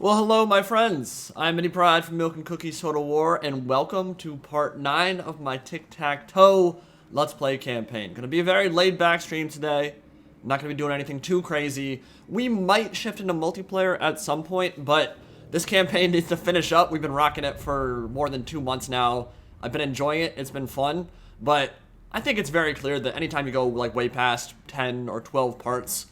Well, hello, my friends. I'm Mini Pride from Milk and Cookies Total War, and welcome to part 9 of my Tic-Tac-Toe Let's Play campaign. Gonna be a very laid-back stream today. I'm not gonna be doing anything too crazy. We might shift into multiplayer at some point, but this campaign needs to finish up. We've been rocking it for more than 2 months now. I've been enjoying it. It's been fun, but I think it's very clear that anytime you go like way past 10 or 12 parts,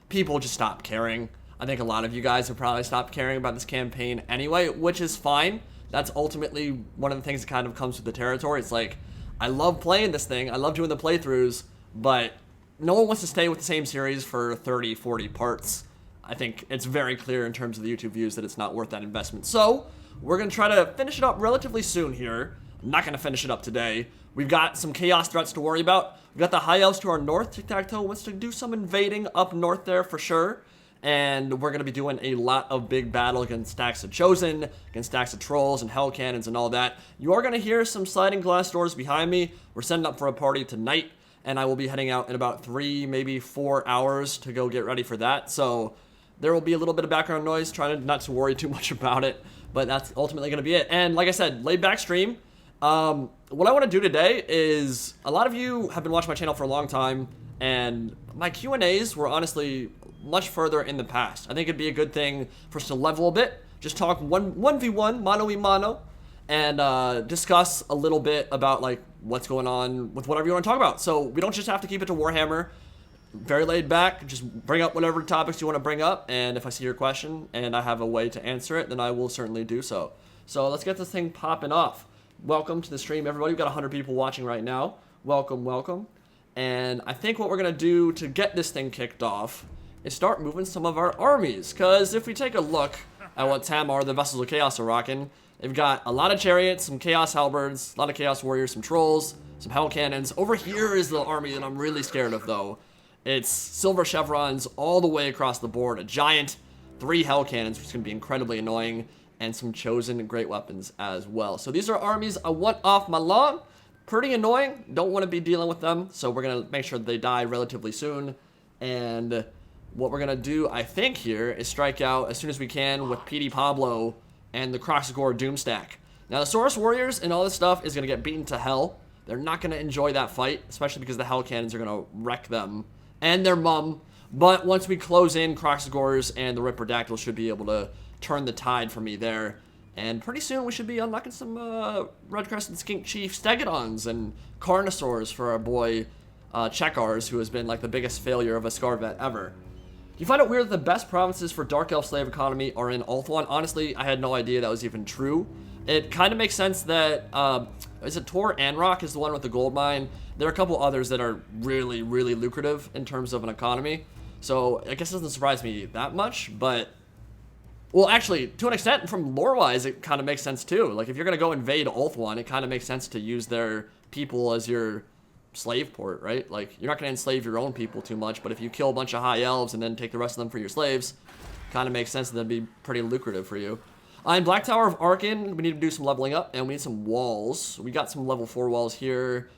people just stop caring. I think a lot of you guys have probably stopped caring about this campaign anyway, which is fine. That's ultimately one of the things that kind of comes with the territory. It's like, I love playing this thing, I love doing the playthroughs, but no one wants to stay with the same series for 30, 40 parts. I think it's very clear in terms of the YouTube views that it's not worth that investment. So, we're going to try to finish it up relatively soon here. I'm not going to finish it up today. We've got some chaos threats to worry about. We've got the High Elves to our north. Tic-Tac-Toe wants to do some invading up north there for sure. And we're going to be doing a lot of big battle against stacks of Chosen, against stacks of Trolls and Hell Cannons and all that. You are going to hear some sliding glass doors behind me. We're setting up for a party tonight, and I will be heading out in about 3, maybe 4 hours to go get ready for that. So there will be a little bit of background noise, trying not to worry too much about it, but that's ultimately going to be it. And like I said, laid back stream. What I want to do today is, a lot of you have been watching my channel for a long time, and my Q&As were honestly much further in the past. I think it'd be a good thing for us to level a bit, just talk 1v1, mano-y-mano, and discuss a little bit about like what's going on with whatever you want to talk about. So we don't just have to keep it to Warhammer. Very laid back, just bring up whatever topics you want to bring up, and if I see your question and I have a way to answer it, then I will certainly do so. So let's get this thing popping off. Welcome to the stream, everybody. We've got 100 people watching right now. Welcome, welcome. And I think what we're going to do to get this thing kicked off is start moving some of our armies. Because if we take a look at what Tamar, the Vessels of Chaos, are rocking, they've got a lot of chariots, some Chaos Halberds, a lot of Chaos Warriors, some Trolls, some Hell Cannons. Over here is the army that I'm really scared of, though. It's Silver Chevrons all the way across the board, a giant, 3 Hell Cannons, which is going to be incredibly annoying, and some Chosen great weapons as well. So these are armies I want off my lawn. Pretty annoying. Don't want to be dealing with them, so we're going to make sure that they die relatively soon. And what we're going to do, I think, here is strike out as soon as we can with PD Pablo and the Kroxagore Doomstack. Now, the Saurus Warriors and all this stuff is going to get beaten to hell. They're not going to enjoy that fight, especially because the Hell Cannons are going to wreck them and their mum. But once we close in, Kroxagores and the Ripperdactyl should be able to turn the tide for me there. And pretty soon we should be unlocking some Red Crescent Skink Chief Stegodons and Carnosaurs for our boy Checkars, who has been like the biggest failure of a Scarvet ever. You find it weird that the best provinces for Dark Elf slave economy are in Ulthuan? Honestly, I had no idea that was even true. It kind of makes sense that, is it Tor Anrock is the one with the gold mine? There are a couple others that are really, really lucrative in terms of an economy. So I guess it doesn't surprise me that much, but, well, actually, to an extent, from lore-wise, it kind of makes sense too. Like, if you're going to go invade Ulthuan, it kind of makes sense to use their people as your slave port, right? Like, you're not going to enslave your own people too much, but if you kill a bunch of High Elves and then take the rest of them for your slaves, kind of makes sense that that'd be pretty lucrative for you. In Black Tower of Arkan, we need to do some leveling up, and we need some walls. We got some level 4 walls here.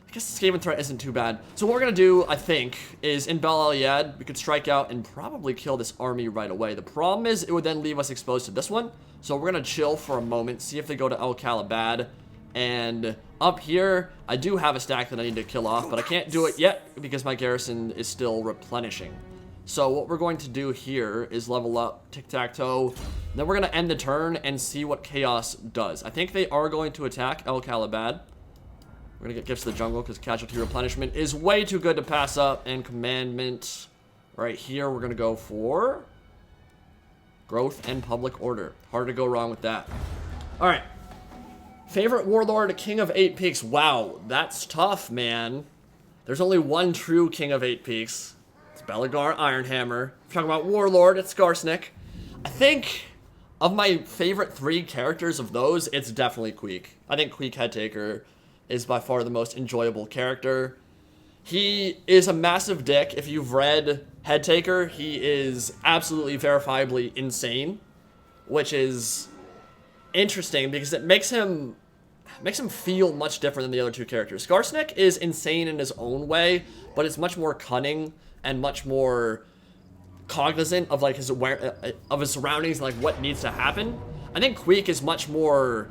I guess the Skaven threat isn't too bad. So what we're going to do, I think, is in Bel Aliad, we could strike out and probably kill this army right away. The problem is it would then leave us exposed to this one. So we're going to chill for a moment, see if they go to El Calabad. And up here, I do have a stack that I need to kill off, but I can't do it yet because my garrison is still replenishing. So what we're going to do here is level up Tic-Tac-Toe. Then we're going to end the turn and see what Chaos does. I think they are going to attack El Calabad. We're going to get Gifts to the Jungle because Casualty Replenishment is way too good to pass up. And Commandment right here, we're going to go for Growth and Public Order. Hard to go wrong with that. All right. Favorite Warlord, King of 8 Peaks. Wow, that's tough, man. There's only one true King of 8 Peaks. It's Belegar Ironhammer. If you're talking about Warlord, it's Skarsnik. I think of my favorite 3 characters of those, it's definitely Queek. I think Queek Headtaker is by far the most enjoyable character. He is a massive dick. If you've read Headtaker, he is absolutely verifiably insane, which is interesting because it makes him feel much different than the other 2 characters. Skarsnik is insane in his own way, but it's much more cunning and much more cognizant of like his of his surroundings, and like what needs to happen. I think Kroak is much more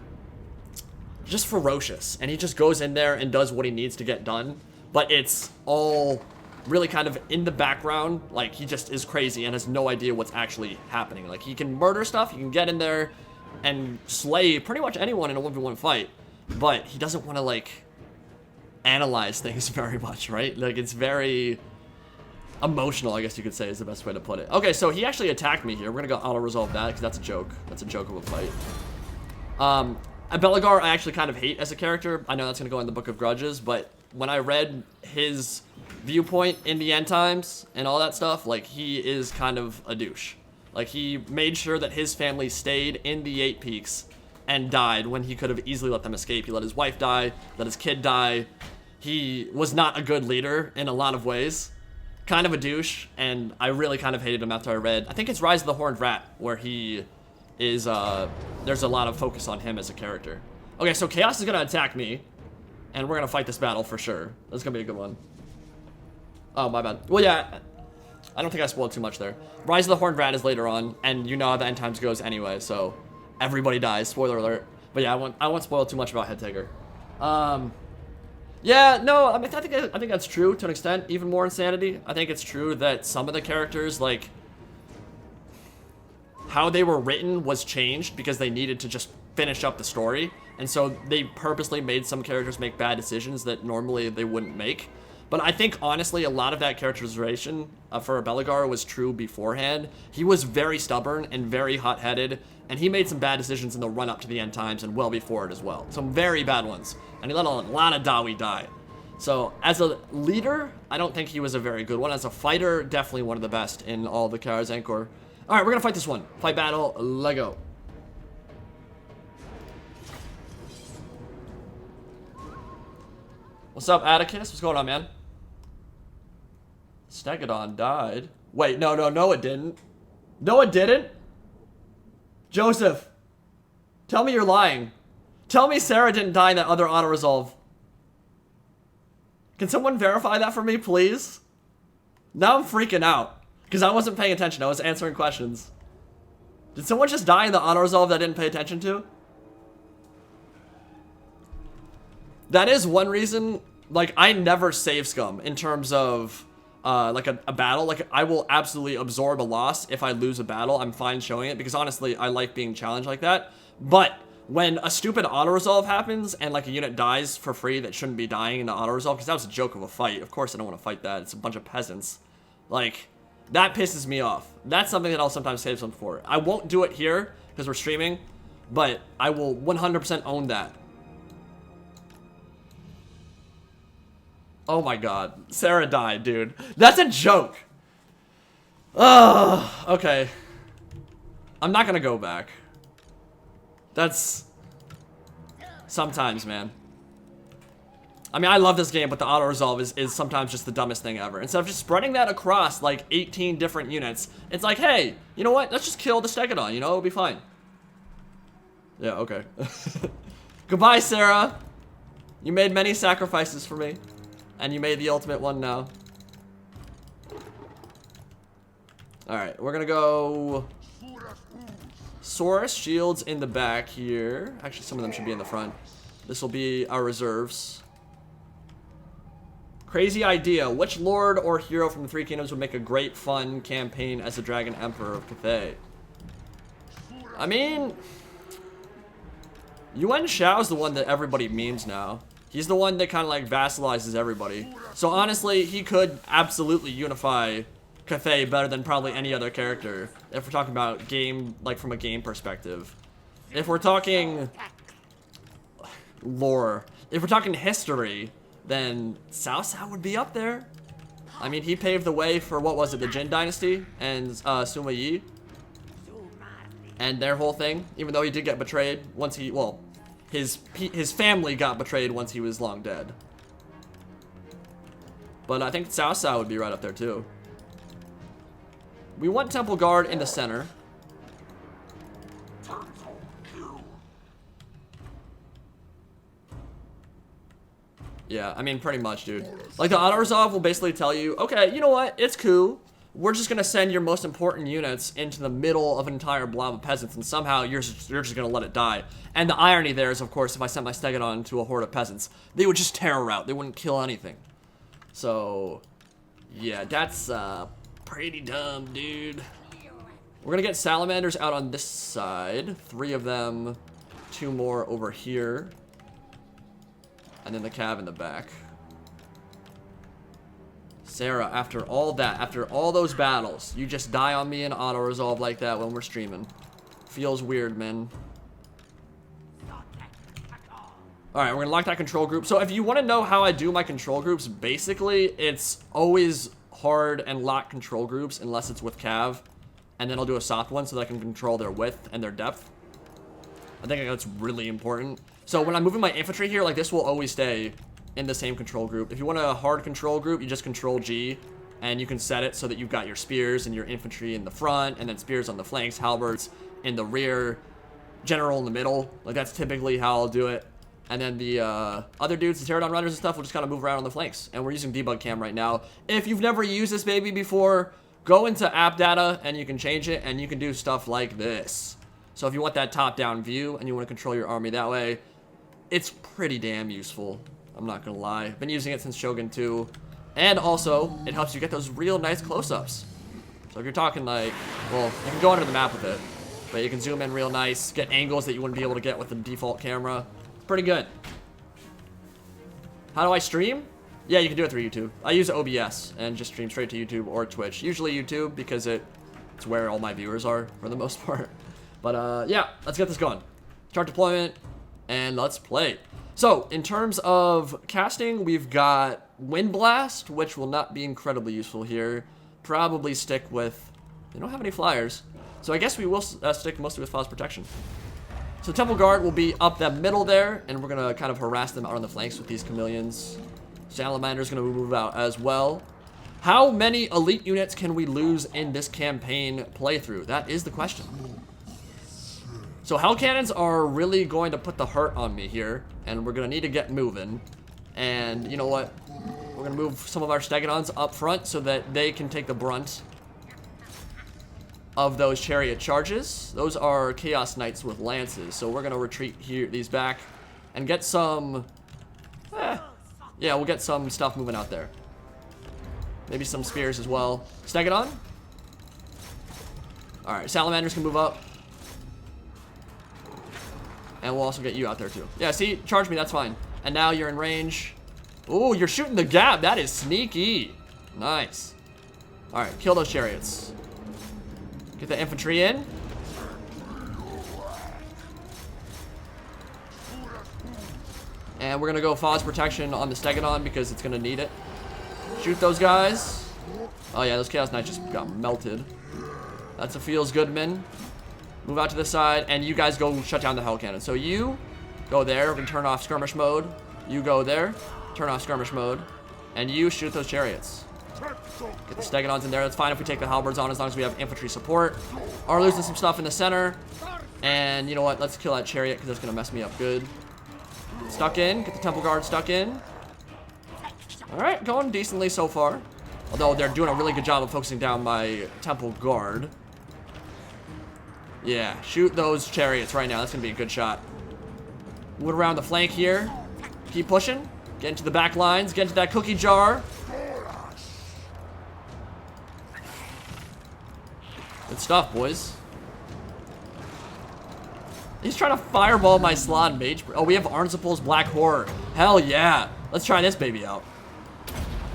just ferocious, and he just goes in there and does what he needs to get done, but it's all really kind of in the background. Like, he just is crazy and has no idea what's actually happening. Like, he can murder stuff, he can get in there and slay pretty much anyone in a 1v1 fight, but he doesn't want to, like, analyze things very much, right? Like, it's very emotional, I guess you could say, is the best way to put it. Okay, so he actually attacked me here. We're gonna go auto-resolve that, because that's a joke. That's a joke of a fight. Belegar, I actually kind of hate as a character. I know that's gonna go in the Book of Grudges, but when I read his viewpoint in the end times and all that stuff, like, he is kind of a douche. Like, he made sure that his family stayed in the 8 Peaks and died when he could have easily let them escape. He let his wife die, let his kid die. He was not a good leader in a lot of ways. Kind of a douche, and I really kind of hated him after I read, I think it's Rise of the Horned Rat, where he is, there's a lot of focus on him as a character. Okay, so Chaos is gonna attack me, and we're gonna fight this battle for sure. That's gonna be a good one. Oh, my bad. Well, yeah, I don't think I spoiled too much there. Rise of the Horned Rat is later on, and you know how the end times goes anyway, so everybody dies. Spoiler alert. But yeah, I won't spoil too much about Head Taker. Yeah, no, I mean, I think that's true to an extent. Even more insanity. I think it's true that some of the characters, like, how they were written was changed because they needed to just finish up the story, and so they purposely made some characters make bad decisions that normally they wouldn't make. But I think, honestly, a lot of that characterization for Belegar was true beforehand. He was very stubborn and very hot-headed, and he made some bad decisions in the run-up to the end times and well before it as well. Some very bad ones. And he let a lot of Dawi die. So, as a leader, I don't think he was a very good one. As a fighter, definitely one of the best in all the Karaz-Ankor. Alright, we're gonna fight this one. Fight battle, Lego. What's up, Atticus? What's going on, man? Stegadon died. Wait, no, it didn't. No, it didn't? Joseph, tell me you're lying. Tell me Sarah didn't die in that other auto-resolve. Can someone verify that for me, please? Now I'm freaking out, because I wasn't paying attention. I was answering questions. Did someone just die in the auto-resolve that I didn't pay attention to? That is one reason, like, I never save scum in terms of, like, a battle. Like, I will absolutely absorb a loss if I lose a battle. I'm fine showing it, because honestly, I like being challenged like that. But when a stupid auto-resolve happens, and, like, a unit dies for free that shouldn't be dying in the auto-resolve, because that was a joke of a fight. Of course I don't want to fight that. It's a bunch of peasants. Like, that pisses me off. That's something that I'll sometimes save some for. I won't do it here, because we're streaming, but I will 100% own that. Oh my god. Sarah died, dude. That's a joke. Ugh. Okay. I'm not gonna go back. That's... Sometimes, man. I mean, I love this game, but the auto-resolve is sometimes just the dumbest thing ever. Instead of just spreading that across, like, 18 different units, it's like, hey, you know what? Let's just kill the Stegadon, you know? It'll be fine. Yeah, okay. Goodbye, Sarah. You made many sacrifices for me. And you made the ultimate one now. Alright, we're gonna go... Saurus, shields in the back here. Actually, some of them should be in the front. This will be our reserves. Crazy idea. Which lord or hero from the Three Kingdoms would make a great, fun campaign as the Dragon Emperor of Cathay? I mean... Yuan Shao's the one that everybody memes now. He's the one that kind of like vassalizes everybody. So honestly, he could absolutely unify Cathay better than probably any other character. If we're talking about game, like from a game perspective. If we're talking lore, if we're talking history, then Cao Cao would be up there. I mean, he paved the way for, what was it, the Jin Dynasty and Sima Yi. And their whole thing, even though he did get betrayed once he, well, his family got betrayed once he was long dead. But I think Cao Cao would be right up there too. We want Temple Guard in the center. Yeah, I mean, pretty much, dude. Like, the auto-resolve will basically tell you, okay, you know what? It's cool. we're just going to send your most important units into the middle of an entire blob of peasants, and somehow you're just going to let it die. And the irony there is, of course, if I sent my Stegadon to a horde of peasants, they would just tear out. They wouldn't kill anything. So, yeah, that's pretty dumb, dude. We're going to get salamanders out on this side. 3 of them, 2 more over here. And then the cav in the back. Sarah, after all that, after all those battles, you just die on me in auto-resolve like that when we're streaming. Feels weird, man. Alright, we're gonna lock that control group. So if you want to know how I do my control groups, basically, it's always hard and lock control groups unless it's with cav. And then I'll do a soft one so that I can control their width and their depth. I think that's really important. So when I'm moving my infantry here, like this will always stay in the same control group. If you want a hard control group, you just control G, and you can set it so that you've got your spears and your infantry in the front, and then spears on the flanks, halberds in the rear, general in the middle. Like that's typically how I'll do it. And then the other dudes, the Pterodon runners and stuff, will just kind of move around on the flanks. And we're using Debug Cam right now. If you've never used this baby before, go into app data and you can change it, and you can do stuff like this. So if you want that top-down view and you want to control your army that way, it's pretty damn useful. I'm not gonna lie. I've been using it since Shogun 2. And also, it helps you get those real nice close-ups. So if you're talking like, well, you can go under the map with it, but you can zoom in real nice, get angles that you wouldn't be able to get with the default camera. It's pretty good. How do I stream? Yeah, you can do it through YouTube. I use OBS and just stream straight to YouTube or Twitch. Usually YouTube because it's where all my viewers are for the most part. But yeah, let's get this going. Start deployment and let's play. So, in terms of casting, we've got Wind Blast, which will not be incredibly useful here. Probably stick with... They don't have any flyers. So I guess we will stick mostly with Fau's Protection. So Temple Guard will be up that middle there, and we're going to kind of harass them out on the flanks with these chameleons. Salamander's going to move out as well. How many elite units can we lose in this campaign playthrough? That is the question. So Hell Cannons are really going to put the hurt on me here, and we're going to need to get moving. And you know what? We're going to move some of our Stegadons up front so that they can take the brunt of those chariot charges. Those are Chaos Knights with lances, so we're going to retreat here, these back, and get some... yeah, we'll get some stuff moving out there. Maybe some spears as well. Stegadon? Alright, Salamanders can move up. And we'll also get you out there too. Yeah, see? Charge me, that's fine. And now you're in range. Ooh, you're shooting the gap. That is sneaky. Nice. Alright, kill those chariots. Get the infantry in. And we're going to go Fau's Protection on the Stegadon because it's going to need it. Shoot those guys. Oh yeah, those Chaos Knights just got melted. That's a feels good, men. Move out to the side, and you guys go shut down the Hell Cannon. So you go there and turn off skirmish mode. You go there, turn off skirmish mode, and you shoot those chariots. Get the Stegadons in there. That's fine if we take the halberds on as long as we have infantry support. Are losing some stuff in the center. And you know what? Let's kill that chariot because that's going to mess me up good. Stuck in. Get the Temple Guard stuck in. Alright, going decently so far. Although they're doing a really good job of focusing down my Temple Guard. Yeah, shoot those chariots right now. That's going to be a good shot. Move around the flank here. Keep pushing. Get into the back lines. Get into that cookie jar. Good stuff, boys. He's trying to fireball my Slod Mage. Oh, we have Arnsipul's Black Horror. Hell yeah. Let's try this baby out.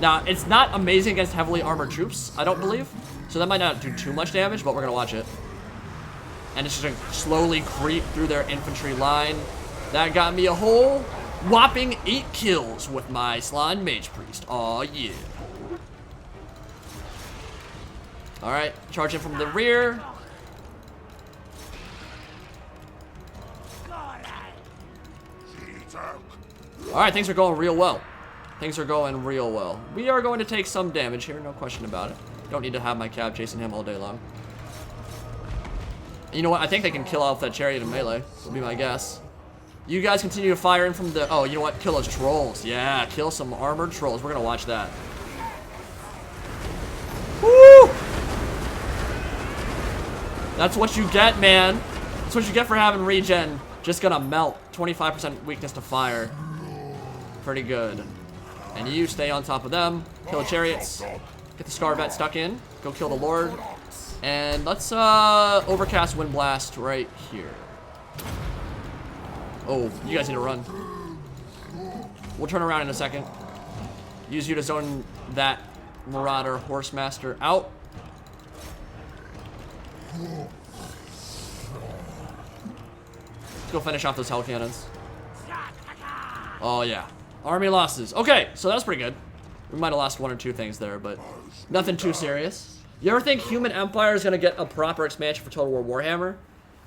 Now, it's not amazing against heavily armored troops, I don't believe. So that might not do too much damage, but we're going to watch it. And it's just going to slowly creep through their infantry line. That got me a whole whopping 8 kills with my Slod Mage Priest. Aw, yeah. Alright, charge in from the rear. Alright, things are going real well. Things are going real well. We are going to take some damage here, no question about it. Don't need to have my cab chasing him all day long. You know what? I think they can kill off that chariot in melee. Would be my guess. You guys continue to fire in from the... Oh, you know what? Kill those trolls. Yeah, kill some armored trolls. We're going to watch that. Woo! That's what you get, man. That's what you get for having regen. Just gonna melt. 25% weakness to fire. Pretty good. And you stay on top of them. Kill the chariots. Get the Scarvet stuck in. Go kill the Lord. And let's overcast Wind Blast right here. Oh, you guys need to run. We'll turn around in a second. Use you to zone that Marauder Horsemaster out. Let's go finish off those Hell Cannons. Oh, yeah. Army losses. Okay, so that was pretty good. We might have lost one or two things there, but nothing too serious. You ever think Human Empire is going to get a proper expansion for Total War Warhammer?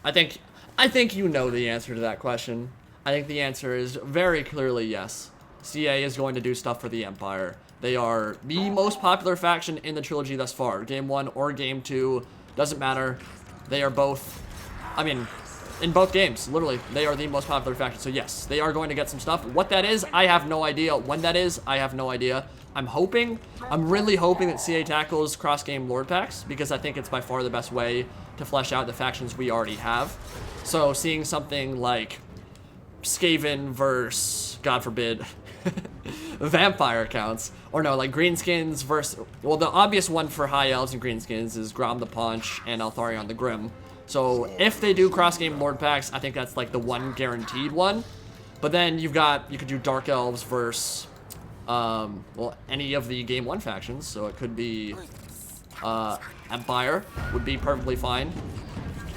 I think you know the answer to that question. I think the answer is very clearly yes. CA is going to do stuff for the Empire. They are the most popular faction in the trilogy thus far. Game 1 or Game 2, doesn't matter. They are both, I mean, in both games, literally, they are the most popular faction. So yes, they are going to get some stuff. What that is, I have no idea. When that is, I have no idea. I'm really hoping that CA tackles cross-game Lord packs, because I think it's by far the best way to flesh out the factions we already have. So seeing something like Skaven versus, God forbid, vampire counts, or no, like greenskins versus, well, the obvious one for High Elves and greenskins is Grom the Paunch and Altharion the Grim. So if they do cross-game Lord packs, I think that's like the one guaranteed one. But then you could do Dark Elves versus, well, any of the Game 1 factions. So it could be Empire would be perfectly fine.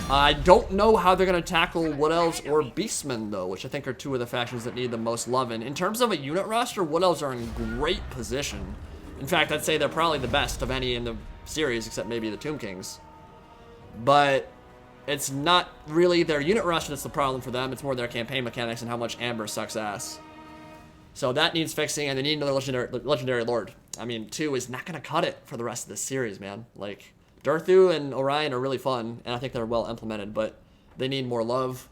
I don't know how they're going to tackle Wood Elves or Beastmen, though, which I think are two of the factions that need the most loving. In terms of a unit roster, Wood Elves are in great position. In fact, I'd say they're probably the best of any in the series, except maybe the Tomb Kings. But it's not really their unit roster that's the problem for them. It's more their campaign mechanics and how much Amber sucks ass. So that needs fixing, and they need another legendary Lord. I mean, 2 is not going to cut it for the rest of this series, man. Like, Durthu and Orion are really fun, and I think they're well implemented, but they need more love.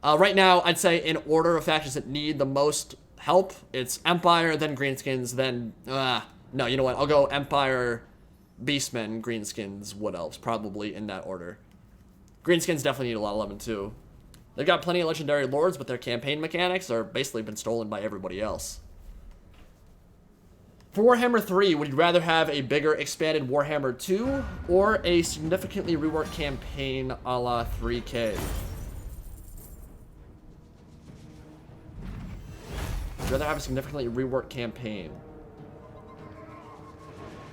Right now, I'd say in order of factions that need the most help, it's Empire, then Greenskins, then... no, you know what? I'll go Empire, Beastmen, Greenskins, Wood Elves, probably in that order. Greenskins definitely need a lot of loving, too. They've got plenty of legendary lords, but their campaign mechanics are basically been stolen by everybody else. For Warhammer 3, would you rather have a bigger expanded Warhammer 2 or a significantly reworked campaign a la 3K? Would you rather have a significantly reworked campaign?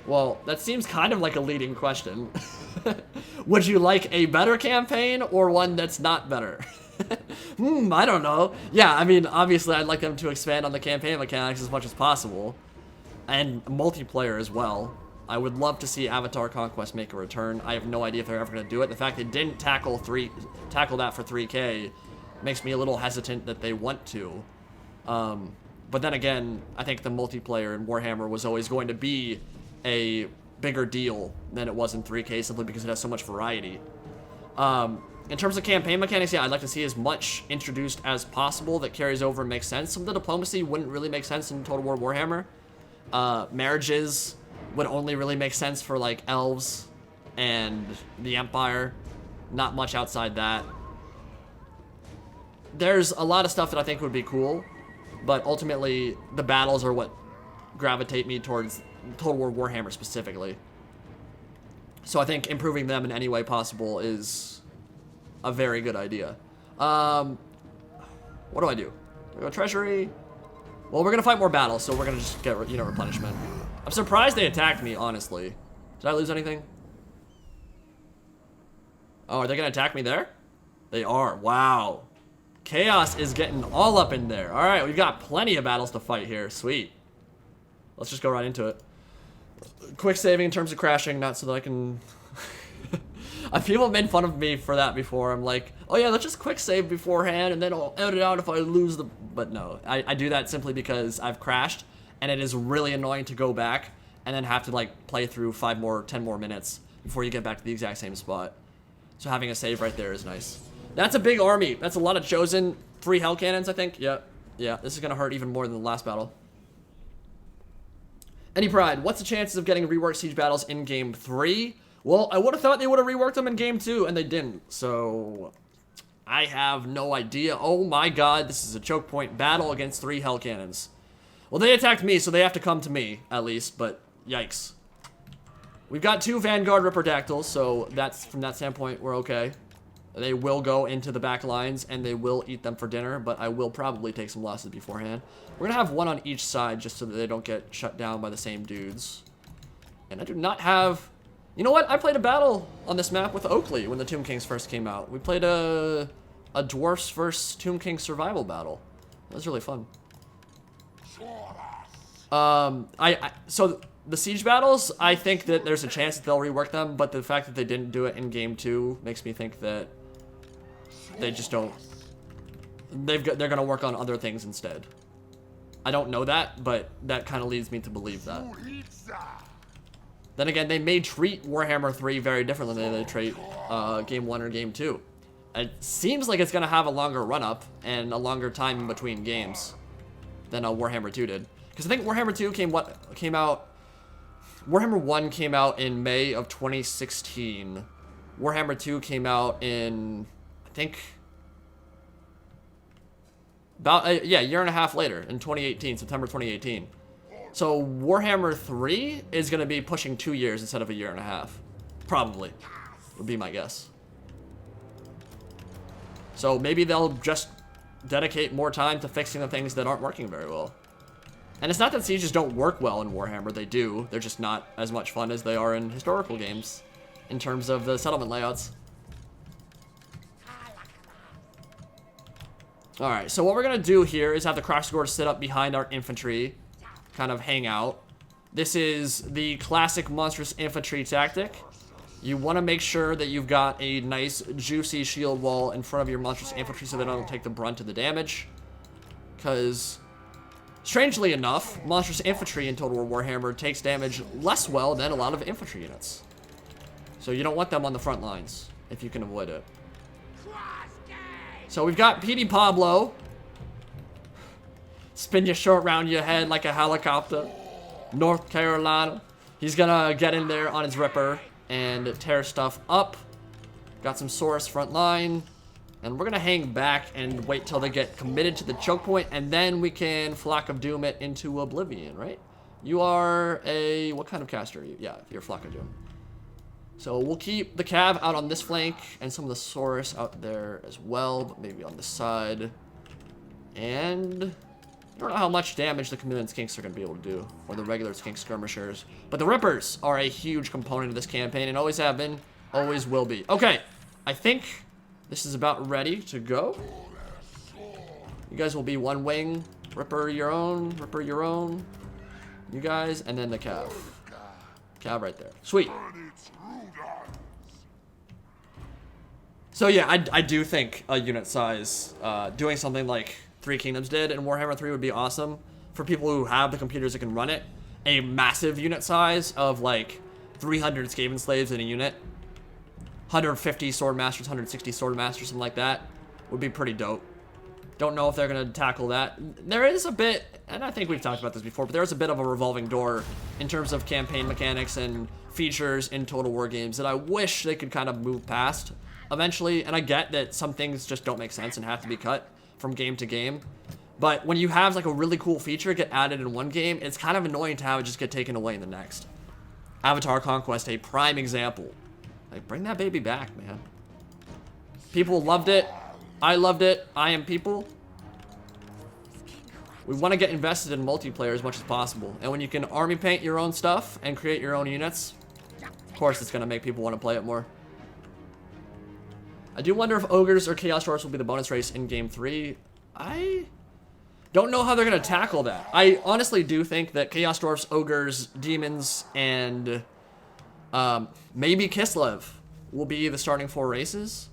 Well, that seems kind of like a leading question. Would you like a better campaign or one that's not better? I don't know. Yeah, I mean, obviously I'd like them to expand on the campaign mechanics as much as possible. And multiplayer as well. I would love to see Avatar Conquest make a return. I have no idea if they're ever going to do it. The fact they didn't tackle that for 3K makes me a little hesitant that they want to. But then again, I think the multiplayer in Warhammer was always going to be a bigger deal than it was in 3K, simply because it has so much variety. In terms of campaign mechanics, yeah, I'd like to see as much introduced as possible that carries over and makes sense. Some of the diplomacy wouldn't really make sense in Total War Warhammer. Marriages would only really make sense for like elves and the Empire. Not much outside that. There's a lot of stuff that I think would be cool, but ultimately the battles are what gravitate me towards Total War Warhammer specifically. So I think improving them in any way possible is a very good idea. What do? Do I go treasury? Well, we're gonna fight more battles, so we're gonna just get, replenishment. I'm surprised they attacked me, honestly. Did I lose anything? Oh, are they gonna attack me there? They are. Wow. Chaos is getting all up in there. All right, we've got plenty of battles to fight here. Sweet. Let's just go right into it. Quick saving in terms of crashing, not so that I can... People have made fun of me for that before. I'm like, oh yeah, let's just quick save beforehand and then I'll edit out if I lose the... But no, I do that simply because I've crashed and it is really annoying to go back and then have to like play through 10 more minutes before you get back to the exact same spot. So having a save right there is nice. That's a big army. That's a lot of Chosen. 3 Hell Cannons, I think. Yep. Yeah, this is going to hurt even more than the last battle. Any pride, what's the chances of getting reworked siege battles in Game 3? Well, I would have thought they would have reworked them in game 2, and they didn't. So, I have no idea. Oh my god, this is a choke point battle against 3 hell cannons. Well, they attacked me, so they have to come to me, at least, but yikes. We've got 2 Vanguard Ripperdactyls, so that's, from that standpoint, we're okay. They will go into the back lines, and they will eat them for dinner, but I will probably take some losses beforehand. We're gonna have 1 on each side, just so that they don't get shut down by the same dudes. And I do not have... You know what? I played a battle on this map with Oakley when the Tomb Kings first came out. We played a Dwarfs versus Tomb King survival battle. That was really fun. So the siege battles, I think that there's a chance that they'll rework them, but the fact that they didn't do it in game 2 makes me think that they just don't. They're gonna work on other things instead. I don't know that, but that kind of leads me to believe that. Then again, they may treat Warhammer 3 very differently than they treat game 1 or game 2. It seems like it's gonna have a longer run-up and a longer time in between games than Warhammer 2 did. Because I think Warhammer 2 came out. Warhammer 1 came out in May of 2016. Warhammer 2 came out in, I think, about a year and a half later, in 2018, September 2018. So Warhammer 3 is going to be pushing 2 years instead of a year and a half. Probably, would be my guess. So maybe they'll just dedicate more time to fixing the things that aren't working very well. And it's not that sieges don't work well in Warhammer, they do. They're just not as much fun as they are in historical games in terms of the settlement layouts. Alright, so what we're going to do here is have the Kroaksgård sit up behind our infantry, kind of hang out. This is the classic monstrous infantry tactic. You want to make sure that you've got a nice juicy shield wall in front of your monstrous infantry so they don't take the brunt of the damage. Because... strangely enough, monstrous infantry in Total War Warhammer takes damage less well than a lot of infantry units. So you don't want them on the front lines, if you can avoid it. So we've got PD Pablo. Spin your short round your head like a helicopter. North Carolina. He's gonna get in there on his Ripper and tear stuff up. Got some Saurus front line. And we're gonna hang back and wait till they get committed to the choke point, and then we can Flock of Doom it into Oblivion, right? You are a... what kind of caster are you? Yeah, you're Flock of Doom. So we'll keep the Cav out on this flank, and some of the Saurus out there as well, but maybe on this side. And... I don't know how much damage the Chameleon Skinks are gonna be able to do, or the regular Skink Skirmishers. But the Rippers are a huge component of this campaign, and always have been, always will be. Okay, I think... this is about ready to go. You guys will be one wing. Ripper your own. Ripper your own. You guys. And then the Cav. Cav right there. Sweet. So yeah, I do think a unit size, doing something like Three Kingdoms did in Warhammer 3 would be awesome. For people who have the computers that can run it. A massive unit size of like 300 Skaven slaves in a unit. 150 sword masters, 160 sword masters, something like that would be pretty dope. Don't know if they're gonna tackle that. There is a bit, and I think we've talked about this before, but there is a bit of a revolving door in terms of campaign mechanics and features in Total War games that I wish they could kind of move past eventually. And I get that some things just don't make sense and have to be cut from game to game. But when you have like a really cool feature get added in one game, it's kind of annoying to have it just get taken away in the next. Avatar Conquest, a prime example. Like, bring that baby back, man. People loved it. I loved it. I am people. We want to get invested in multiplayer as much as possible. And when you can army paint your own stuff and create your own units, of course it's going to make people want to play it more. I do wonder if Ogres or Chaos Dwarfs will be the bonus race in Game 3. I don't know how they're going to tackle that. I honestly do think that Chaos Dwarfs, Ogres, Demons, and... maybe Kislev will be the starting 4 races.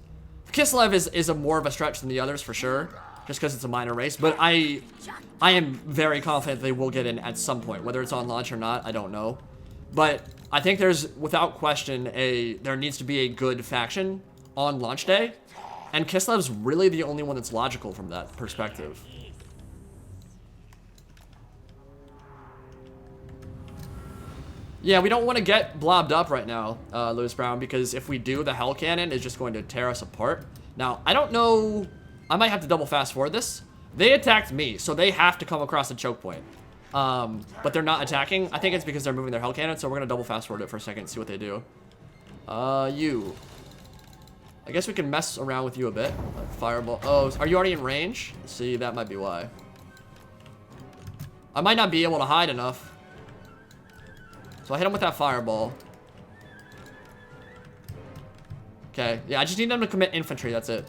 Kislev is a more of a stretch than the others for sure, just because it's a minor race. But I am very confident they will get in at some point, whether it's on launch or not. I don't know, but I think there's without question there needs to be a good faction on launch day, and Kislev's really the only one that's logical from that perspective. Yeah, we don't want to get blobbed up right now, Lewis Brown, because if we do, the Hell Cannon is just going to tear us apart. Now, I don't know. I might have to double fast forward this. They attacked me, so they have to come across the choke point. But they're not attacking. I think it's because they're moving their Hell Cannon, so we're going to double fast forward it for a second and see what they do. You. I guess we can mess around with you a bit. Fireball. Oh, are you already in range? See, that might be why. I might not be able to hide enough. So I hit him with that fireball. Okay, yeah, I just need them to commit infantry, that's it.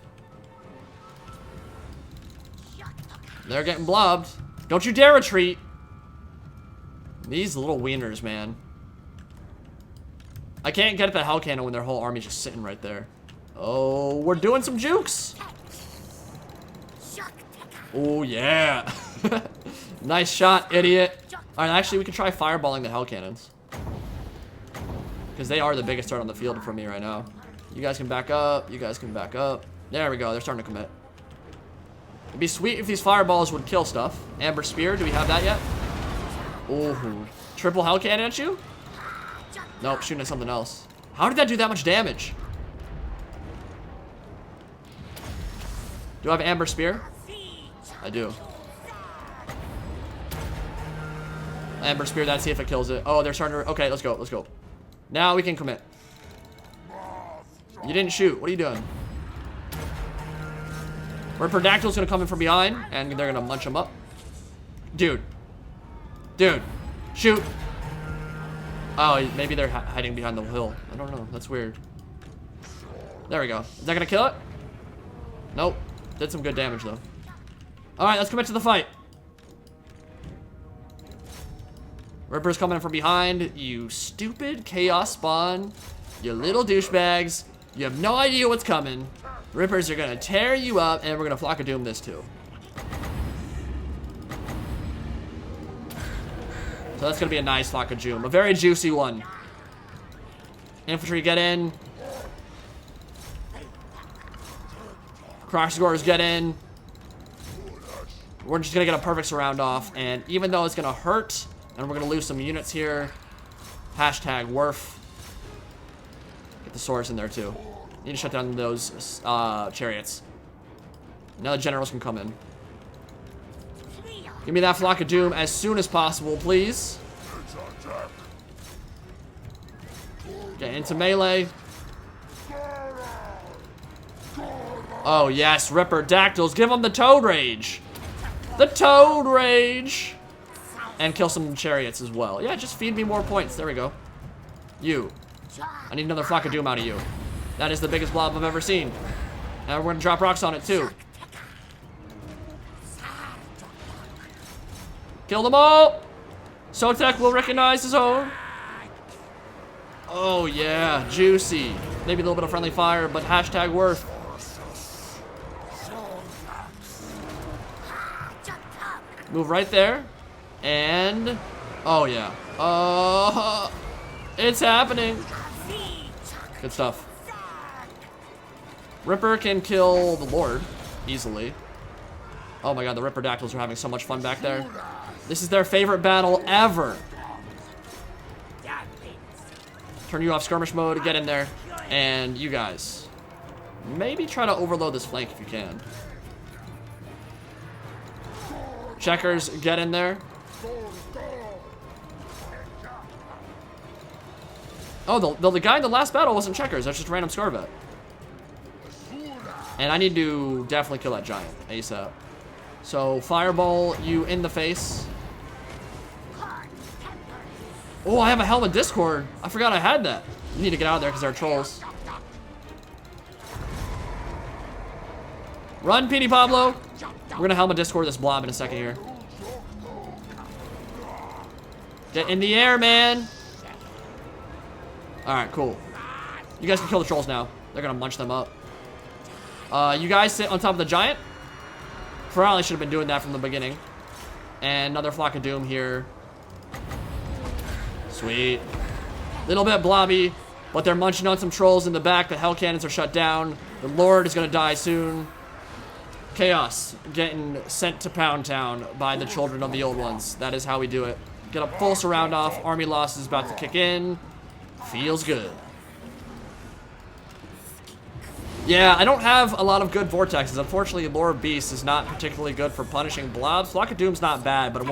They're getting blobbed. Don't you dare retreat. These little wieners, man. I can't get at the Hell Cannon when their whole army's just sitting right there. Oh, we're doing some jukes. Oh, yeah. Nice shot, idiot. All right, actually, we can try fireballing the Hell Cannons. Because they are the biggest threat on the field for me right now. You guys can back up. You guys can back up. There we go. They're starting to commit. It'd be sweet if these fireballs would kill stuff. Amber Spear, do we have that yet? Ooh. Triple Hell Cannon at you? Nope, shooting at something else. How did that do that much damage? Do I have Amber Spear? I do. Amber Spear that, see if it kills it. Oh, they're starting to... Okay, let's go, let's go. Now we can commit. You didn't shoot. What are you doing? Reprodactyl's gonna come in from behind, and they're gonna munch him up. Dude. Dude. Shoot. Oh, maybe they're hiding behind the hill. I don't know. That's weird. There we go. Is that gonna kill it? Nope. Did some good damage, though. Alright, let's commit to the fight. Ripper's coming in from behind. You stupid chaos spawn. You little douchebags. You have no idea what's coming. Rippers are gonna tear you up, and we're gonna Flock of Doom this too. So that's gonna be a nice Flock of Doom. A very juicy one. Infantry get in. Crossgores get in. We're just gonna get a perfect surround off, and even though it's gonna hurt, and we're gonna lose some units here. Hashtag Worf. Get the swords in there too. Need to shut down those chariots. Now the generals can come in. Give me that Flock of Doom as soon as possible, please. Get into melee. Oh yes, Ripper Dactyls, give them the Toad Rage. The Toad Rage. And kill some chariots as well. Yeah, just feed me more points. There we go. You. I need another Flock of Doom out of you. That is the biggest blob I've ever seen. Now we're gonna drop rocks on it too. Kill them all! Sotek will recognize his own. Oh yeah, juicy. Maybe a little bit of friendly fire, but hashtag Worth. Move right there. And... oh yeah. It's happening. Good stuff. Ripper can kill the Lord easily. Oh my god, the Ripper Dactyls are having so much fun back there. This is their favorite battle ever. Turn you off skirmish mode, get in there. And you guys, maybe try to overload this flank if you can. Checkers, get in there. Oh, the guy in the last battle wasn't Checkers. That's just random Scarvet. And I need to definitely kill that giant ASAP. So, fireball you in the face. Oh, I have a Helm of Discord. I forgot I had that. You need to get out of there because they're trolls. Run, Petey Pablo. We're going to Helm of Discord this blob in a second here. Get in the air, man. Alright, cool. You guys can kill the trolls now. They're going to munch them up. You guys sit on top of the giant. Probably should have been doing that from the beginning. And another Flock of Doom here. Sweet. Little bit blobby, but they're munching on some trolls in the back. The Hell Cannons are shut down. The Lord is going to die soon. Chaos getting sent to Pound Town by the children of the old ones. That is how we do it. Get a full surround off. Army loss is about to kick in. Feels good. Yeah, I don't have a lot of good vortexes. Unfortunately, Lord Beast is not particularly good for punishing blobs. Flock of Doom's not bad, but it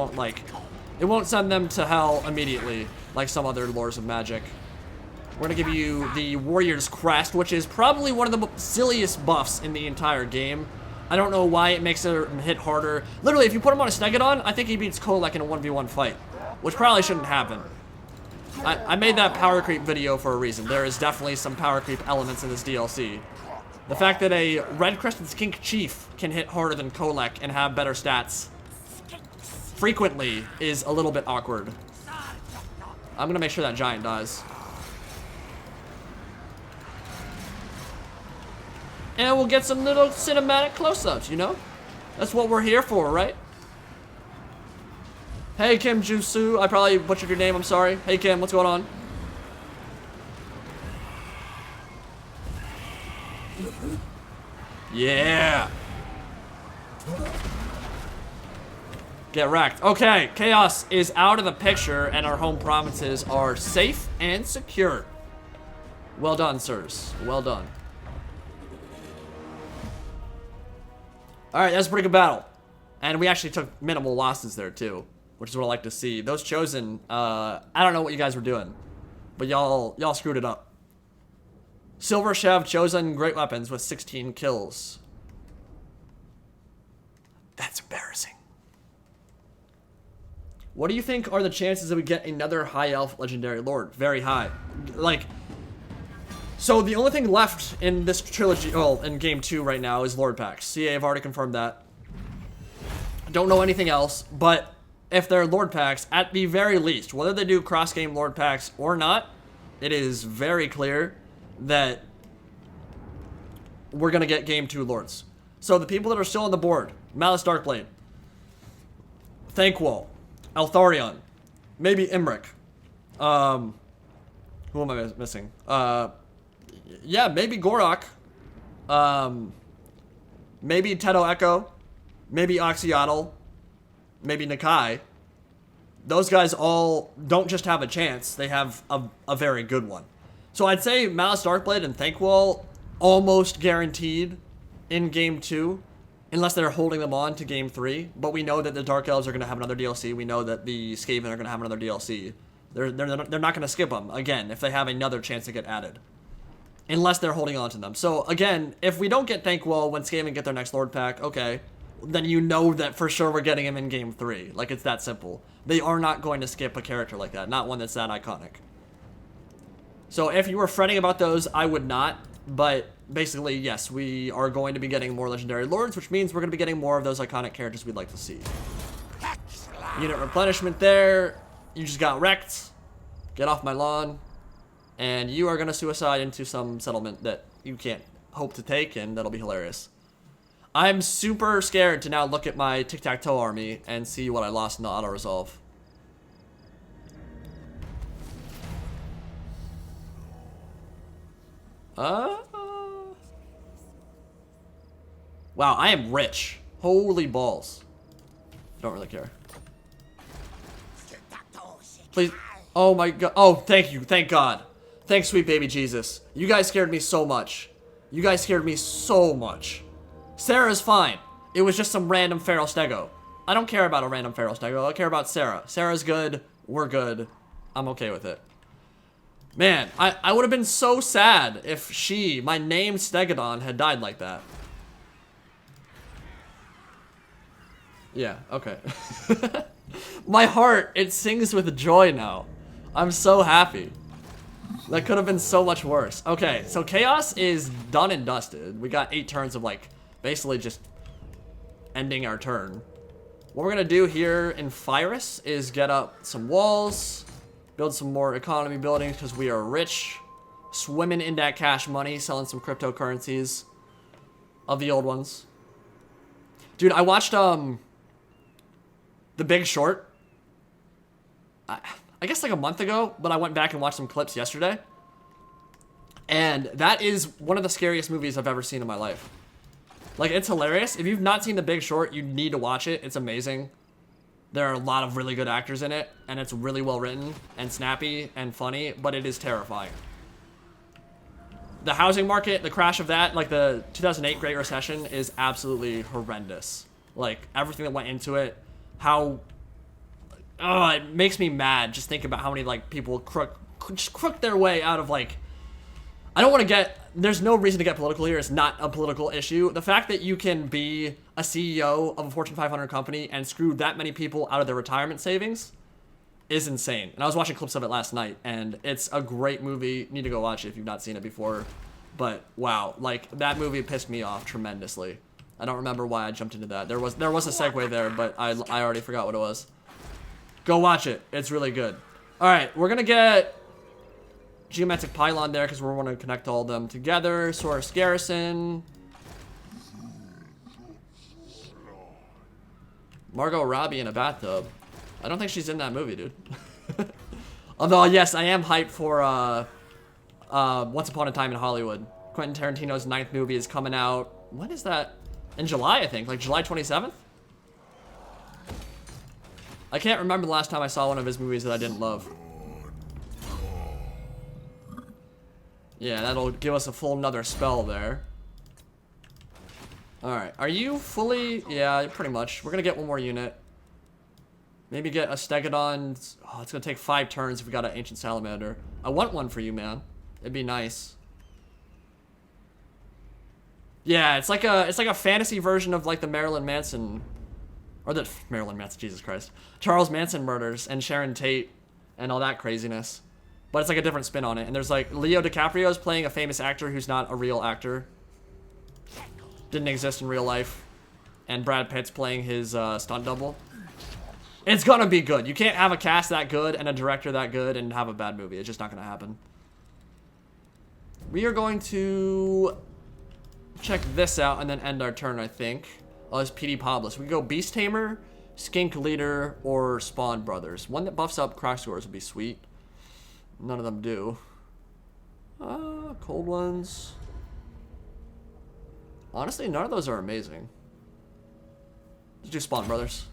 won't send them to hell immediately, like some other Lords of Magic. We're gonna give you the Warrior's Crest, which is probably one of the silliest buffs in the entire game. I don't know why it makes it hit harder. Literally, if you put him on a Stegodon, I think he beats Kolek in a 1v1 fight, which probably shouldn't happen. I made that power creep video for a reason. There is definitely some power creep elements in this DLC. The fact that a Red-Crested Skink Chief can hit harder than Kolek and have better stats frequently is a little bit awkward. I'm gonna make sure that giant dies. And we'll get some little cinematic close-ups, you know? That's what we're here for, right? Hey, Kim Jusu. I probably butchered your name, I'm sorry. Hey, Kim, what's going on? Yeah. Get wrecked. Okay, Chaos is out of the picture, and our home provinces are safe and secure. Well done, sirs. Well done. Alright, that's a pretty good battle. And we actually took minimal losses there, too, which is what I like to see. Those Chosen, I don't know what you guys were doing, but y'all screwed it up. Silver Chev, Chosen, great weapons with 16 kills. That's embarrassing. What do you think are the chances that we get another High Elf Legendary Lord? Very high. Like, so the only thing left in this trilogy, well, in Game 2 right now is Lord Packs. CA have already confirmed that. Don't know anything else, but if they're Lord Packs, at the very least, whether they do cross-game Lord Packs or not, it is very clear that we're going to get Game 2 Lords. So the people that are still on the board, Malice Darkblade, Thankwall, Altharion, maybe Imric. Who am I missing? Yeah, maybe Gorok. Maybe Teto Echo. Maybe Oxyotl. Maybe Nakai. Those guys all don't just have a chance, they have a very good one. So I'd say Malice Darkblade and Thankwall almost guaranteed in Game 2. Unless they're holding them on to Game 3. But we know that the Dark Elves are going to have another DLC. We know that the Skaven are going to have another DLC. They're not going to skip them, again, if they have another chance to get added. Unless they're holding on to them. So, again, if we don't get Thankwall when Skaven get their next Lord Pack, okay. Then you know that for sure we're getting him in Game 3. Like, it's that simple. They are not going to skip a character like that. Not one that's that iconic. So, if you were fretting about those, I would not. But basically, yes, we are going to be getting more Legendary Lords, which means we're going to be getting more of those iconic characters we'd like to see. Unit replenishment there. You just got wrecked. Get off my lawn. And you are going to suicide into some settlement that you can't hope to take, and that'll be hilarious. I'm super scared to now look at my TikTaq'To army and see what I lost in the auto-resolve. Wow, I am rich. Holy balls. Don't really care. Please. Oh my god. Oh, thank you. Thank God. Thanks, sweet baby Jesus. You guys scared me so much. You guys scared me so much. Sarah's fine. It was just some random feral stego. I don't care about a random feral stego. I care about Sarah. Sarah's good. We're good. I'm okay with it. Man, I would have been so sad if she, my named Stegodon, had died like that. Yeah, okay. My heart, it sings with joy now. I'm so happy. That could have been so much worse. Okay, so Chaos is done and dusted. We got 8 turns of, like, basically just ending our turn. What we're gonna do here in Phyrus is get up some walls, build some more economy buildings because we are rich, swimming in that cash money, selling some cryptocurrencies of the old ones. Dude, I watched The Big Short. I guess like a month ago, but I went back and watched some clips yesterday. And that is one of the scariest movies I've ever seen in my life. Like, it's hilarious. If you've not seen The Big Short, you need to watch it. It's amazing. There are a lot of really good actors in it, and it's really well written and snappy and funny, but it is terrifying. The housing market, the crash of that, like the 2008 Great Recession, is absolutely horrendous. Like, everything that went into it, how... Oh, it makes me mad just thinking about how many, like, people just crook their way out of, like... I don't want to get... There's no reason to get political here. It's not a political issue. The fact that you can be a CEO of a Fortune 500 company and screw that many people out of their retirement savings is insane. And I was watching clips of it last night, and it's a great movie. You need to go watch it if you've not seen it before. But, wow. Like, that movie pissed me off tremendously. I don't remember why I jumped into that. There was a segue there, but I already forgot what it was. Go watch it. It's really good. Alright, we're gonna get Geometric Pylon there because we want to connect all of them together. Source Garrison. Margot Robbie in a bathtub. I don't think she's in that movie, dude. Although, yes, I am hyped for Once Upon a Time in Hollywood. Quentin Tarantino's 9th movie is coming out. When is that? In July, I think. Like July 27th? I can't remember the last time I saw one of his movies that I didn't love. Yeah, that'll give us a full another spell there. Alright, are you fully... Yeah, pretty much. We're gonna get one more unit. Maybe get a Stegodon. Oh, it's gonna take 5 turns if we got an Ancient Salamander. I want one for you, man. It'd be nice. Yeah, it's like a fantasy version of like the Marilyn Manson... Or the Marilyn Manson, Jesus Christ. Charles Manson murders and Sharon Tate and all that craziness. But it's like a different spin on it. And there's like Leo DiCaprio is playing a famous actor who's not a real actor. Didn't exist in real life. And Brad Pitt's playing his stunt double. It's gonna be good. You can't have a cast that good and a director that good and have a bad movie. It's just not gonna happen. We are going to check this out and then end our turn, I think. Oh, it's PD Poblis. We go Beast Tamer, Skink Leader, or Spawn Brothers. One that buffs up crack scores would be sweet. None of them do. Cold ones. Honestly, none of those are amazing. Let's do Spawn Brothers.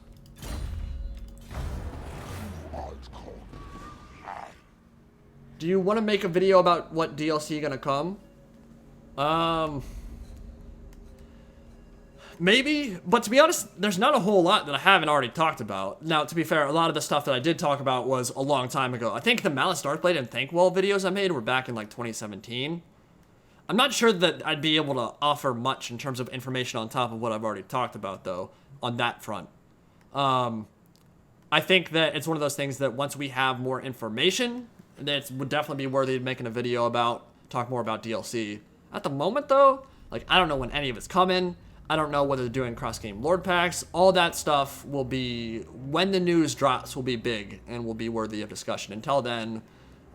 Do you want to make a video about what DLC gonna come? Maybe, but to be honest, there's not a whole lot that I haven't already talked about. Now, to be fair, a lot of the stuff that I did talk about was a long time ago. I think the Malice Darkblade and Thankwell videos I made were back in like 2017. I'm not sure that I'd be able to offer much in terms of information on top of what I've already talked about, though, on that front. I think that it's one of those things that once we have more information, that would definitely be worthy of making a video about, talk more about DLC. At the moment, though, like, I don't know when any of it's coming. I don't know whether they're doing cross-game Lord packs. All that stuff will be, when the news drops, will be big and will be worthy of discussion. Until then,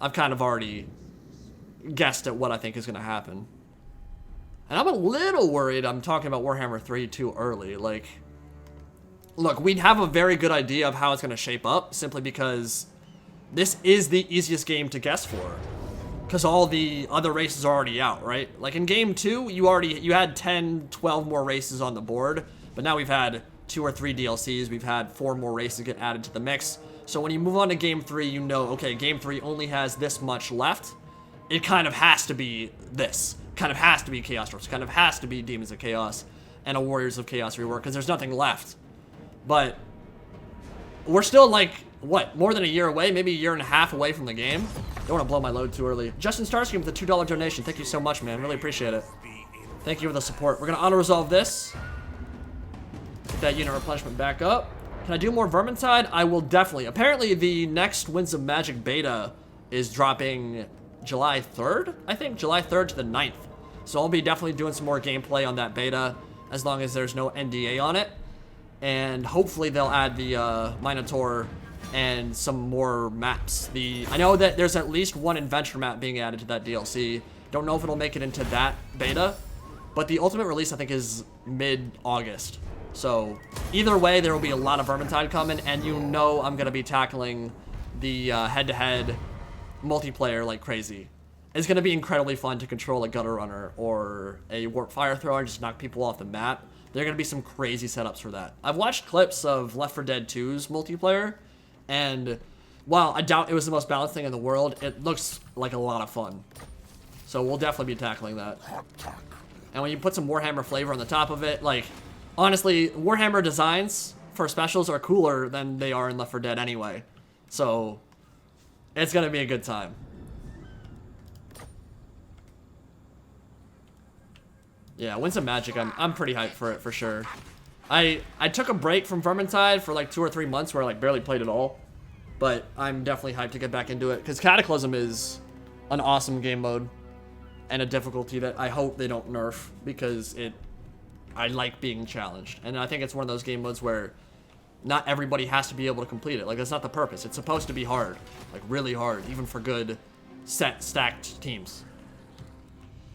I've kind of already guessed at what I think is going to happen. And I'm a little worried I'm talking about Warhammer 3 too early. Like, look, we have a very good idea of how it's going to shape up, simply because this is the easiest game to guess for. Because all the other races are already out, right? Like in game 2, you had 10, 12 more races on the board, but now we've had 2 or 3 DLCs, we've had 4 more races get added to the mix. So when you move on to game 3, you know, okay, game 3 only has this much left. It kind of has to be this. Kind of has to be Chaos Dwarfs. Kind of has to be Demons of Chaos and a Warriors of Chaos rework, because there's nothing left. But we're still like, what, more than a year away, maybe a year and a half away from the game. Don't want to blow my load too early. Justin Starscream with a $2 donation. Thank you so much, man. Really appreciate it. Thank you for the support. We're going to auto-resolve this. Get that unit replenishment back up. Can I do more Vermintide? I will definitely. Apparently, the next Winds of Magic beta is dropping July 3rd, I think. July 3rd to the 9th. So I'll be definitely doing some more gameplay on that beta, as long as there's no NDA on it. And hopefully they'll add the Minotaur and some more maps. I know that there's at least one adventure map being added to that DLC. Don't know if it'll make it into that beta, but the ultimate release I think is mid-August. So either way, there will be a lot of Vermintide coming, and you know I'm gonna be tackling the head-to-head multiplayer like crazy. It's gonna be incredibly fun to control a Gutter Runner or a Warp Fire Thrower and just knock people off the map. there are going to be some crazy setups for that. I've watched clips of Left 4 Dead 2's multiplayer, and while I doubt it was the most balanced thing in the world, it looks like a lot of fun. So we'll definitely be tackling that. And when you put some Warhammer flavor on the top of it, like, honestly, Warhammer designs for specials are cooler than they are in Left 4 Dead anyway. So it's going to be a good time. Yeah, Winds of Magic, I'm pretty hyped for it, for sure. I took a break from Vermintide for like 2 or 3 months where I like barely played at all. But I'm definitely hyped to get back into it, because Cataclysm is an awesome game mode. And a difficulty that I hope they don't nerf, because I like being challenged. And I think it's one of those game modes where not everybody has to be able to complete it. Like, that's not the purpose. It's supposed to be hard. Like, really hard, even for good, stacked teams.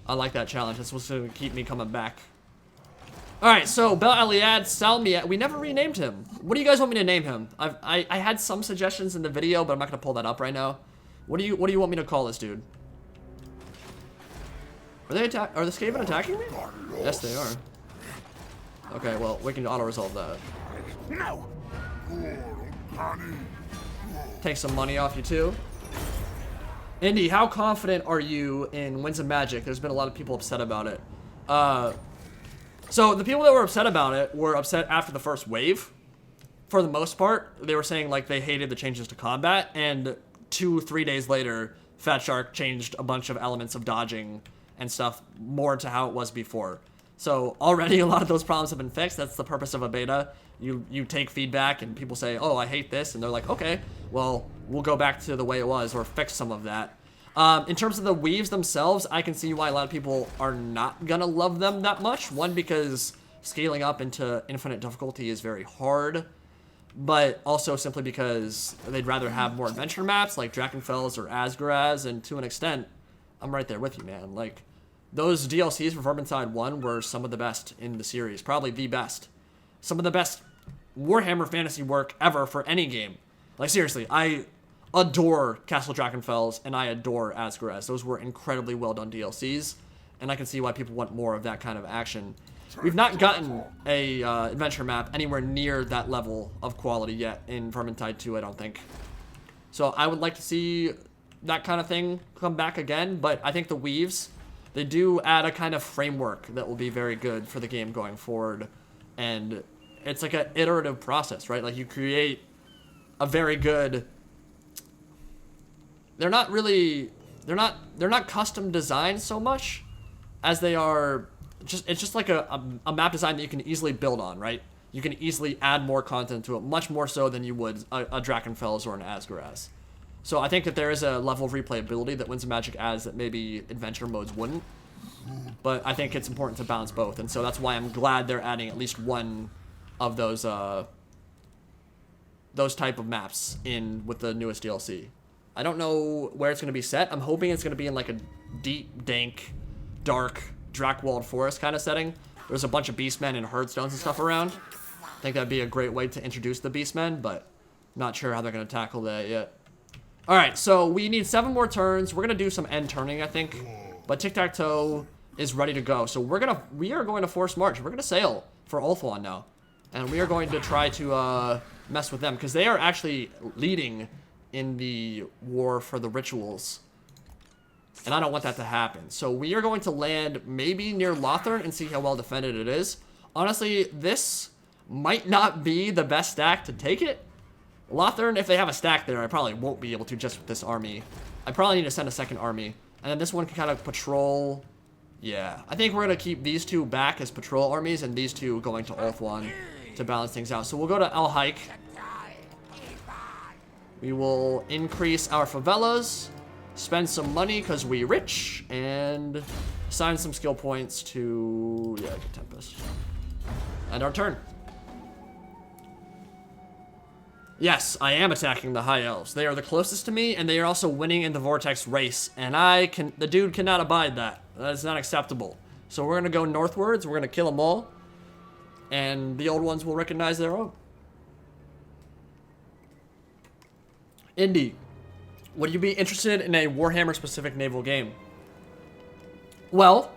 I like that challenge. That's what's going to keep me coming back. Alright, so Bel Aliad Salmiak. We never renamed him. What do you guys want me to name him? I had some suggestions in the video, but I'm not going to pull that up right now. What do you want me to call this dude? Are the Skaven attacking me? Yes, they are. Okay, well, we can auto-resolve that. No. Take some money off you, too. Indy, how confident are you in Winds of Magic? There's been a lot of people upset about it. So, the people that were upset about it were upset after the first wave. For the most part, they were saying, like, they hated the changes to combat, and 2-3 days later, Fat Shark changed a bunch of elements of dodging and stuff more to how it was before. So already a lot of those problems have been fixed. That's the purpose of a beta. You take feedback and people say, oh, I hate this. And they're like, okay, well, we'll go back to the way it was or fix some of that. In terms of the weaves themselves, I can see why a lot of people are not gonna love them that much. One, because scaling up into infinite difficulty is very hard. But also simply because they'd rather have more adventure maps like Drakenfels or Asgaraz. And to an extent, I'm right there with you, man. Like, those DLCs for Vermintide 1 were some of the best in the series. Probably the best. Some of the best Warhammer fantasy work ever for any game. Like, seriously, I adore Castle Drakenfels and I adore Asgaraz. Those were incredibly well done DLCs, and I can see why people want more of that kind of action. We've not gotten a adventure map anywhere near that level of quality yet in Vermintide 2, I don't think. So I would like to see that kind of thing come back again, but I think the weaves, they do add a kind of framework that will be very good for the game going forward. And it's like an iterative process, right? Like, you create a very good... They're not custom designed so much as they are it's just like a map design that you can easily build on, right? You can easily add more content to it, much more so than you would a Drakenfels or an Asgaraz. So I think that there is a level of replayability that Winds of Magic adds that maybe adventure modes wouldn't. But I think it's important to balance both, and so that's why I'm glad they're adding at least one of those type of maps in with the newest DLC. I don't know where it's going to be set. I'm hoping it's going to be in like a deep, dank, dark Drakwold forest kind of setting. There's a bunch of beastmen and herdstones and stuff around. I think that'd be a great way to introduce the beastmen, but not sure how they're going to tackle that yet. Alright, so we need 7 more turns. We're going to do some end turning, I think. But TikTaq'To is ready to go. So we are going to force march. We're going to sail for Ulthuan now. And we are going to try to mess with them, because they are actually leading in the war for the rituals. And I don't want that to happen. So we are going to land maybe near Lothern and see how well defended it is. Honestly, this might not be the best stack to take it. Lothern, if they have a stack there, I probably won't be able to just with this army. I probably need to send a second army. And then this one can kind of patrol. Yeah, I think we're going to keep these two back as patrol armies and these two going to Ulthuan to balance things out. So we'll go to El Hike. We will increase our favelas, spend some money because we rich, and assign some skill points to, yeah, Tempest. And our turn. Yes, I am attacking the High Elves. They are the closest to me, and they are also winning in the Vortex race. And the dude cannot abide that. That is not acceptable. So we're gonna go northwards, we're gonna kill them all, and the old ones will recognize their own. Indy, would you be interested in a Warhammer-specific naval game? Well,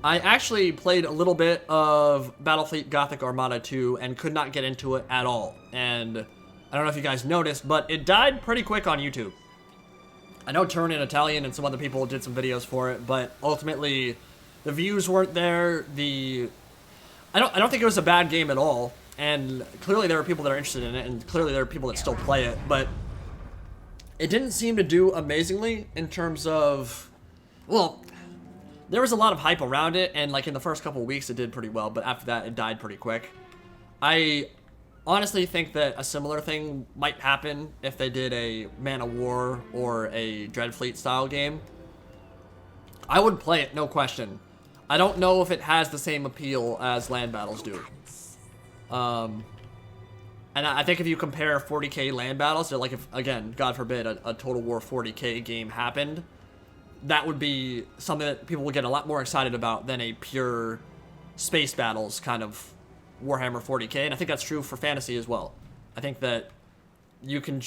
I actually played a little bit of Battlefleet Gothic Armada 2 and could not get into it at all. And I don't know if you guys noticed, but it died pretty quick on YouTube. I know Turn in Italian and some other people did some videos for it, but ultimately the views weren't there. I don't think it was a bad game at all. And clearly there are people that are interested in it, and clearly there are people that still play it, but it didn't seem to do amazingly in terms of, well, there was a lot of hype around it, and like in the first couple of weeks it did pretty well, but after that it died pretty quick. I honestly think that a similar thing might happen if they did a Man of War or a Dreadfleet style game. I would play it, no question. I don't know if it has the same appeal as land battles do. And I think if you compare 40k land battles to, like, if, again, God forbid, a Total War 40k game happened, that would be something that people would get a lot more excited about than a pure space battles kind of Warhammer 40k, and I think that's true for fantasy as well. I think that you can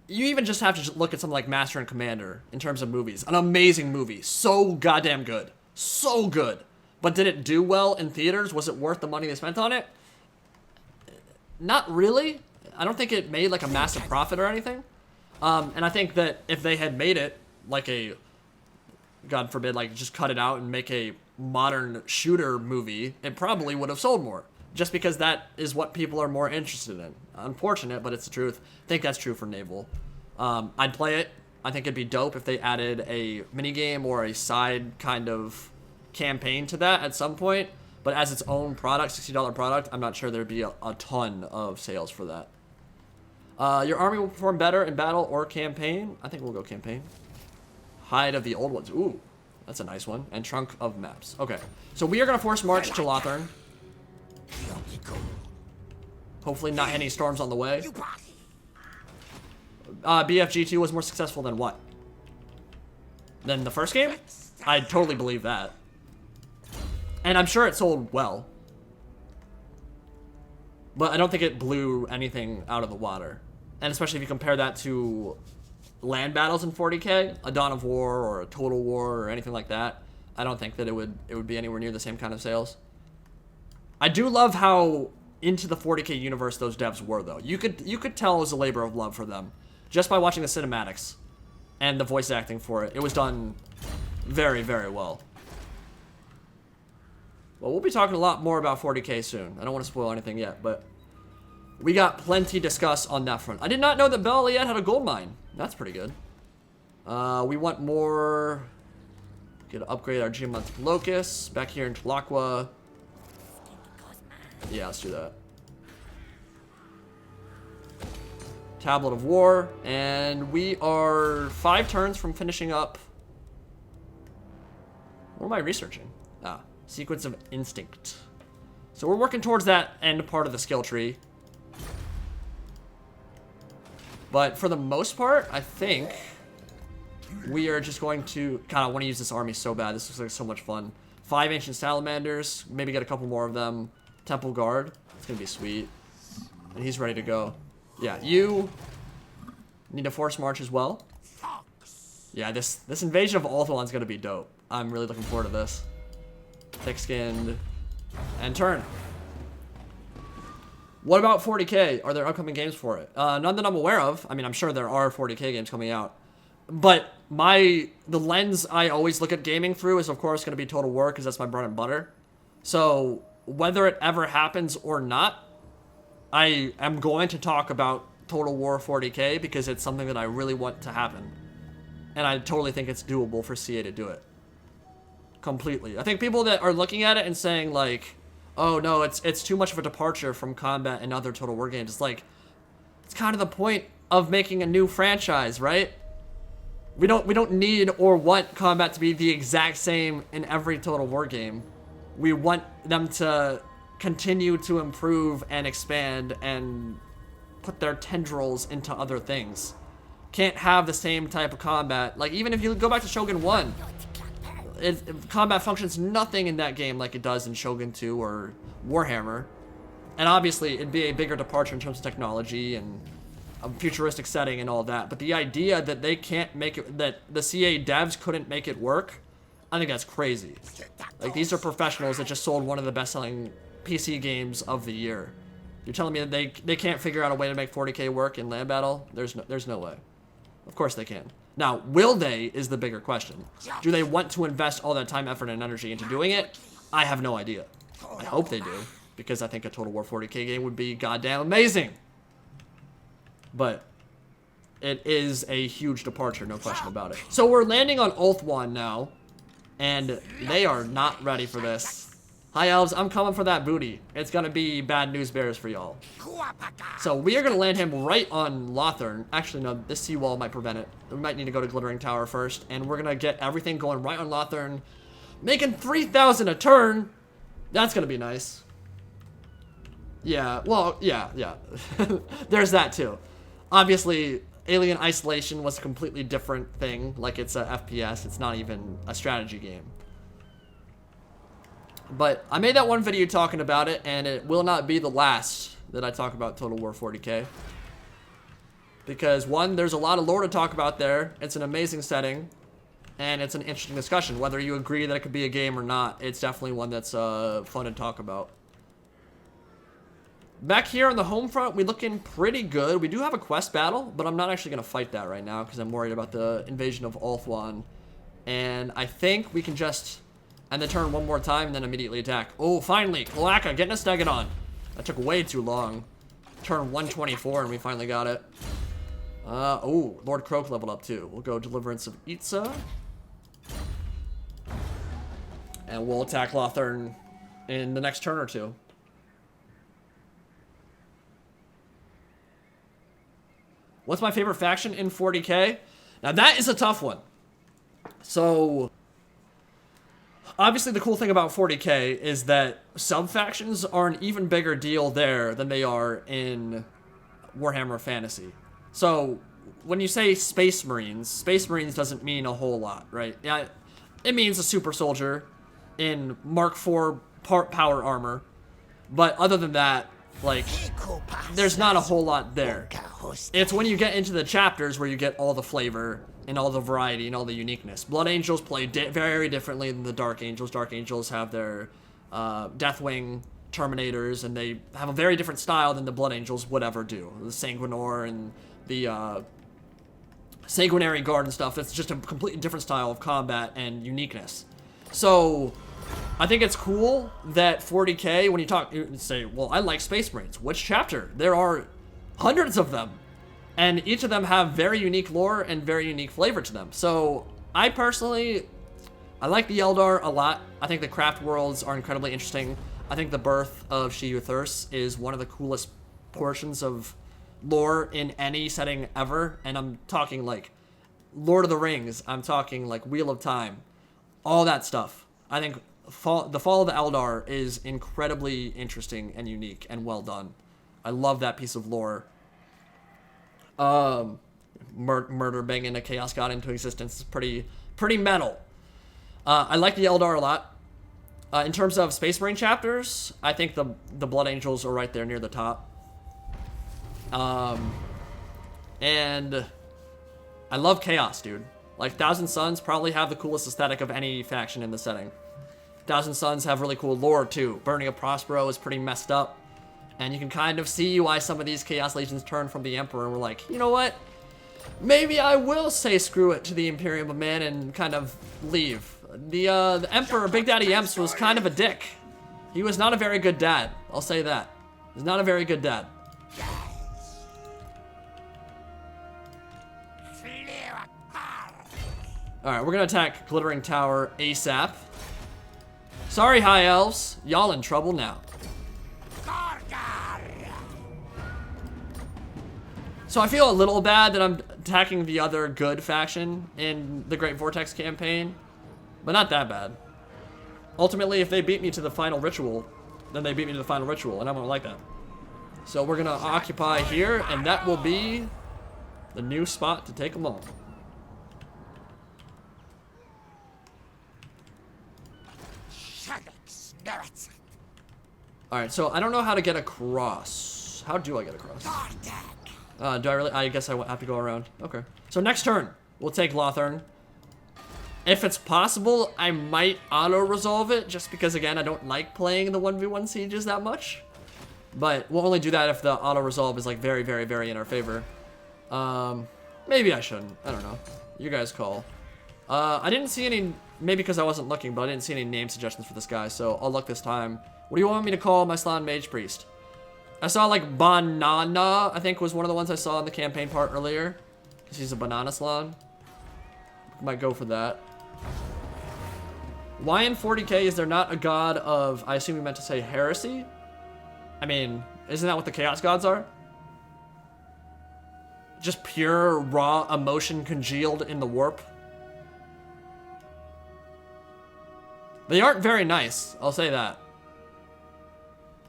you even just have to look at something like Master and Commander in terms of movies. An amazing movie. So goddamn good. So good. But did it do well in theaters? Was it worth the money they spent on it? Not really. I don't think it made like a massive profit or anything. And I think that if they had made it like a, God forbid, like just cut it out and make a modern shooter movie, it probably would have sold more. Just because that is what people are more interested in. Unfortunate, but it's the truth. I think that's true for Naval. I'd play it. I think it'd be dope if they added a minigame or a side kind of campaign to that at some point. But as its own product, $60 product, I'm not sure there'd be a ton of sales for that. Your army will perform better in battle or campaign. I think we'll go campaign. Hide of the Old Ones. Ooh, that's a nice one. And Trunk of Maps. Okay, so we are going to force march to Lothern. Hopefully not any storms on the way. BFG2 was more successful than what? Than the first game? I totally believe that. And I'm sure it sold well. But I don't think it blew anything out of the water. And especially if you compare that to land battles in 40k, a Dawn of War or a Total War or anything like that, I don't think that it would be anywhere near the same kind of sales. I do love how into the 40k universe those devs were, though. You could tell it was a labor of love for them just by watching the cinematics and the voice acting for it. It was done very, very well. Well, we'll be talking a lot more about 40k soon. I don't want to spoil anything yet, but we got plenty to discuss on that front. I did not know that Beliet had a gold mine. That's pretty good. We want more. Gonna upgrade our Geomont Locust back here in Tlaqua. Yeah, let's do that. Tablet of War, and we are 5 turns from finishing up. What am I researching? Sequence of Instinct. So we're working towards that end part of the skill tree. But for the most part, I think we are just going to... God, I want to use this army so bad. This looks like so much fun. 5 Ancient Salamanders. Maybe get a couple more of them. Temple Guard. It's going to be sweet. And he's ready to go. Yeah, you need a force march as well. Yeah, this invasion of Ulthuan is going to be dope. I'm really looking forward to this. Thick-skinned. And turn. What about 40k? Are there upcoming games for it? None that I'm aware of. I mean, I'm sure there are 40k games coming out. But the lens I always look at gaming through is, of course, going to be Total War, because that's my bread and butter. So, whether it ever happens or not, I am going to talk about Total War 40k, because it's something that I really want to happen. And I totally think it's doable for CA to do it. Completely. I think people that are looking at it and saying, like, oh no, it's too much of a departure from combat and other Total War games. It's like, it's kind of the point of making a new franchise, right? We don't need or want combat to be the exact same in every Total War game. We want them to continue to improve and expand and put their tendrils into other things. Can't have the same type of combat. Like, even if you go back to Shogun 1, combat functions nothing in that game like it does in Shogun 2 or Warhammer. And obviously, it'd be a bigger departure in terms of technology and a futuristic setting and all that. But the idea that they can't make it, that the CA devs couldn't make it work, I think that's crazy. Like, these are professionals that just sold one of the best-selling PC games of the year. You're telling me that they can't figure out a way to make 40k work in land battle? There's no way. Of course they can. Now, will they is the bigger question. Do they want to invest all that time, effort, and energy into doing it? I have no idea. I hope they do, because I think a Total War 40k game would be goddamn amazing. But it is a huge departure, no question about it. So we're landing on Ulthuan now, and they are not ready for this. High Elves, I'm coming for that booty. It's gonna be bad news bears for y'all. So we are gonna land him right on Lothern. Actually, no, this seawall might prevent it. We might need to go to Glittering Tower first, and we're gonna get everything going right on Lothern, making 3,000 a turn. That's gonna be nice. Yeah, well, yeah. There's that too. Obviously, Alien Isolation was a completely different thing. Like, it's a FPS. It's not even a strategy game. But I made that one video talking about it, and it will not be the last that I talk about Total War 40k. Because, one, there's a lot of lore to talk about there. It's an amazing setting, and it's an interesting discussion. Whether you agree that it could be a game or not, it's definitely one that's fun to talk about. Back here on the home front, we're looking pretty good. We do have a quest battle, but I'm not actually going to fight that right now because I'm worried about the invasion of Ulthuan. And I think we can just end the turn one more time and then immediately attack. Oh, finally, Kalaka getting a Stegadon. That took way too long. Turn 124 and we finally got it. Oh, Lord Kroak leveled up too. We'll go Deliverance of Itza. And we'll attack Lothern in the next turn or two. What's my favorite faction in 40k? Now that is a tough one. So, obviously the cool thing about 40k is that sub-factions are an even bigger deal there than they are in Warhammer Fantasy. So, when you say Space Marines doesn't mean a whole lot, right? Yeah, it means a super soldier in Mark IV power armor. But other than that, like, there's not a whole lot there. It's when you get into the chapters where you get all the flavor and all the variety and all the uniqueness. Blood Angels play very differently than the Dark Angels. Dark Angels have their Deathwing Terminators, and they have a very different style than the Blood Angels would ever do. The Sanguinor and the Sanguinary Guard and stuff, it's just a completely different style of combat and uniqueness. So, I think it's cool that 40k, when you say, well, I like Space Marines. Which chapter? There are hundreds of them. And each of them have very unique lore and very unique flavor to them. So, I like the Eldar a lot. I think the craft worlds are incredibly interesting. I think the birth of She-Uthurst is one of the coolest portions of lore in any setting ever. And I'm talking like Lord of the Rings. I'm talking like Wheel of Time. All that stuff. I think the Fall of the Eldar is incredibly interesting and unique and well done. I love that piece of lore. Murder banging a Chaos God into existence is pretty metal. I like the Eldar a lot. In terms of Space Marine chapters, I think the Blood Angels are right there near the top. And I love Chaos, dude. Like, Thousand Suns probably have the coolest aesthetic of any faction in the setting. Thousand Suns have really cool lore, too. Burning of Prospero is pretty messed up. And you can kind of see why some of these Chaos Legions turn from the Emperor and were like, you know what? Maybe I will say screw it to the Imperium of Man and kind of leave. The Emperor, Big Daddy Emps, was kind of a dick. He was not a very good dad. I'll say that. He's not a very good dad. Alright, we're gonna attack Glittering Tower ASAP. Sorry, High Elves. Y'all in trouble now. So I feel a little bad that I'm attacking the other good faction in the Great Vortex Campaign, but not that bad. Ultimately, if they beat me to the final ritual, then they beat me to the final ritual, and I don't like that. So we're gonna occupy here, and that will be the new spot to take them on. Alright, so I don't know how to get across. How do I get across? Do I really? I guess I have to go around. Okay. So next turn, we'll take Lothern. If it's possible, I might auto-resolve it, just because, again, I don't like playing the 1v1 sieges that much. But we'll only do that if the auto-resolve is, like, very, very, very in our favor. Maybe I shouldn't. I don't know. You guys call. I didn't see any, maybe because I wasn't looking, but I didn't see any name suggestions for this guy, so I'll look this time. What do you want me to call my Slan Mage Priest? I saw, like, Banana, I think was one of the ones I saw in the campaign part earlier. Because he's a banana Slan. Might go for that. Why in 40k is there not a god of, I assume you meant to say heresy? I mean, isn't that what the Chaos Gods are? Just pure, raw emotion congealed in the warp. They aren't very nice, I'll say that.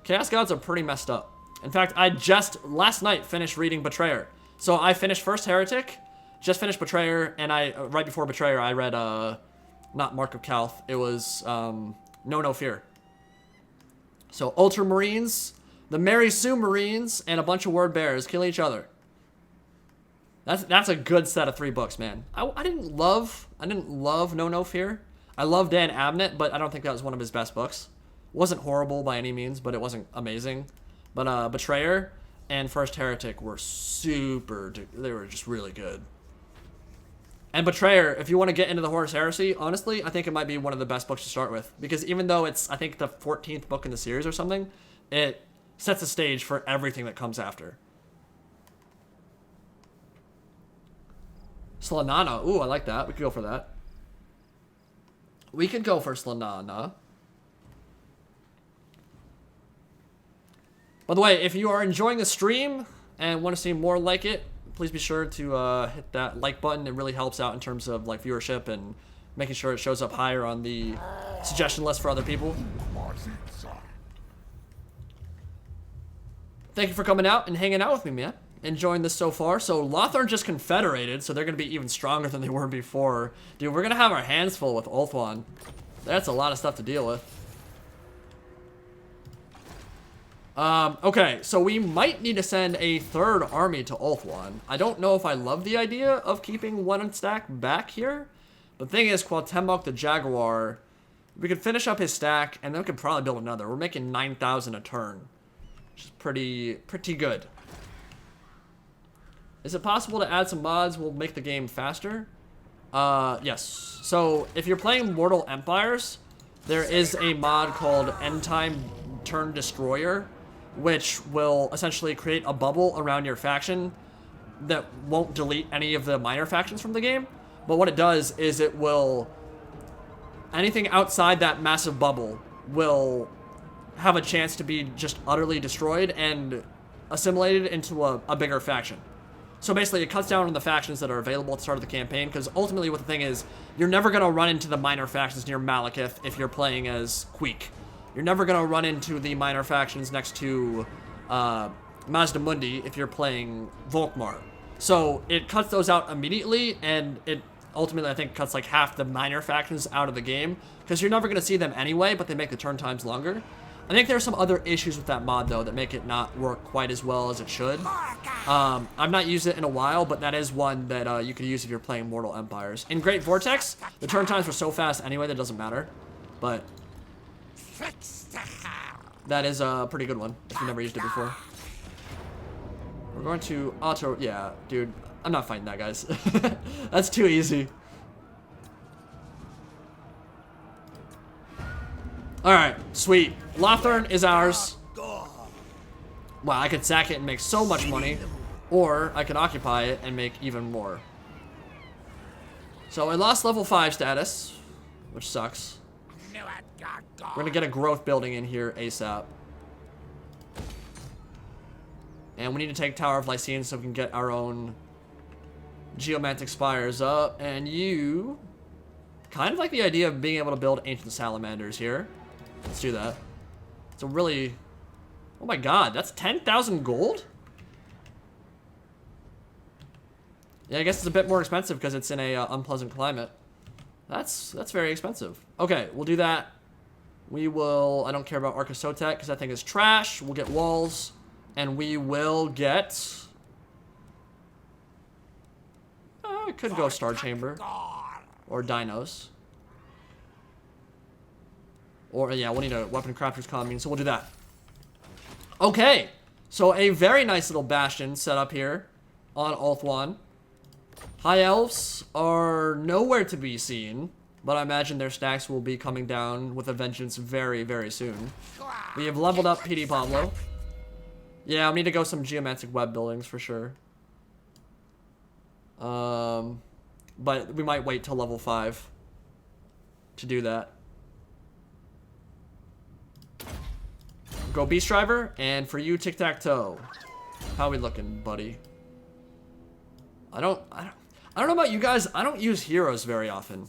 Chaos Gods are pretty messed up. In fact, I just, last night, finished reading Betrayer. So I finished first Heretic, just finished Betrayer, and right before Betrayer, I read, not Mark of Calth, it was, No Fear. So Ultramarines, the Mary Sue Marines, and a bunch of Word Bearers kill each other. That's a good set of 3 books, man. I didn't love No Fear. I love Dan Abnett, but I don't think that was one of his best books. It wasn't horrible by any means, but it wasn't amazing. But Betrayer and First Heretic were they were just really good. And Betrayer, if you want to get into the Horus Heresy, honestly, I think it might be one of the best books to start with. Because even though it's, I think, the 14th book in the series or something, it sets the stage for everything that comes after. Slanana. Ooh, I like that. We could go for that. We could go for Slanana. By the way, if you are enjoying the stream and want to see more like it, please be sure to hit that like button. It really helps out in terms of like viewership and making sure it shows up higher on the suggestion list for other people. Thank you for coming out and hanging out with me, man. Enjoying this so far. So Lothar just confederated, so they're going to be even stronger than they were before. Dude, we're going to have our hands full with Ulthuan. That's a lot of stuff to deal with. Okay, so we might need to send a 3rd army to Ulthuan. I don't know if I love the idea of keeping one stack back here. The thing is, Cuauhtemoc the Jaguar, we could finish up his stack, and then we could probably build another. We're making 9,000 a turn, which is pretty good. Is it possible to add some mods will make the game faster? Yes. So, if you're playing Mortal Empires, there is a mod called End Time Turn Destroyer, which will essentially create a bubble around your faction that won't delete any of the minor factions from the game. But what it does is it will... anything outside that massive bubble will have a chance to be just utterly destroyed and assimilated into a bigger faction. So basically, it cuts down on the factions that are available at the start of the campaign, because ultimately what the thing is, you're never going to run into the minor factions near Malekith if you're playing as Queek. You're never going to run into the minor factions next to Mazda Mundi if you're playing Volkmar. So it cuts those out immediately, and it ultimately, I think, cuts like half the minor factions out of the game, because you're never going to see them anyway, but they make the turn times longer. I think there are some other issues with that mod, though, that make it not work quite as well as it should. I've not used it in a while, but that is one that you could use if you're playing Mortal Empires. In Great Vortex, the turn times were so fast anyway that it doesn't matter. But that is a pretty good one, if you've never used it before. We're going to auto... yeah, dude, I'm not fighting that, guys. That's too easy. Alright, sweet. Lothar is ours. Wow, I could sack it and make so much money. Or I could occupy it and make even more. So I lost level 5 status, which sucks. We're gonna get a growth building in here ASAP. And we need to take Tower of Lycian so we can get our own Geomantic Spires up. And you... kind of like the idea of being able to build Ancient Salamanders here. Let's do that. It's a really... oh my god, that's 10,000 gold? Yeah, I guess it's a bit more expensive because it's in a unpleasant climate. That's very expensive. Okay, we'll do that. We will... I don't care about Arcasotek because I think it's trash. We'll get walls. And we will get... I could go Star Chamber. Or dinos. Or, yeah, we'll need a weapon crafter's commune, so we'll do that. Okay. So, a very nice little bastion set up here on Ulthuan. High Elves are nowhere to be seen, but I imagine their stacks will be coming down with a vengeance very, very soon. We have leveled up PD Pablo. Yeah, I need to go some geomantic web buildings for sure. But we might wait till level 5 to do that. Go Beast Driver, and for you, TikTaq'To. How we looking, buddy? I don't know about you guys. I don't use heroes very often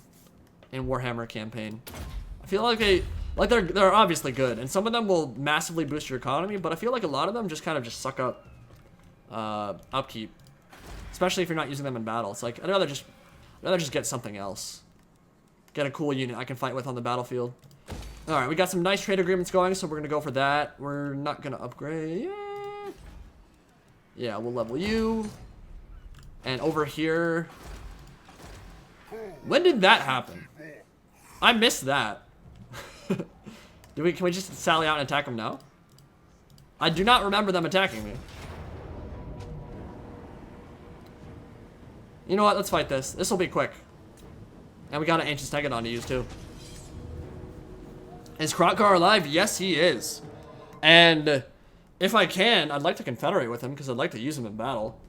in Warhammer campaign. I feel like they're obviously good, and some of them will massively boost your economy, but I feel like a lot of them just kind of just suck up upkeep, especially if you're not using them in battle. It's like I'd rather just get something else, get a cool unit I can fight with on the battlefield. All right, we got some nice trade agreements going, so we're gonna go for that. We're not gonna upgrade. Yeah, we'll level you. And over here, when did that happen? I missed that. Can we just sally out and attack them now? I do not remember them attacking me. You know what? Let's fight this. This will be quick. And we got an Ancient Stegodon to use too. Is Kroak alive? Yes, he is. And if I can, I'd like to confederate with him because I'd like to use him in battle.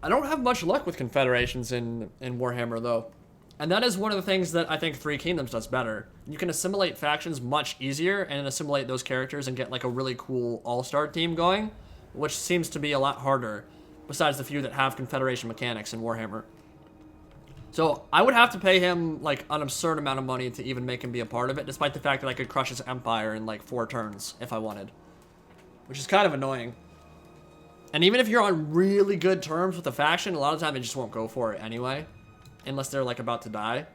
I don't have much luck with confederations in Warhammer though. And that is one of the things that I think Three Kingdoms does better. You can assimilate factions much easier and assimilate those characters and get like a really cool all-star team going, which seems to be a lot harder besides the few that have confederation mechanics in Warhammer. So I would have to pay him like an absurd amount of money to even make him be a part of it, despite the fact that I could crush his empire in like 4 turns if I wanted, which is kind of annoying. And even if you're on really good terms with a faction, a lot of time they just won't go for it anyway, unless they're like about to die,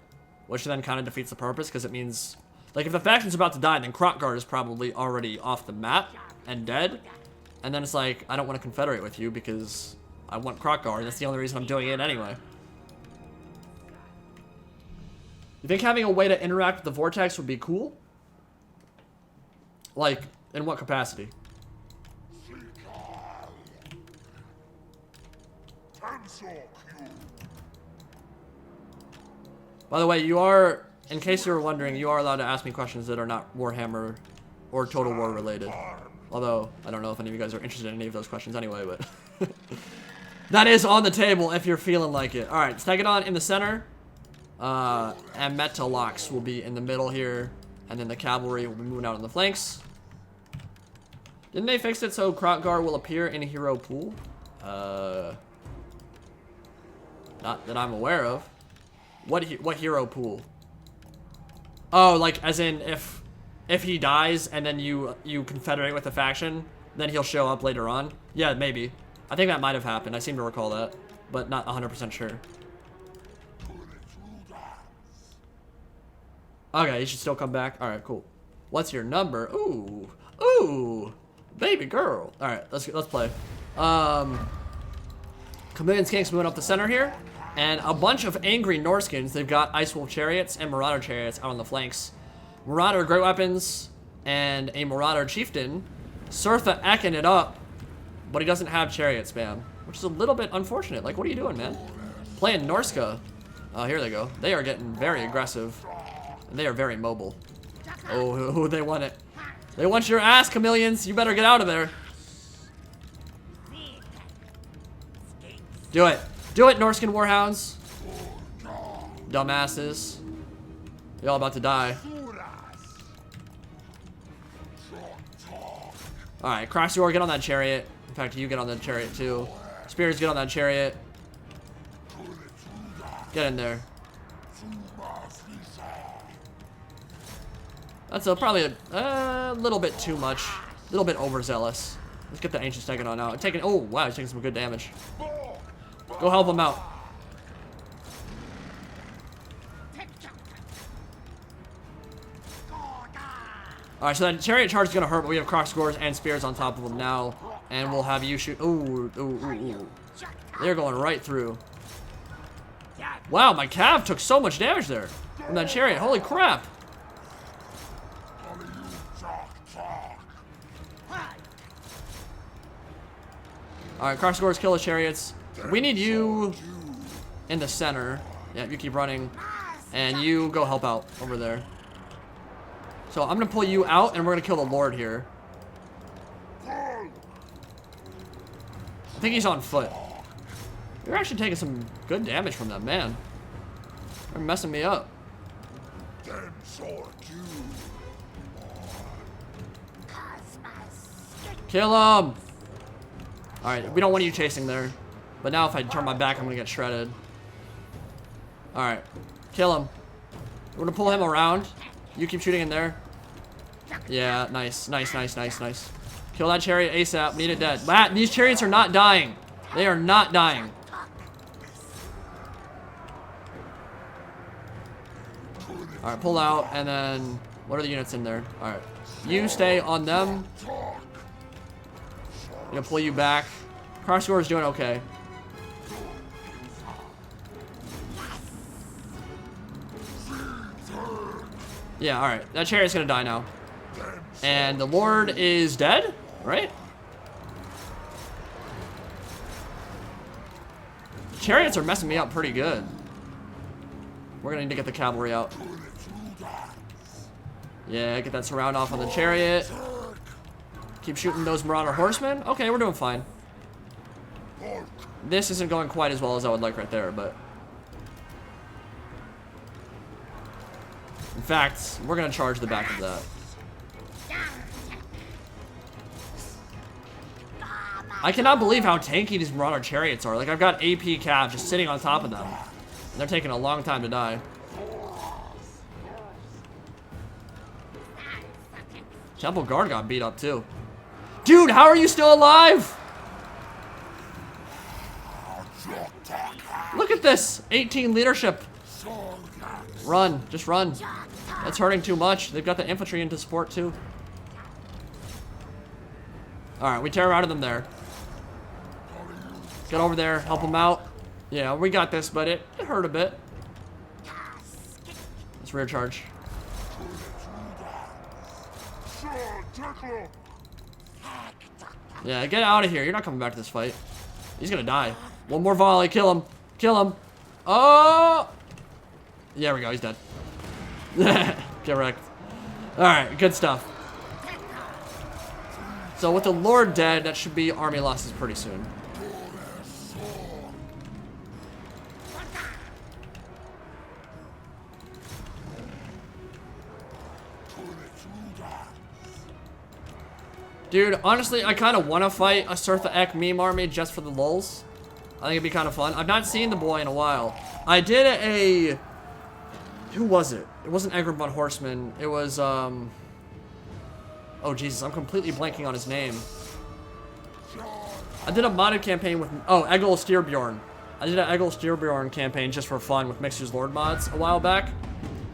which then kind of defeats the purpose because it means like if the faction's about to die, then Kroak is probably already off the map and dead, and then it's like I don't want to confederate with you because I want Kroak, and that's the only reason I'm doing it anyway. You think having a way to interact with the Vortex would be cool? Like, in what capacity? By the way, you are, in case you were wondering, you are allowed to ask me questions that are not Warhammer or Total War related. Although, I don't know if any of you guys are interested in any of those questions anyway, but... that is on the table if you're feeling like it. Alright, Stegodon in the center. And Metalox will be in the middle here, and then the cavalry will be moving out on the flanks. Didn't they fix it so Kroak will appear in a hero pool? Not that I'm aware of. What hero pool? Oh, like as in if he dies and then you confederate with a faction, then he'll show up later on. Yeah, maybe. I think that might have happened. I seem to recall that, but not 100% sure. Okay, you should still come back. All right, cool. What's your number? Ooh, ooh, baby girl. All right, let's play. Chameleon Skinks moving up the center here, and a bunch of angry Norskins. They've got Ice Wolf chariots and Marauder chariots out on the flanks. Marauder great weapons and a Marauder chieftain. Surtha ecking it up, but he doesn't have chariot spam, which is a little bit unfortunate. Like, what are you doing, man? Playing Norska. Oh, here they go. They are getting very aggressive. They are very mobile. Oh, they want it. They want your ass, chameleons. You better get out of there. Do it. Do it, Norskin Warhounds. Dumbasses. You're all about to die. Alright, Croxyor, get on that chariot. In fact, you get on the chariot too. Spears, get on that chariot. Get in there. That's probably a little bit too much. A little bit overzealous. Let's get the Ancient Stegodon out. Oh, wow, he's taking some good damage. Go help him out. Alright, so that chariot charge is going to hurt, but we have Croxgores and Spears on top of them now. And we'll have you shoot. Ooh, ooh, ooh, ooh. They're going right through. Wow, my cav took so much damage there from that chariot. Holy crap. Alright, Crossgores, kill the chariots. We need you in the center. Yeah, you keep running. And you go help out over there. So I'm gonna pull you out and we're gonna kill the Lord here. I think he's on foot. You're actually taking some good damage from that man. They're messing me up. Kill him! Alright, we don't want you chasing there. But now if I turn my back, I'm gonna get shredded. Alright, kill him. We're gonna pull him around. You keep shooting in there. Yeah, nice, nice, nice, nice, nice. Kill that chariot ASAP. Need it dead. These chariots are not dying. They are not dying. Alright, pull out, and then... What are the units in there? Alright. You stay on them. I'm gonna pull you back. Crossgore is doing okay. Yeah, alright. That chariot's gonna die now. And the Lord is dead, right? Chariots are messing me up pretty good. We're gonna need to get the cavalry out. Yeah, get that surround off on the chariot. Keep shooting those marauder horsemen. Okay, we're doing fine. This isn't going quite as well as I would like right there, but... In fact, we're gonna charge the back of that. I cannot believe how tanky these marauder chariots are. Like, I've got AP cav just sitting on top of them. And they're taking a long time to die. Temple Guard got beat up too. Dude, how are you still alive? Look at this. 18 leadership. Run. Just run. That's hurting too much. They've got the infantry into support too. Alright, we terrorized them there. Get over there. Help them out. Yeah, we got this, but it hurt a bit. Let's rear charge. Yeah, get out of here. You're not coming back to this fight. He's gonna die. One more volley. Kill him. Kill him. Oh! Yeah, there we go. He's dead. Get wrecked. Alright, good stuff. So with the Lord dead, that should be army losses pretty soon. Dude, honestly, I kind of want to fight a Surtha meme army just for the lulz. I think it'd be kind of fun. I've not seen the boy in a while. I did a... Who was it? It wasn't Egbert von Horseman. It was, Oh, Jesus. I'm completely blanking on his name. I did a modded campaign with... Oh, Egil Styrbjorn. I did an Egil Styrbjorn campaign just for fun with Mixer's Lord mods a while back.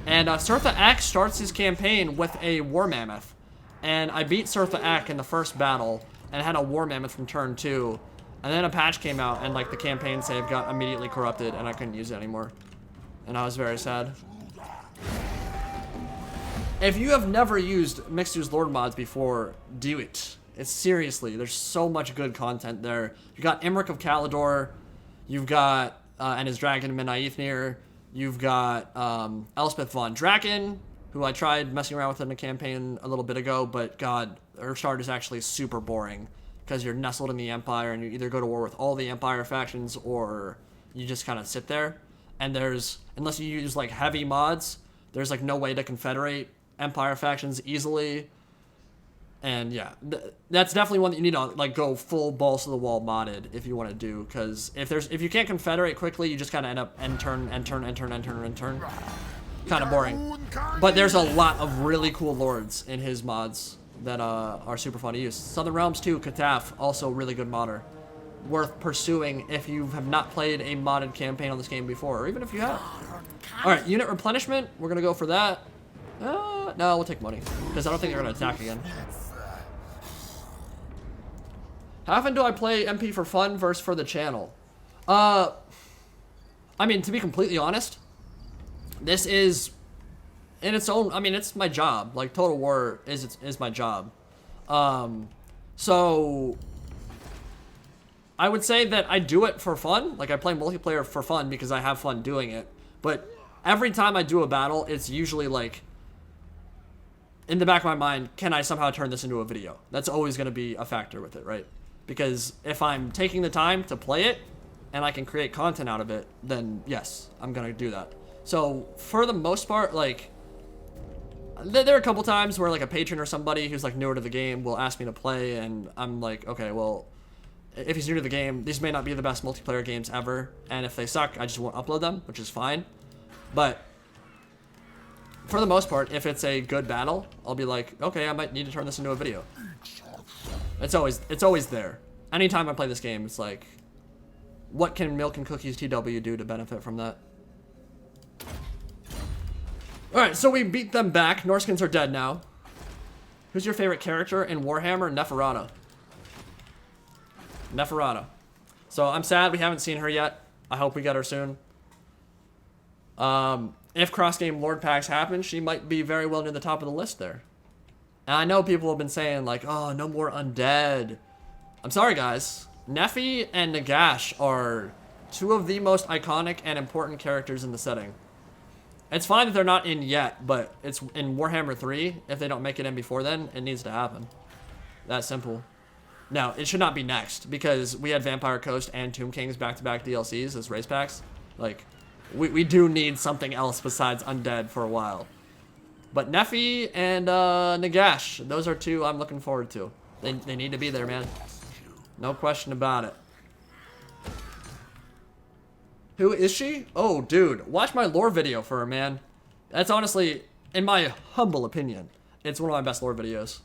And Surtha starts his campaign with a War Mammoth. And I beat Surtha in the first battle and had a War Mammoth from turn 2. And then a patch came out and like the campaign save got immediately corrupted and I couldn't use it anymore. And I was very sad. If you have never used Mixer's Lord mods before, do it. It's seriously, there's so much good content there. You got Imric of Calidor, you've got, and his dragon Menaithnir, you've got Elspeth von Draken, who I tried messing around with in a campaign a little bit ago, but god, Urstart is actually super boring because you're nestled in the Empire and you either go to war with all the Empire factions or you just kind of sit there. And there's, unless you use like heavy mods, there's like no way to confederate Empire factions easily. And yeah, that's definitely one that you need to like go full balls to the wall modded if you want to do, because if you can't confederate quickly, you just kind of end up end turn. Kind of boring. But there's a lot of really cool lords in his mods that are super fun to use. Southern Realms 2, Kataf, also really good modder. Worth pursuing if you have not played a modded campaign on this game before, or even if you have. Alright, unit replenishment, we're gonna go for that. No, we'll take money, because I don't think they're gonna attack again. How often do I play MP for fun versus for the channel? I mean, to be completely honest, this is in its own, I mean, it's my job. Like, Total War is my job. So I would say that I do it for fun. Like, I play multiplayer for fun because I have fun doing it. But every time I do a battle, it's usually like, in the back of my mind, can I somehow turn this into a video? That's always going to be a factor with it, right? Because if I'm taking the time to play it and I can create content out of it, then yes, I'm going to do that. So for the most part, like, there are a couple times where like a patron or somebody who's like newer to the game will ask me to play, and I'm like, okay, well, if he's new to the game, these may not be the best multiplayer games ever, and if they suck, I just won't upload them, which is fine. But for the most part, if it's a good battle, I'll be like, okay, I might need to turn this into a video. It's always there. Anytime I play this game, it's like, what can Milk and Cookies TW do to benefit from that? Alright, so we beat them back. Norskins are dead now. Who's your favorite character in Warhammer? Neferata. Neferata. So I'm sad we haven't seen her yet. I hope we get her soon. If cross-game Lord packs happen, she might be very well near the top of the list there. And I know people have been saying, like, oh, no more undead. I'm sorry, guys. Nephi and Nagash are two of the most iconic and important characters in the setting. It's fine that they're not in yet, but it's in Warhammer 3. If they don't make it in before then, it needs to happen. That simple. Now, it should not be next, because we had Vampire Coast and Tomb Kings back-to-back DLCs as race packs. Like, we do need something else besides Undead for a while. But Nephi and Nagash, those are two I'm looking forward to. They need to be there, man. No question about it. Who is she? Oh, dude. Watch my lore video for her, man. That's honestly, in my humble opinion, it's one of my best lore videos.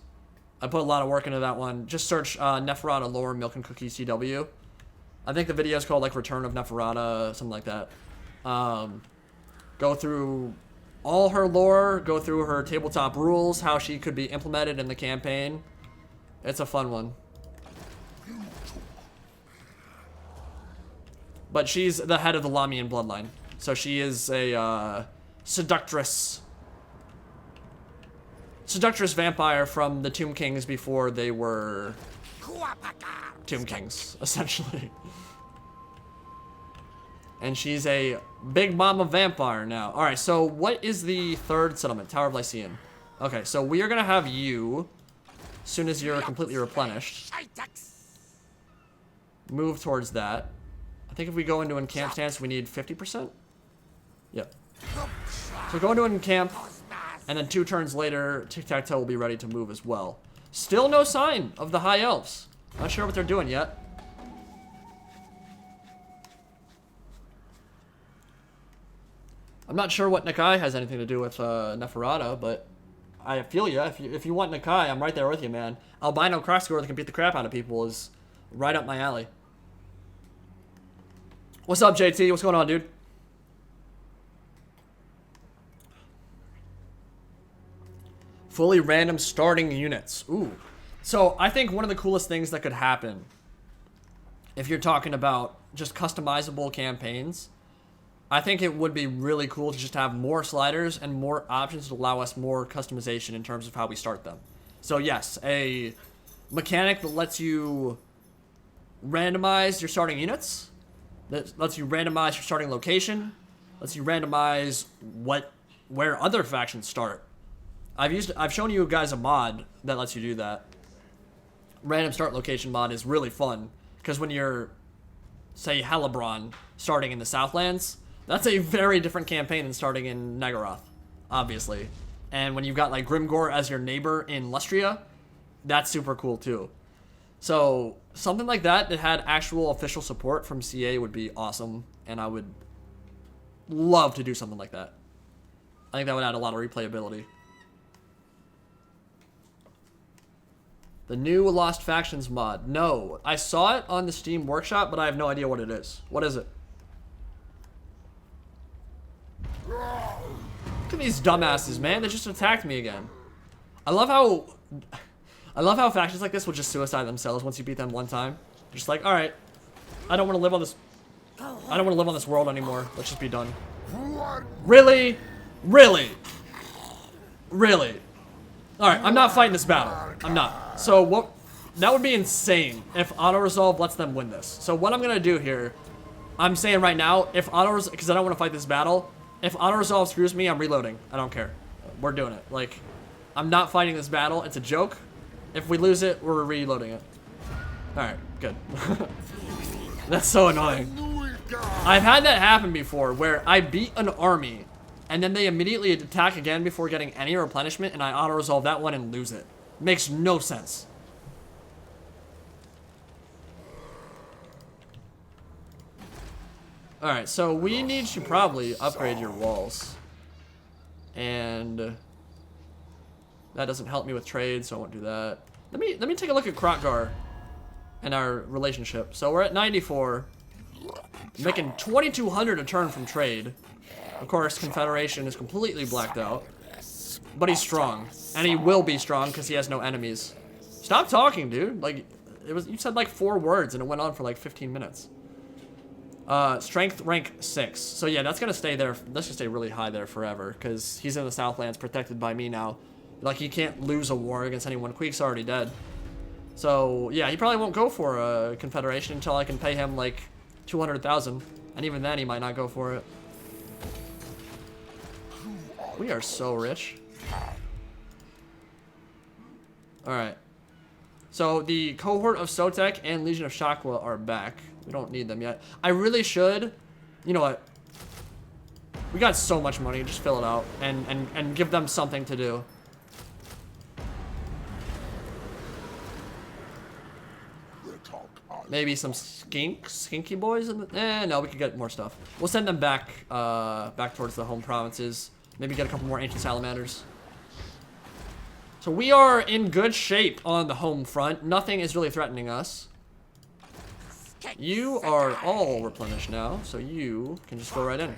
I put a lot of work into that one. Just search Neferata lore, Milk and Cookies CW. I think the video is called, like, Return of Neferata, something like that. Go through all her lore, go through her tabletop rules, how she could be implemented in the campaign. It's a fun one. But she's the head of the Lamian bloodline. So she is a seductress vampire from the Tomb Kings before they were Tomb Kings, essentially. And she's a big mama vampire now. Alright, so what is the third settlement? Tower of Lycian. Okay, so we are going to have you, as soon as you're completely replenished, move towards that. I think if we go into encamp stance, we need 50%? Yep. So go into encamp, and then 2 turns later, TikTaq'To will be ready to move as well. Still no sign of the High Elves. Not sure what they're doing yet. I'm not sure what Nakai has anything to do with Neferata, but I feel ya. If you want Nakai, I'm right there with you, man. Albino crossbow that can beat the crap out of people is right up my alley. What's up, JT? What's going on, dude? Fully random starting units. Ooh. So I think one of the coolest things that could happen, if you're talking about just customizable campaigns, I think it would be really cool to just have more sliders and more options to allow us more customization in terms of how we start them. So yes, a mechanic that lets you randomize your starting units, that lets you randomize your starting location, lets you randomize where other factions start. I've shown you guys a mod that lets you do that. Random start location mod is really fun, because when you're, say, Helibron starting in the Southlands, that's a very different campaign than starting in Nagaroth, obviously. And when you've got like Grimgor as your neighbor in Lustria, that's super cool too. So something like that had actual official support from CA would be awesome, and I would love to do something like that. I think that would add a lot of replayability. The new Lost Factions mod. No, I saw it on the Steam Workshop, but I have no idea what it is. What is it? Look at these dumbasses, man. They just attacked me again. I love how factions like this will just suicide themselves once you beat them one time. Just like, alright, I don't want to live on this I don't want to live on this world anymore. Let's just be done. Really? Really? Really? Alright, I'm not fighting this battle. I'm not. So what... That would be insane if auto-resolve lets them win this. So what I'm going to do here... I'm saying right now, if auto-resolve... Because I don't want to fight this battle. If auto-resolve screws me, I'm reloading. I don't care. We're doing it. Like, I'm not fighting this battle. It's a joke. If we lose it, we're reloading it. Alright, good. That's so annoying. I've had that happen before, where I beat an army, and then they immediately attack again before getting any replenishment, and I auto-resolve that one and lose it. Makes no sense. Alright, so we need to probably upgrade your walls. And that doesn't help me with trade, so I won't do that. Let me take a look at Kroak and our relationship. So we're at 94. Making 2,200 a turn from trade. Of course, Confederation is completely blacked out. But he's strong. And he will be strong because he has no enemies. Stop talking, dude. Like, you said like 4 words and it went on for like 15 minutes. Strength rank 6. So yeah, that's gonna stay there. That's gonna stay really high there forever because he's in the Southlands, protected by me now. Like, he can't lose a war against anyone. Queek's already dead. So yeah, he probably won't go for a Confederation until I can pay him like 200,000, and even then he might not go for it. We are so rich. Alright. So the cohort of Sotek and Legion of Tlaqua are back. We don't need them yet. I really should. You know what? We got so much money, just fill it out and give them something to do. Maybe some skinky boys in the, no, we could get more stuff. We'll send them back back towards the home provinces. Maybe get a couple more ancient salamanders. So we are in good shape on the home front. Nothing is really threatening us. You are all replenished now, so you can just go right in.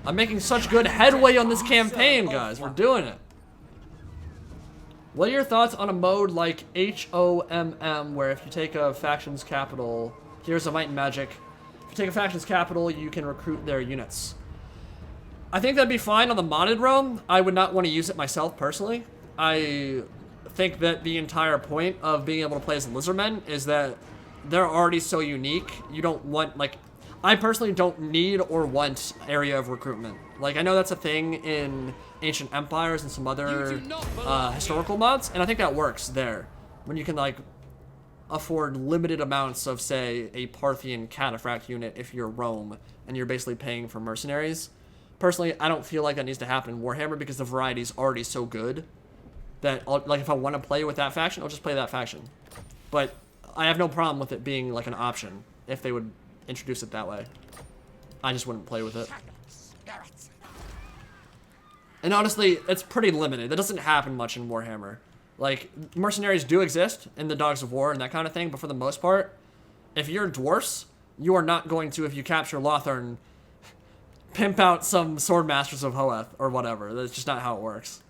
I'm making such good headway on this campaign, guys. We're doing it. What are your thoughts on a mode like HOMM, where if you take a faction's capital, here's a might and magic. If you take a faction's capital, you can recruit their units. I think that'd be fine on the modded realm. I would not want to use it myself personally. I think that the entire point of being able to play as Lizardmen is that they're already so unique. You don't want, like, I personally don't need or want area of recruitment. Like, I know that's a thing in Ancient Empires and some other historical mods, and I think that works there. When you can, like, afford limited amounts of, say, a Parthian cataphract unit if you're Rome, and you're basically paying for mercenaries. Personally, I don't feel like that needs to happen in Warhammer because the variety is already so good that, like, if I want to play with that faction, I'll just play that faction. But I have no problem with it being, like, an option if they would introduce it that way. I just wouldn't play with it. And honestly, it's pretty limited. That doesn't happen much in Warhammer. Like, mercenaries do exist in the Dogs of War and that kind of thing, but for the most part, if you're dwarfs, you are not going to, if you capture Lothern, pimp out some Swordmasters of Hoeth or whatever. That's just not how it works.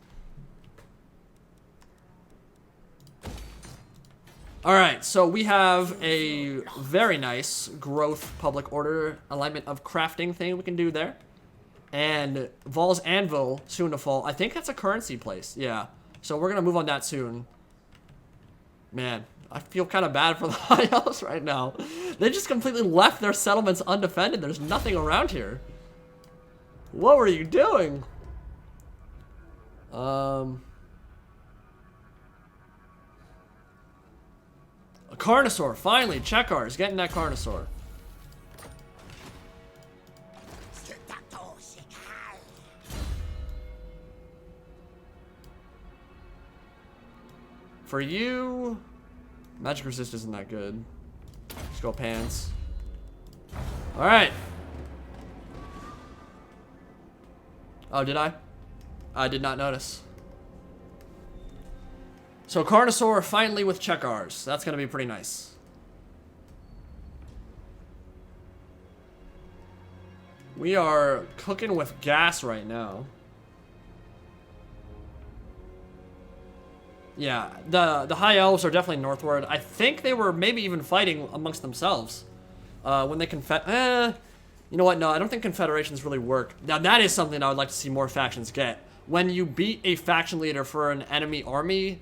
Alright, so we have a very nice growth public order alignment of crafting thing we can do there. And Vol's Anvil, soon to fall. I think that's a currency place, yeah. So we're gonna move on that soon. Man, I feel kind of bad for the High Elves right now. They just completely left their settlements undefended. There's nothing around here. What were you doing? A Carnosaur, finally. Checkar is getting that Carnosaur. For you, magic resist isn't that good. Just go pants. All right. Oh, did I? I did not notice. So Carnosaur finally with Checkars. That's gonna be pretty nice. We are cooking with gas right now. Yeah, the High Elves are definitely northward. I think they were maybe even fighting amongst themselves when they you know what? No, I don't think confederations really work. Now that is something I would like to see more factions get. When you beat a faction leader for an enemy army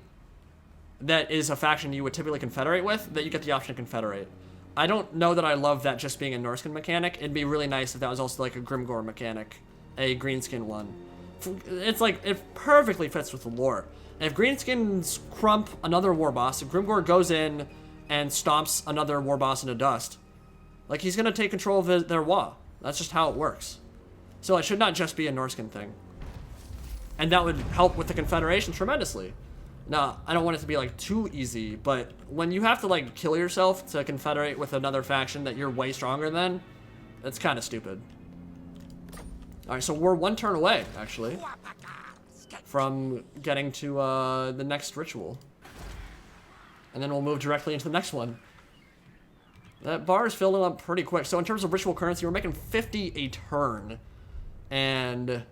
that is a faction you would typically confederate with, that you get the option to confederate. I don't know that I love that just being a Norskin mechanic. It'd be really nice if that was also like a Grimgore mechanic, a greenskin one. It's like, it perfectly fits with the lore. And if greenskins crump another war boss, if Grimgore goes in and stomps another war boss into dust, like, he's gonna take control of their Wa. That's just how it works. So it should not just be a Norskin thing. And that would help with the Confederation tremendously. Now, I don't want it to be, like, too easy, but when you have to, like, kill yourself to confederate with another faction that you're way stronger than, that's kind of stupid. Alright, so we're one turn away, actually, from getting to the next ritual. And then we'll move directly into the next one. That bar is filling up pretty quick. So in terms of ritual currency, we're making 50 a turn. And to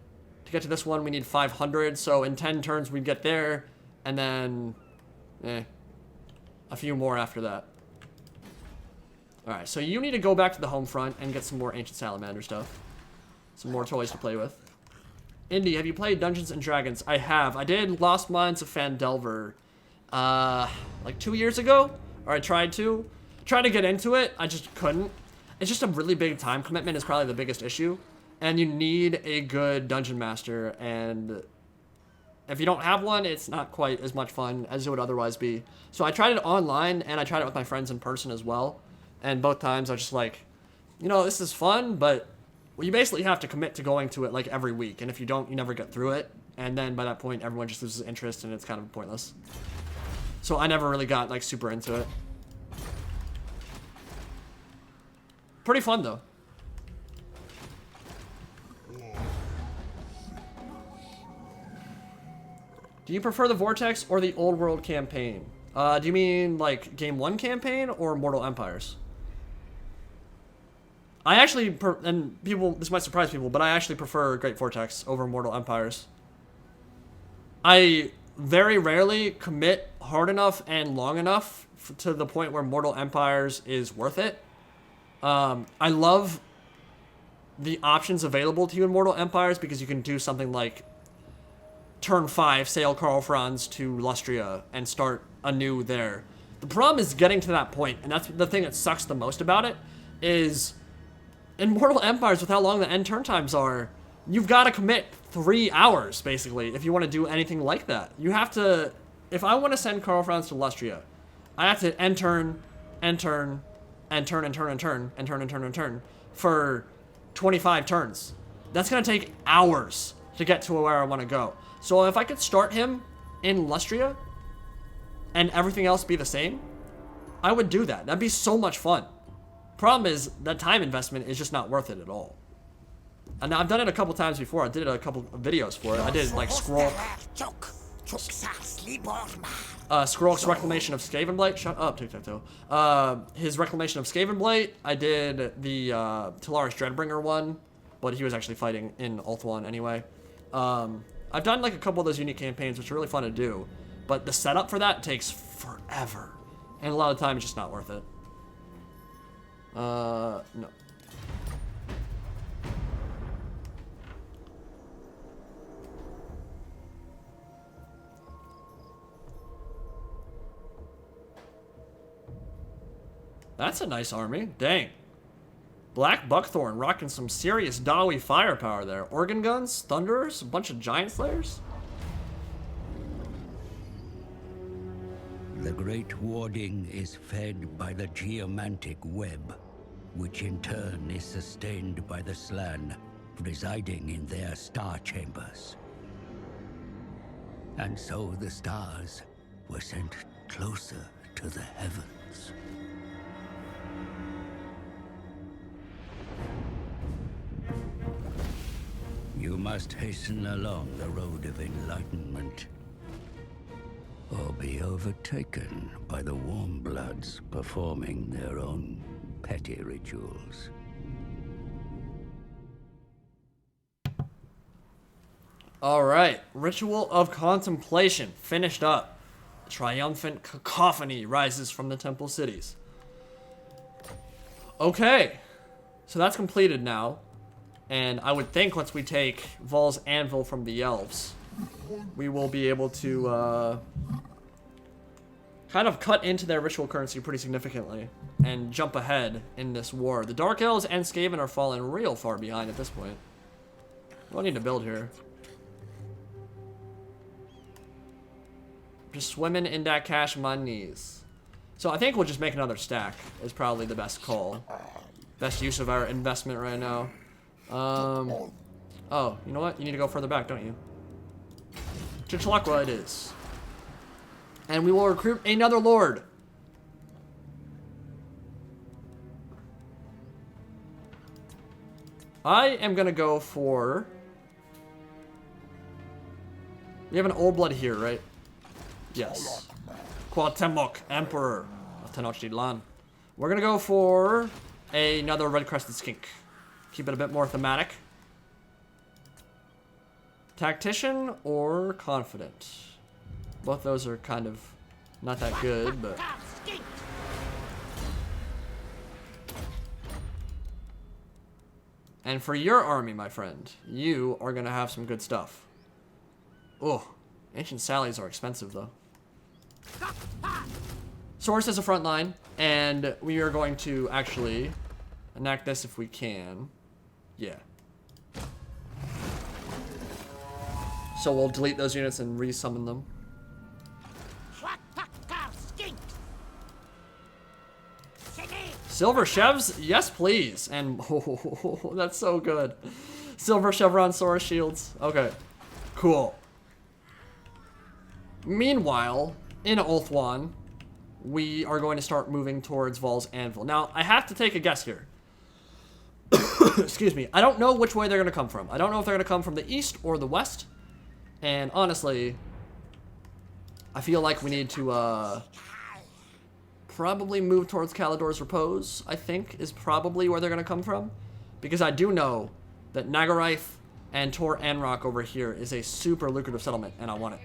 get to this one, we need 500. So in 10 turns, we'd get there. And then, a few more after that. Alright, so you need to go back to the home front and get some more Ancient Salamander stuff. Some more toys to play with. Indy, have you played Dungeons & Dragons? I have. I did Lost Mines of Phandelver, like 2 years ago. Or I tried to. Tried to get into it, I just couldn't. It's just a really big time commitment is probably the biggest issue. And you need a good dungeon master, and if you don't have one, it's not quite as much fun as it would otherwise be. So I tried it online, and I tried it with my friends in person as well. And both times I was just like, you know, this is fun, but you basically have to commit to going to it like every week. And if you don't, you never get through it. And then by that point, everyone just loses interest, and it's kind of pointless. So I never really got like super into it. Pretty fun, though. Do you prefer the Vortex or the Old World campaign? Do you mean, like, Game 1 campaign or Mortal Empires? I actually, and people, this might surprise people, but I actually prefer Great Vortex over Mortal Empires. I very rarely commit hard enough and long enough to the point where Mortal Empires is worth it. I love the options available to you in Mortal Empires because you can do something like turn 5, sail Karl Franz to Lustria and start anew there. The problem is getting to that point, and that's the thing that sucks the most about it, is in Mortal Empires, with how long the end turn times are, you've got to commit 3 hours, basically, if you want to do anything like that. You have to, if I want to send Karl Franz to Lustria, I have to end turn, end turn, and turn, and turn, and turn, and turn, and turn, and turn, for 25 turns. That's going to take hours to get to where I want to go. So if I could start him in Lustria, and everything else be the same, I would do that. That'd be so much fun. Problem is, that time investment is just not worth it at all. And I've done it a couple times before. I did a couple of videos for it. I did, like, Skrull's Reclamation of Skavenblight. Shut up, TikTaq'To. His Reclamation of Skavenblight. I did the Talaris Dreadbringer one, but he was actually fighting in Ulthuan anyway. I've done like a couple of those unique campaigns, which are really fun to do, but the setup for that takes forever, and a lot of the time it's just not worth it. No. That's a nice army. Dang. Black Buckthorn rocking some serious Dawi firepower there. Organ guns, thunderers, a bunch of giant slayers. The great warding is fed by the geomantic web, which in turn is sustained by the Slann residing in their star chambers. And so the stars were sent closer to the heavens. You must hasten along the road of enlightenment, or be overtaken by the warm bloods performing their own petty rituals. All right, Ritual of Contemplation finished up. Triumphant cacophony rises from the temple cities. Okay. So that's completed now. And I would think once we take Vol's Anvil from the elves, we will be able to kind of cut into their ritual currency pretty significantly and jump ahead in this war. The Dark Elves and Skaven are falling real far behind at this point. What do I need to build here? Just swimming in that cash on my knees. So I think we'll just make another stack is probably the best call. Best use of our investment right now. Oh, you know what? You need to go further back, don't you? To Tlaqua it is. And we will recruit another lord. I am gonna go for... We have an old blood here, right? Yes. Cuauhtemoc, Emperor of Tenochtitlan. We're gonna go for another red-crested skink. Keep it a bit more thematic. Tactician or confident? Both those are kind of not that good, but... And for your army, my friend, you are gonna have some good stuff. Oh, Ancient Sallies are expensive, though. Source is a front line, and we are going to actually enact this if we can. Yeah. So we'll delete those units and resummon them. Silver Chevs? Yes, please. And oh, that's so good. Silver Chevron Saurus shields. Okay, cool. Meanwhile, in Ulthuan, we are going to start moving towards Vol's Anvil. Now, I have to take a guess here. Excuse me. I don't know which way they're going to come from. I don't know if they're going to come from the east or the west. And honestly, I feel like we need to probably move towards Kalidor's Repose, I think, is probably where they're going to come from. Because I do know that Nagaraith and Tor Anrock over here is a super lucrative settlement, and I want it.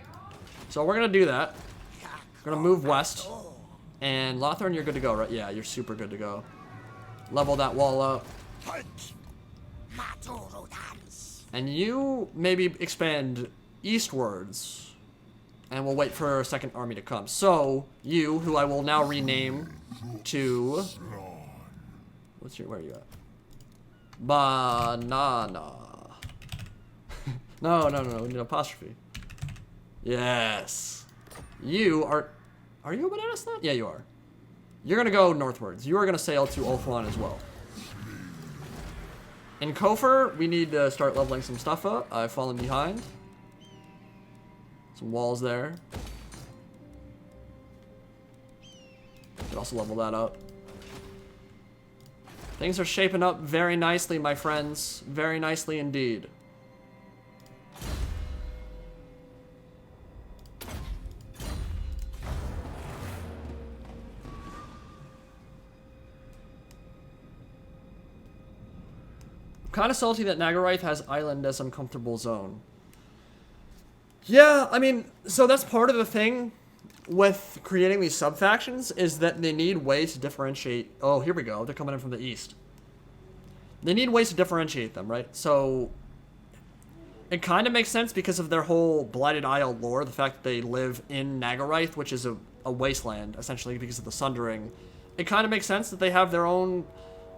So we're going to do that. We're going to move west. And Lothern, you're good to go, right? Yeah, you're super good to go. Level that wall up. And you maybe expand eastwards. And we'll wait for a second army to come. So, you, who I will now rename to... where are you at? Banana. No, we need an apostrophe. Yes. You are... Are you a banana slot? Yeah, you are. You're gonna go northwards. You are gonna sail to Ulthuan as well. In Kofir, we need to start leveling some stuff up. I've fallen behind. Some walls there. Could also level that up. Things are shaping up very nicely, my friends. Very nicely indeed. Kind of salty that Nagaraith has Island as uncomfortable zone. Yeah, I mean, so that's part of the thing with creating these sub-factions is that they need ways to differentiate. Oh, here we go. They're coming in from the east. They need ways to differentiate them, right? So it kind of makes sense because of their whole Blighted Isle lore, the fact that they live in Nagaraith, which is a wasteland, essentially, because of the Sundering. It kind of makes sense that they have their own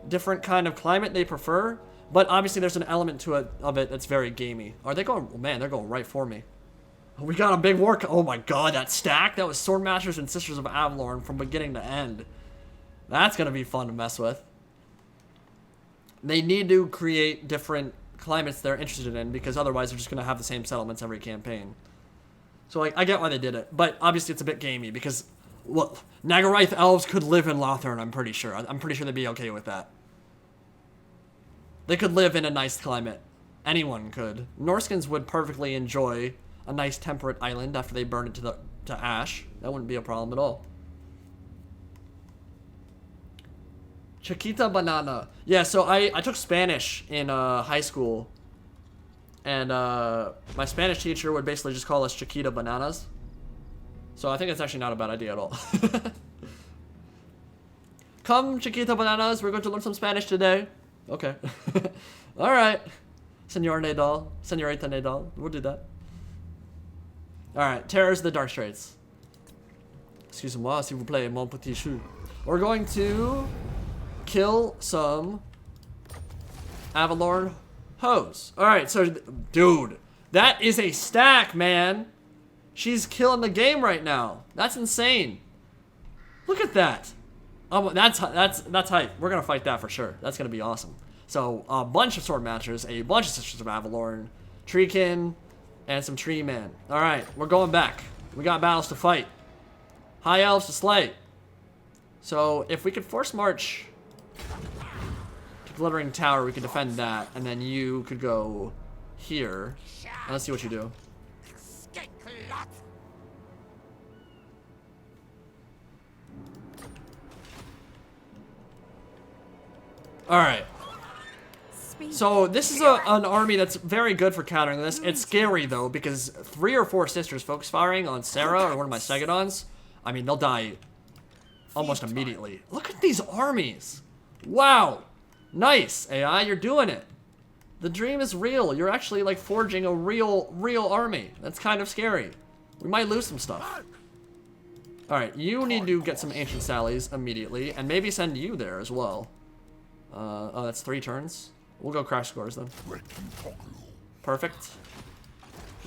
different kind of climate they prefer. But obviously there's an element to it of it that's very gamey. Are they going? Oh man, they're going right for me. We got a big war. Oh my god, that stack. That was Swordmasters and Sisters of Avalorn from beginning to end. That's going to be fun to mess with. They need to create different climates they're interested in because otherwise they're just going to have the same settlements every campaign. So like, I get why they did it. But obviously it's a bit gamey because, well, Nagaraith elves could live in Lothern, I'm pretty sure. I'm pretty sure they'd be okay with that. They could live in a nice climate. Anyone could. Norskins would perfectly enjoy a nice temperate island after they burn it to ash. That wouldn't be a problem at all. Chiquita banana. Yeah, so I took Spanish in high school. And my Spanish teacher would basically just call us Chiquita bananas. So I think it's actually not a bad idea at all. Come, Chiquita Bananas, we're going to learn some Spanish today. Okay. Alright. Senor Nadal. Senorita Nadal. We'll do that. Alright, Terrors of the Dark Straits. Excusez-moi, s'il vous plaît, mon petit chou. We're going to kill some Avalorn hoes. Alright, so, dude, that is a stack, man. She's killing the game right now. That's insane. Look at that. That's hype. We're gonna fight that for sure. That's gonna be awesome. So a bunch of sword masters, a bunch of Sisters of Avalorn, Treekin, and some Tree Men. All right, we're going back. We got battles to fight. High Elves to slay. So if we could force march to Glittering Tower, we could defend that, and then you could go here. And let's see what you do. Alright. So this is an army that's very good for countering this. It's scary though, because 3 or 4 sisters focus firing on Sarah or one of my Segadons. I mean, they'll die almost immediately. Look at these armies. Wow. Nice, AI, you're doing it. The dream is real. You're actually like forging a real army. That's kind of scary. We might lose some stuff. Alright, you need to get some Ancient Sallies immediately, and maybe send you there as well. Oh, that's 3 turns. We'll go crash scores then. Perfect.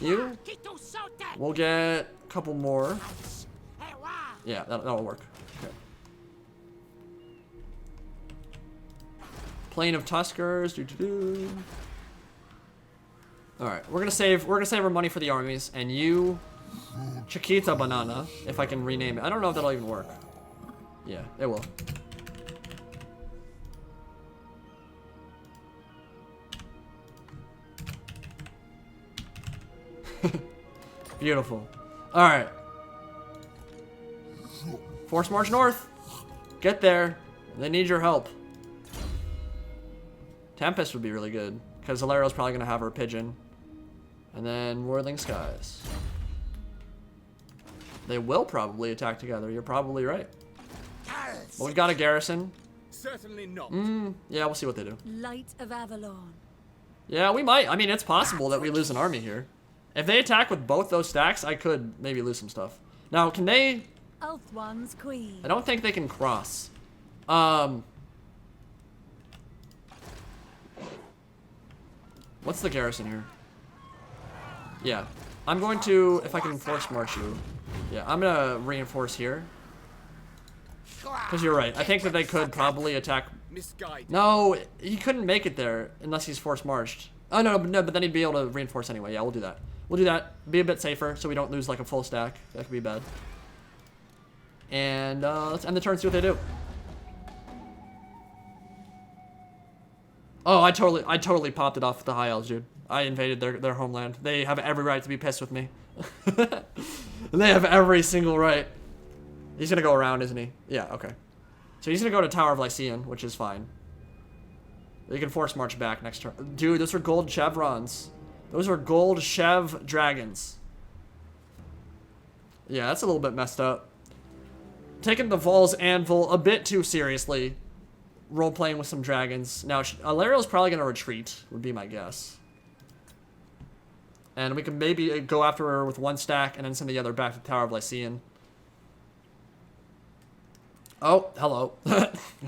You? We'll get a couple more. Yeah, that'll work. Okay. Plain of Tuskers. Alright, we're gonna save our money for the armies, and you Chiquita Banana, if I can rename it. I don't know if that'll even work. Yeah, it will. Beautiful. Alright. Force march north. Get there. They need your help. Tempest would be really good, because Hilario's probably going to have her pigeon. And then Whirling Skies. They will probably attack together. You're probably right. But we've got a garrison. Certainly not. Yeah, we'll see what they do. Light of Avalon. Yeah, we might. I mean, it's possible that we lose an army here. If they attack with both those stacks, I could maybe lose some stuff. Now, can they... Ulthuan's queen. I don't think they can cross. What's the garrison here? Yeah. I'm going to... If I can force march you. Yeah, I'm going to reinforce here. Because you're right. I think that they could probably attack... No, he couldn't make it there unless he's force marched. Oh, no, but then he'd be able to reinforce anyway. Yeah, we'll do that. We'll do that. Be a bit safer so we don't lose like a full stack. That could be bad. And let's end the turn and see what they do. Oh, I totally popped it off with the High Elves, dude. I invaded their homeland. They have every right to be pissed with me. They have every single right. He's gonna go around, isn't he? Yeah, okay. So he's gonna go to Tower of Lycian, which is fine. You can force march back next turn. Dude, those are gold chevrons. Those are gold chev dragons. Yeah, that's a little bit messed up. Taking the Vol's Anvil a bit too seriously. Role-playing with some dragons. Now, Alario's probably going to retreat, would be my guess. And we can maybe go after her with 1 stack and then send the other back to Tower of Lycian. Oh, hello.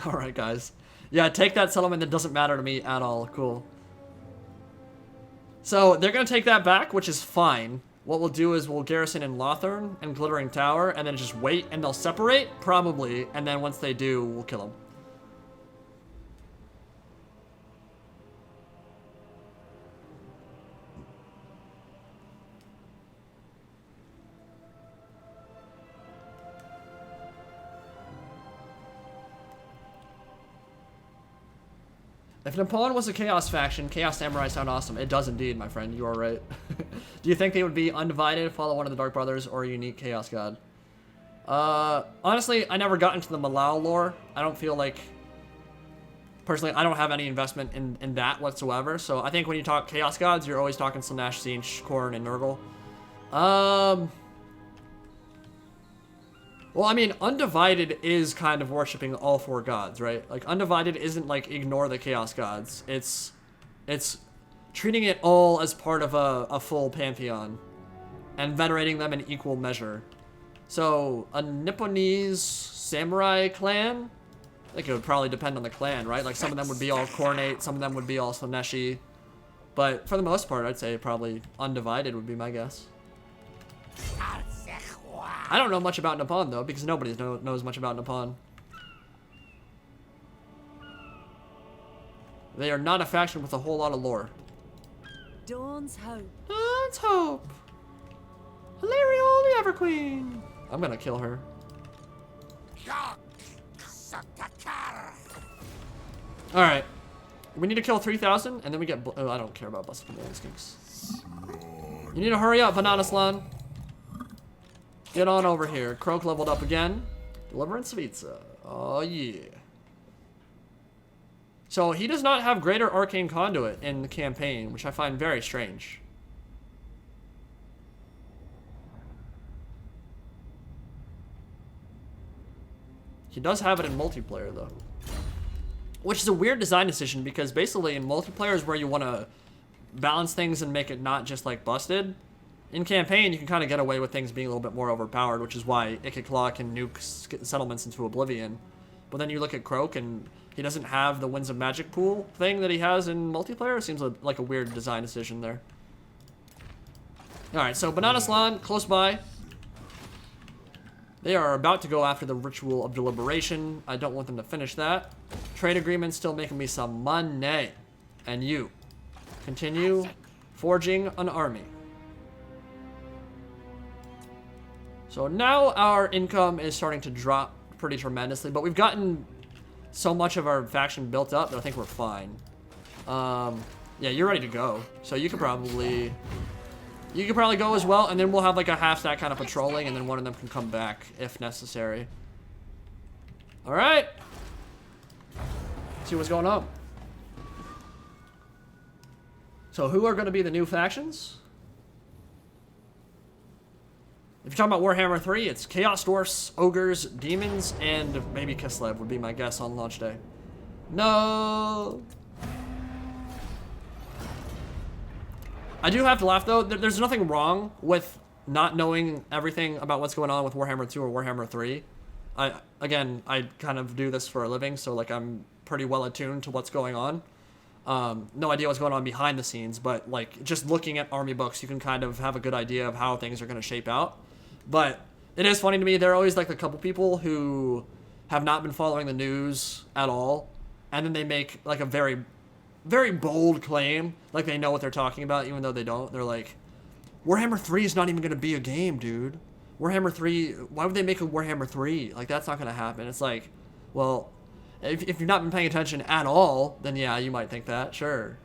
Alright, guys. Yeah, take that settlement. That doesn't matter to me at all. Cool. So, they're going to take that back, which is fine. What we'll do is we'll garrison in Lothern and Glittering Tower, and then just wait, and they'll separate? Probably. And then once they do, we'll kill them. If Nippon was a Chaos faction, Chaos Samurai sound awesome. It does indeed, my friend. You are right. Do you think they would be undivided, follow one of the Dark Brothers, or a unique Chaos God? Honestly, I never got into the Malao lore. I don't feel like... Personally, I don't have any investment in that whatsoever. So I think when you talk Chaos Gods, you're always talking Slaanesh, Tzeentch, Khorne, and Nurgle. Well, I mean, Undivided is kind of worshipping all 4 gods, right? Like, Undivided isn't like ignore the Chaos gods. It's treating it all as part of a full pantheon and venerating them in equal measure. So, a Nipponese samurai clan? I think it would probably depend on the clan, right? Like, some of them would be all Khornate, some of them would be all Slaneshi. But for the most part, I'd say probably Undivided would be my guess. I don't know much about Nippon, though, because nobody knows much about Nippon. They are not a faction with a whole lot of lore. Dawn's hope. Dawn's hope. Hilarial the Everqueen. I'm gonna kill her. Alright. We need to kill 3,000, and then we get... Oh, I don't care about busted instincts. You need to hurry up, Banana Slan. Get on over here. Kroak leveled up again. Deliverance Pizza. Oh, yeah. So, he does not have Greater Arcane Conduit in the campaign, which I find very strange. He does have it in multiplayer, though. Which is a weird design decision, because basically in multiplayer is where you want to balance things and make it not just, like, busted. In campaign, you can kind of get away with things being a little bit more overpowered, which is why Ikiclaw can nuke settlements into oblivion. But then you look at Kroak, and he doesn't have the Winds of Magic pool thing that he has in multiplayer. It seems like a weird design decision there. Alright, so Banana Slan, close by. They are about to go after the Ritual of Deliberation. I don't want them to finish that. Trade agreement still making me some money. And you. Continue forging an army. So now our income is starting to drop pretty tremendously, but we've gotten so much of our faction built up that I think we're fine. Yeah, you're ready to go. So you could probably go as well, and then we'll have like a half stack kind of patrolling, and then one of them can come back if necessary. All right. See what's going on. So who are going to be the new factions? If you're talking about Warhammer 3, it's Chaos Dwarfs, Ogres, Demons, and maybe Kislev would be my guess on launch day. No! I do have to laugh, though. There's nothing wrong with not knowing everything about what's going on with Warhammer 2 or Warhammer 3. Again, I kind of do this for a living, so like I'm pretty well attuned to what's going on. No idea what's going on behind the scenes, but like just looking at army books, you can kind of have a good idea of how things are going to shape out. But it is funny to me, there are always like a couple people who have not been following the news at all, and then they make like a very, very bold claim, like they know what they're talking about, even though they don't. They're like, Warhammer 3 is not even going to be a game, dude. Warhammer 3, why would they make a Warhammer 3? Like, that's not going to happen. It's like, well, if you've not been paying attention at all, then yeah, you might think that, sure.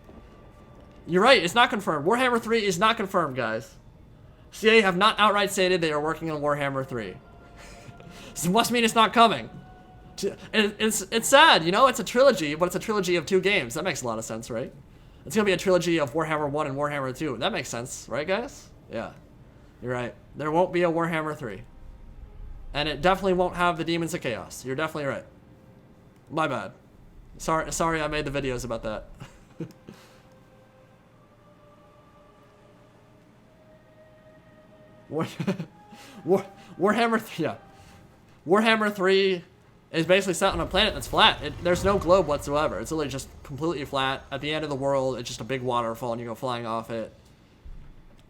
You're right, it's not confirmed. Warhammer 3 is not confirmed, guys. CA have not outright stated they are working on Warhammer 3. This must mean it's not coming. It's sad, you know? It's a trilogy, but it's a trilogy of 2 games. That makes a lot of sense, right? It's gonna be a trilogy of Warhammer 1 and Warhammer 2. That makes sense, right, guys? Yeah, you're right. There won't be a Warhammer 3. And it definitely won't have the Demons of Chaos. You're definitely right. My bad. Sorry I made the videos about that. Warhammer 3, yeah. Warhammer 3 is basically set on a planet that's flat. There's no globe whatsoever. It's literally just completely flat. At the end of the world, it's just a big waterfall and you go flying off it.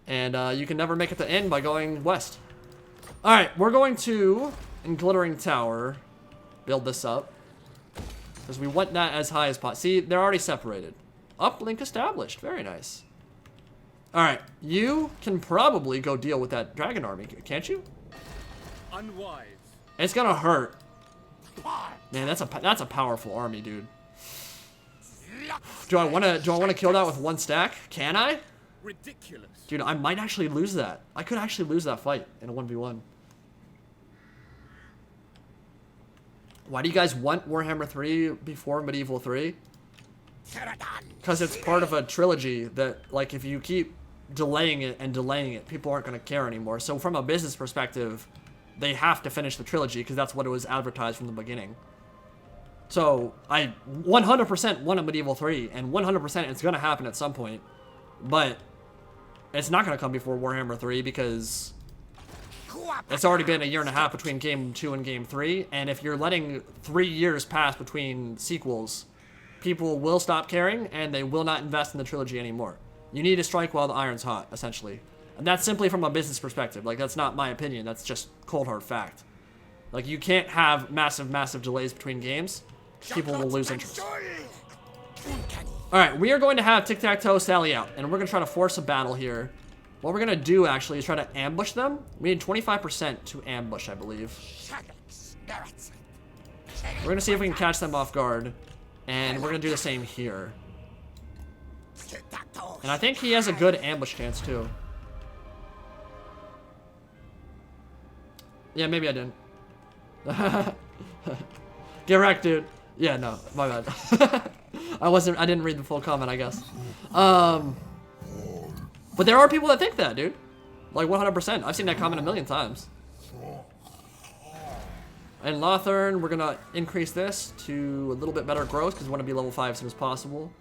And you can never make it to end by going west. Alright, we're going to, in Glittering Tower, build this up. Because we want that as high as possible. See, they're already separated. Uplink established. Very nice. Alright, you can probably go deal with that dragon army, can't you? Unwise. It's gonna hurt. Man, that's a powerful army, dude. Do I wanna kill that with 1 stack? Can I? Ridiculous. Dude, I might actually lose that. I could actually lose that fight in a 1v1. Why do you guys want Warhammer 3 before Medieval 3? Because it's part of a trilogy that, like, if you keep delaying it, people aren't going to care anymore. So from a business perspective, They have to finish the trilogy because that's what it was advertised from the beginning. So I 100% want a Medieval 3, and 100% it's going to happen at some point. But it's not going to come before Warhammer 3 because it's already been a year and a half between Game 2 and Game 3. And if you're letting 3 years pass between sequels, people will stop caring and they will not invest in the trilogy anymore. You need to strike while the iron's hot, essentially. And that's simply from a business perspective. Like, that's not my opinion. That's just cold hard fact. Like, you can't have massive, massive delays between games. People will lose interest. Alright, we are going to have TikTaq'To sally out. And we're going to try to force a battle here. What we're going to do, actually, is try to ambush them. We need 25% to ambush, I believe. We're going to see if we can catch them off guard. And we're going to do the same here. And I think he has a good ambush chance, too. Yeah, maybe I didn't. Get wrecked, dude. Yeah, no, my bad. I didn't read the full comment, I guess. But there are people that think that, dude. Like 100%. I've seen that comment a million times. And Lothern, we're gonna increase this to a little bit better growth because we want to be level 5 as soon as possible.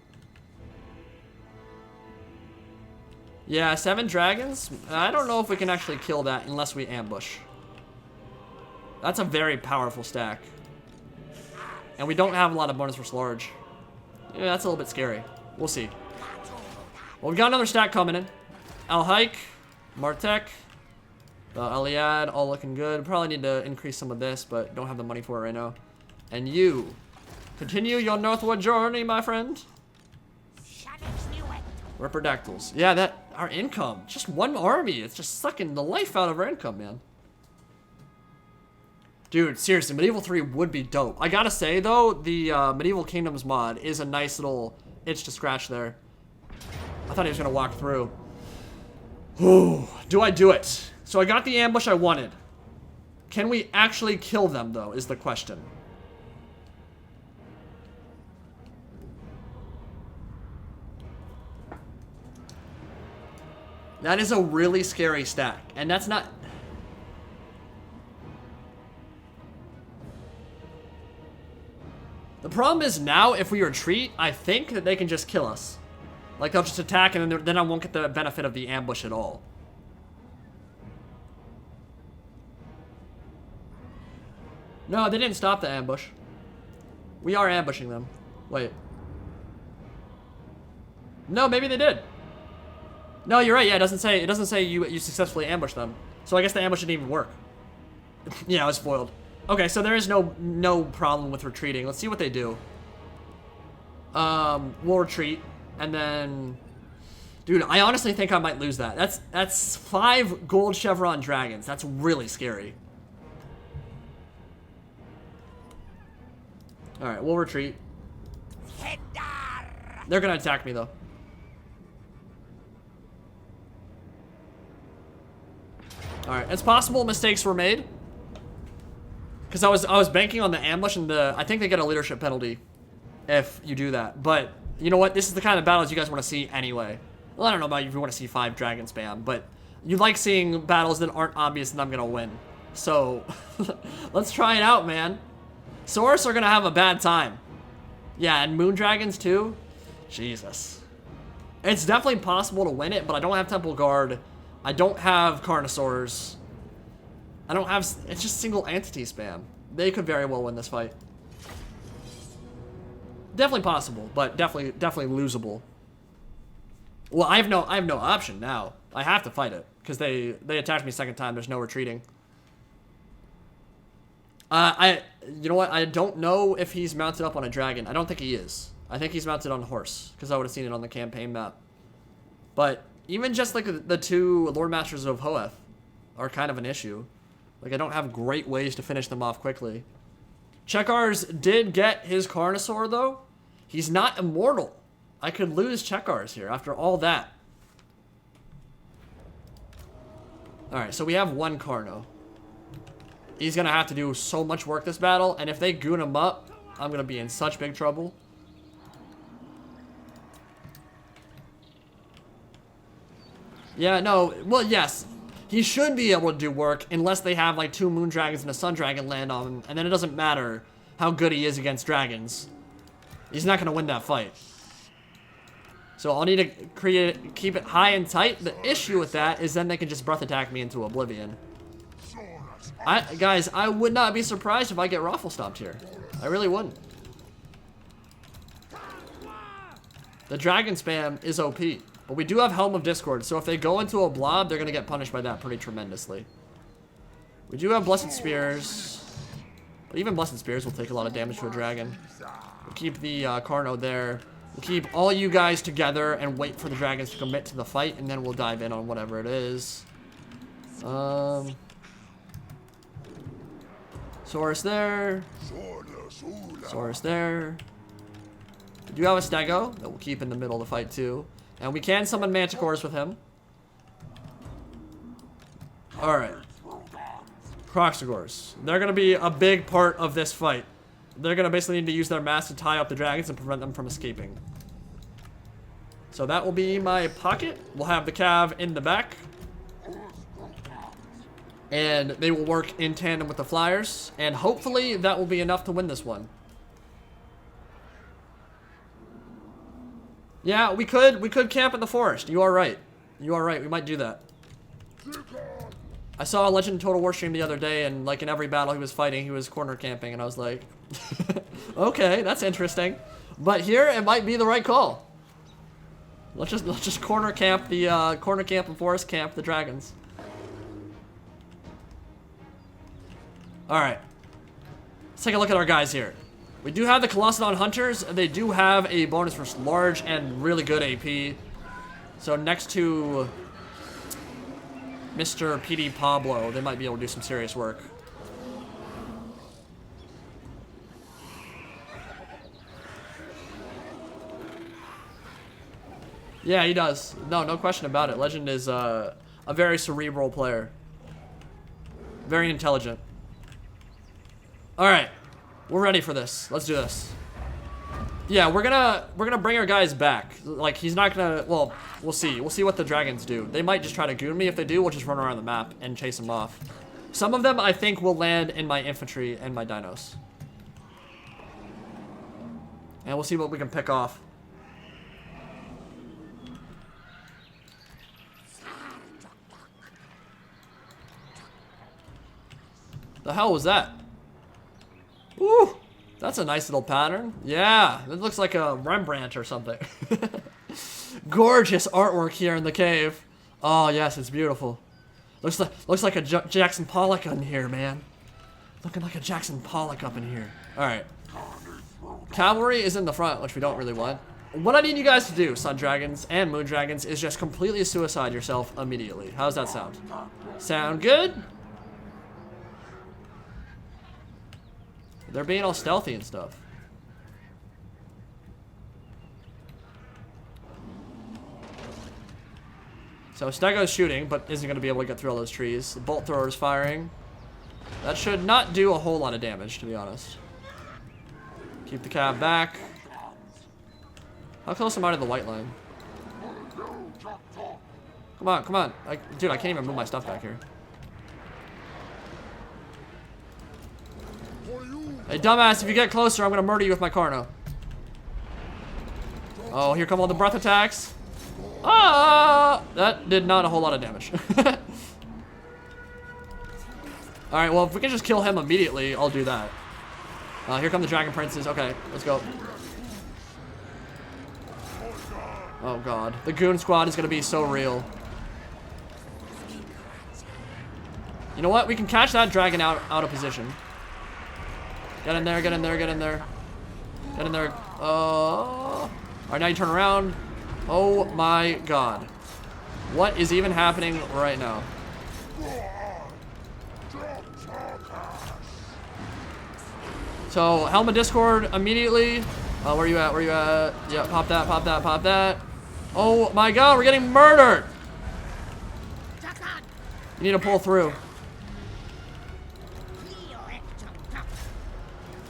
Yeah, 7 dragons. I don't know if we can actually kill that unless we ambush. That's a very powerful stack. And we don't have a lot of bonus for large. Yeah, that's a little bit scary. We'll see. Well, we've got another stack coming in. Al-Hike, Martek, Aliad, all looking good. Probably need to increase some of this, but don't have the money for it right now. And you, continue your northward journey, my friend. Reprodactyls. Yeah, that, our income. Just one army. It's just sucking the life out of our income, man. Dude, seriously, Medieval 3 would be dope. I gotta say, though, the Medieval Kingdoms mod is a nice little itch to scratch there. I thought he was gonna walk through. Ooh, do I do it? So I got the ambush I wanted. Can we actually kill them, though, is the question. That is a really scary stack, and that's not... The problem is now, if we retreat, I think that they can just kill us. Like, they'll just attack, and then I won't get the benefit of the ambush at all. No, they didn't stop the ambush. We are ambushing them. Wait. No, maybe they did. No, you're right. Yeah, it doesn't say you successfully ambushed them. So I guess the ambush didn't even work. Yeah, I was spoiled. Okay, so there is no problem with retreating. Let's see what they do. We'll retreat, and then, dude, I honestly think I might lose that. That's 5 gold chevron dragons. That's really scary. All right, we'll retreat. They're gonna attack me though. All right, it's possible mistakes were made. Because I was banking on the ambush, and I think they get a leadership penalty if you do that. But you know what? This is the kind of battles you guys want to see anyway. Well, I don't know about you if you want to see 5 dragon spam, but you like seeing battles that aren't obvious that I'm gonna win. So let's try it out, man. Saurus are gonna have a bad time. Yeah, and moon dragons too. Jesus, it's definitely possible to win it, but I don't have Temple Guard. I don't have Carnosaurs. I don't have, it's just single entity spam. They could very well win this fight. Definitely possible, but definitely losable. Well, I have no option now. I have to fight it because they attacked me second time. There's no retreating. You know what? I don't know if he's mounted up on a dragon. I don't think he is. I think he's mounted on a horse because I would have seen it on the campaign map. But even just like the 2 Lord Masters of Hoeth are kind of an issue. Like, I don't have great ways to finish them off quickly. Checkars did get his Carnosaur, though. He's not immortal. I could lose Checkars here after all that. Alright, so we have 1 Carno. He's going to have to do so much work this battle, and if they goon him up, I'm going to be in such big trouble. Yeah, no, well, yes. he should be able to do work unless they have like 2 moon dragons and a sun dragon land on him, and then it doesn't matter how good he is against dragons. He's not gonna win that fight. So I'll need to keep it high and tight. The issue with that is then they can just breath attack me into oblivion. Guys, I would not be surprised if I get raffle stomped here. I really wouldn't. The dragon spam is OP, but we do have Helm of Discord, so if they go into a blob, they're gonna get punished by that pretty tremendously. We do have Blessed Spears, but even Blessed Spears will take a lot of damage to a dragon. We'll keep the Carno there. We'll keep all you guys together and wait for the dragons to commit to the fight, and then we'll dive in on whatever it is. Saurus there. Saurus there. We do have a Stego that we'll keep in the middle of the fight too. And we can summon Manticores with him. Alright. Kroxigors. They're going to be a big part of this fight. They're going to basically need to use their mass to tie up the dragons and prevent them from escaping. So that will be my pocket. We'll have the Cav in the back. And they will work in tandem with the Flyers. And hopefully that will be enough to win this one. Yeah, we could camp in the forest. You are right. You are right. We might do that. I saw a Legend Total War stream the other day, and like in every battle he was fighting, he was corner camping, and I was like, okay, that's interesting. But here it might be the right call. Let's just corner camp the corner camp and forest camp the dragons. All right. Let's take a look at our guys here. We do have the Colossadon Hunters, and they do have a bonus for large and really good AP. So next to Mr. PD Pablo, they might be able to do some serious work. Yeah, he does. No question about it. Legend is a very cerebral player. Very intelligent. All right. We're ready for this. Let's do this. Yeah, we're gonna bring our guys back. Like, he's not gonna, well, we'll see. We'll see what the dragons do. They might just try to goon me. If they do, we'll just run around the map and chase them off. Some of them, I think, will land in my infantry and my dinos. And we'll see what we can pick off. The hell was that? Ooh, that's a nice little pattern. Yeah, it looks like a Rembrandt or something. Gorgeous artwork here in the cave. Oh yes, it's beautiful. Looks like a Jackson Pollock in here, man. Looking like a Jackson Pollock up in here. All right. Cavalry is in the front, which we don't really want. What I need you guys to do, Sun Dragons and Moon Dragons, is just completely suicide yourself immediately. How does that sound? Sound good? They're being all stealthy and stuff. So Stego's shooting, but isn't going to be able to get through all those trees. The bolt thrower's firing. That should not do a whole lot of damage, to be honest. Keep the cab back. How close am I to the white line? Come on, come on. Dude, I can't even move my stuff back here. Hey, dumbass, if you get closer, I'm gonna murder you with my Carno. Oh, here come all the breath attacks. Ah! That did not a whole lot of damage. Alright, well, if we can just kill him immediately, I'll do that. Here come the Dragon Princes. Okay, let's go. Oh, God. The Goon Squad is gonna be so real. You know what? We can catch that dragon out of position. Get in there, get in there, get in there. Get in there. Oh. Alright, now you turn around. Oh my god. What is even happening right now? So, Helm of Discord immediately. Where are you at? Where are you at? Yeah, pop that, pop that, pop that. Oh my god, we're getting murdered! You need to pull through.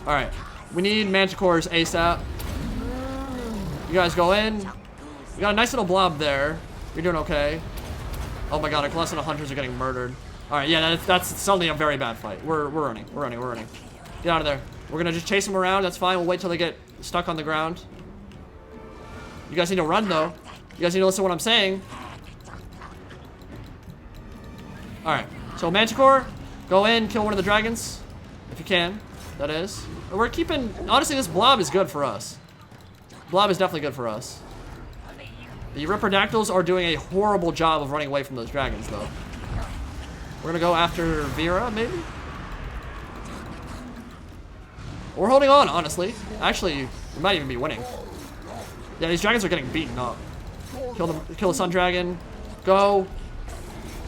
Alright, we need Manticores ASAP. You guys go in. We got a nice little blob there. You're doing okay. Oh my god, our Colossus and Hunters are getting murdered. Alright, yeah, that's suddenly a very bad fight. We're running. Get out of there. We're gonna just chase them around. That's fine. We'll wait till they get stuck on the ground. You guys need to run, though. You guys need to listen to what I'm saying. Alright, so Manticore, go in, kill one of the dragons. If you can, that is. And we're keeping... Honestly, this blob is good for us. Blob is definitely good for us. The Ripperdactyls are doing a horrible job of running away from those dragons, though. We're gonna go after Vera, maybe? We're holding on, honestly. Actually, we might even be winning. Yeah, these dragons are getting beaten up. Kill the Sun Dragon. Go.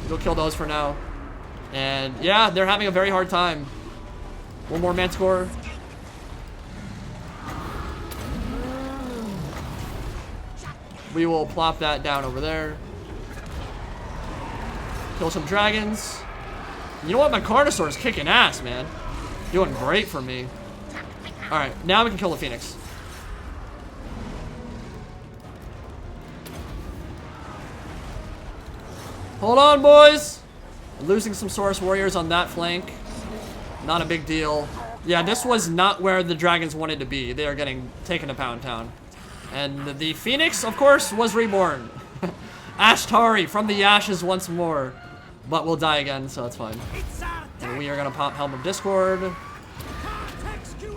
Go kill those for now. And yeah, they're having a very hard time. One more Manticore. We will plop that down over there. Kill some dragons. You know what? My Carnosaur is kicking ass, man. Doing great for me. Alright, now we can kill the Phoenix. Hold on, boys. Losing some Saurus Warriors on that flank. Not a big deal. Yeah, this was not where the dragons wanted to be. They are getting taken to Pound Town. And the Phoenix, of course, was reborn. Ashtari from the ashes once more. But we'll die again, so it's fine. And we are going to pop Helm of Discord.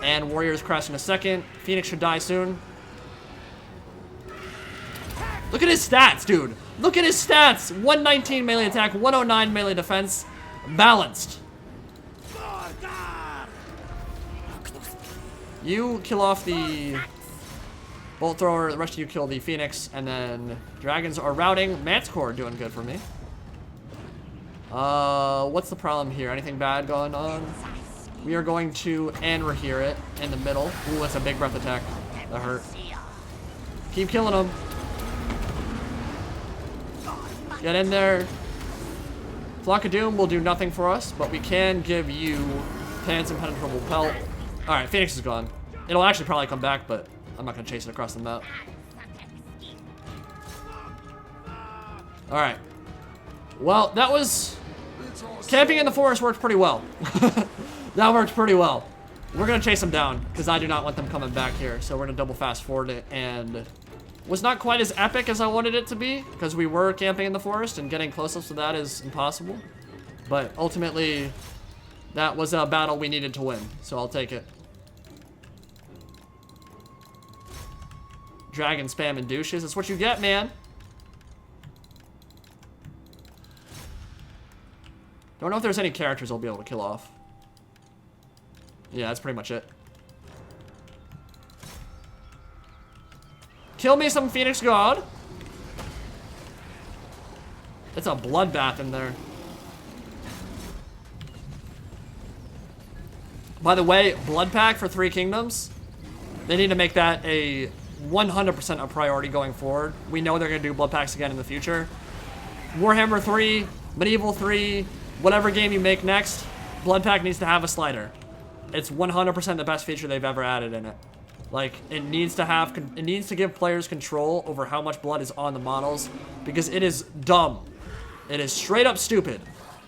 And Warriors crash in a second. Phoenix should die soon. Look at his stats, dude. Look at his stats. 119 melee attack, 109 melee defense. Balanced. You kill off the Bolt Thrower. The rest of you kill the Phoenix. And then dragons are routing. Manticore doing good for me. What's the problem here? Anything bad going on? We are going to Anrahir it in the middle. Ooh, that's a big breath attack. That hurt. Keep killing them. Get in there. Flock of Doom will do nothing for us, but we can give you Pan's Impenetrable Pelt. Alright, Phoenix is gone. It'll actually probably come back, but I'm not going to chase it across the map. Alright. Well, that was... Camping in the forest worked pretty well. That worked pretty well. We're going to chase them down, because I do not want them coming back here. So we're going to double fast forward it, and... was not quite as epic as I wanted it to be, because we were camping in the forest, and getting closest to that is impossible. But ultimately, that was a battle we needed to win, so I'll take it. Dragon spam and douches, that's what you get, man. Don't know if there's any characters I'll be able to kill off. Yeah, that's pretty much it. Kill me some Phoenix God. It's a bloodbath in there. By the way, Blood Pack for 3 Kingdoms. They need to make that a 100% a priority going forward. We know they're going to do Blood Packs again in the future. Warhammer 3, Medieval 3, whatever game you make next, Blood Pack needs to have a slider. It's 100% the best feature they've ever added in it. Like, it needs to give players control over how much blood is on the models, because it is dumb. It is straight up stupid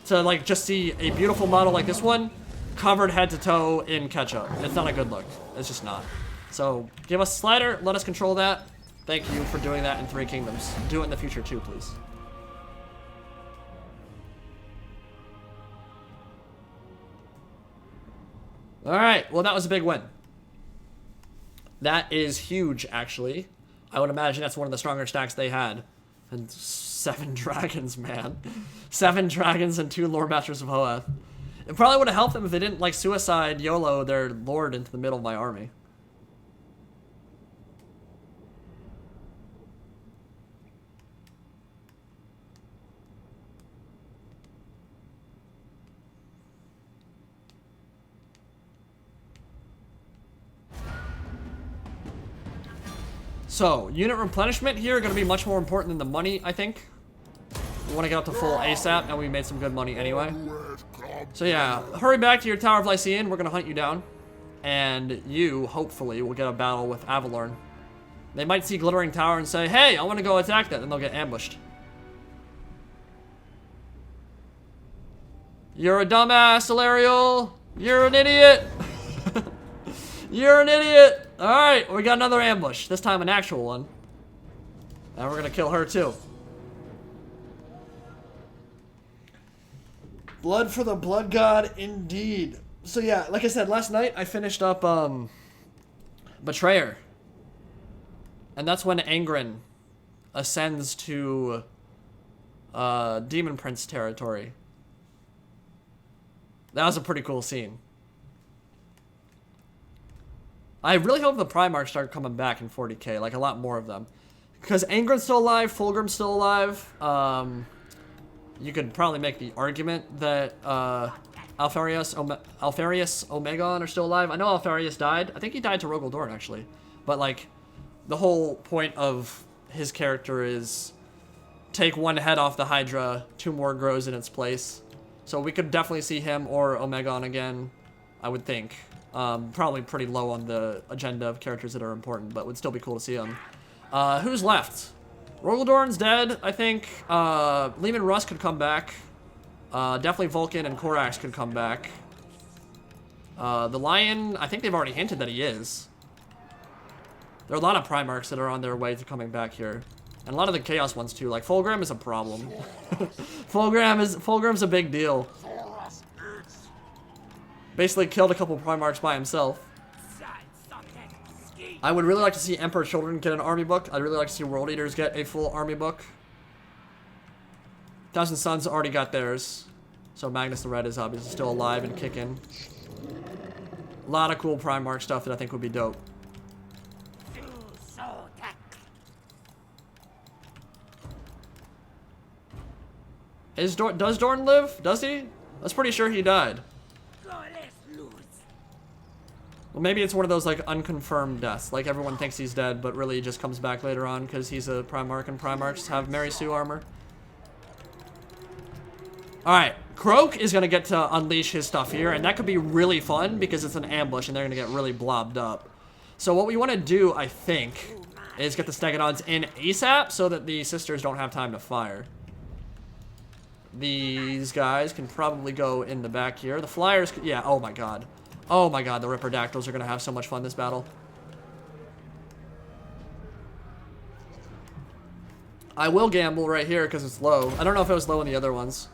to, like, just see a beautiful model like this one covered head to toe in ketchup. It's not a good look. It's just not. So, give us a slider, let us control that. Thank you for doing that in 3 Kingdoms. Do it in the future too, please. Alright, well that was a big win. That is huge, actually. I would imagine that's one of the stronger stacks they had. And 7 dragons, man. 7 dragons and 2 Lord Masters of Hoeth. It probably would have helped them if they didn't, like, suicide YOLO their Lord into the middle of my army. So, unit replenishment here are going to be much more important than the money, I think. We want to get up to full ASAP, and we made some good money anyway. So yeah, hurry back to your Tower of Lycian. We're going to hunt you down. And you, hopefully, will get a battle with Avalorn. They might see Glittering Tower and say, hey, I want to go attack that, and they'll get ambushed. You're a dumbass, Ilariel. You're an idiot. You're an idiot. All right, we got another ambush. This time an actual one. And we're gonna kill her too. Blood for the Blood God, indeed. So yeah, like I said, last night I finished up Betrayer. And that's when Angren ascends to Demon Prince territory. That was a pretty cool scene. I really hope the Primarchs start coming back in 40k, like a lot more of them. Because Angren's still alive, Fulgrim's still alive. You could probably make the argument that Alfarius Omegon are still alive. I know Alfarius died. I think he died to Rogel Dorn, actually. But, like, the whole point of his character is take one head off the Hydra, 2 more grows in its place. So we could definitely see him or Omegon again, I would think. Probably pretty low on the agenda of characters that are important, but would still be cool to see him. Who's left? Rogel Dorn's dead, I think. Leman Russ could come back. Definitely Vulcan and Korax could come back. The Lion, I think they've already hinted that he is. There are a lot of Primarchs that are on their way to coming back here. And a lot of the Chaos ones too. Like, Fulgrim is a problem. Fulgrim's a big deal. Basically killed a couple Primarchs by himself. I would really like to see Emperor Children get an army book. I'd really like to see World Eaters get a full army book. Thousand Sons already got theirs. So Magnus the Red is obviously still alive and kicking. A lot of cool Primarch stuff that I think would be dope. Does Dorn live? Does he? I was pretty sure he died. Well, maybe it's one of those, like, unconfirmed deaths. Like, everyone thinks he's dead, but really he just comes back later on because he's a Primarch, and Primarchs have Mary Sue armor. Alright, Kroak is going to get to unleash his stuff here, and that could be really fun because it's an ambush, and they're going to get really blobbed up. So what we want to do, I think, is get the Stegodons in ASAP so that the sisters don't have time to fire. These guys can probably go in the back here. The Flyers, yeah, oh my god. Oh my god, the Ripperdactyls are going to have so much fun this battle. I will gamble right here because it's low. I don't know if it was low in the other ones.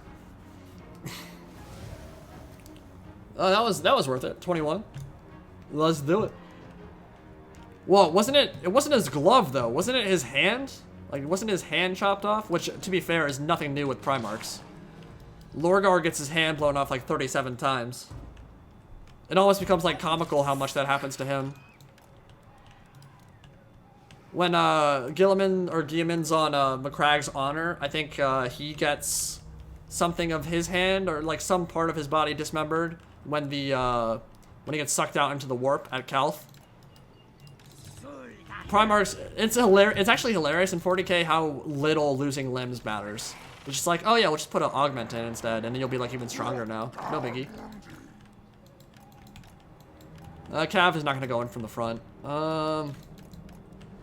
Oh, that was worth it. 21. Let's do it. Whoa, wasn't it? It wasn't his glove though. Wasn't it his hand? Like, wasn't his hand chopped off? Which, to be fair, is nothing new with Primarchs. Lorgar gets his hand blown off like 37 times. It almost becomes like comical how much that happens to him. When Guilliman's on McCragg's honor, I think he gets something of his hand or like some part of his body dismembered when he gets sucked out into the warp at Calth. Primarchs, it's actually hilarious in 40k how little losing limbs matters. It's just like, oh yeah, we'll just put an augment in instead, and then you'll be like even stronger now. No biggie. Cav is not gonna go in from the front.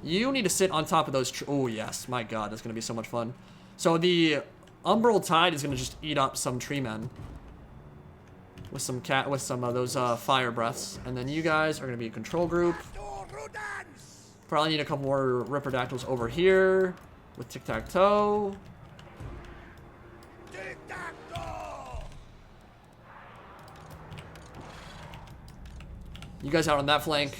You need to sit on top of those. Oh yes, my god, that's gonna be so much fun. So the Umbral Tide is gonna just eat up some tree men with some of those fire breaths, and then you guys are gonna be a control group. Probably need a couple more Ripperdactyls over here with TikTaq'To. You guys out on that flank.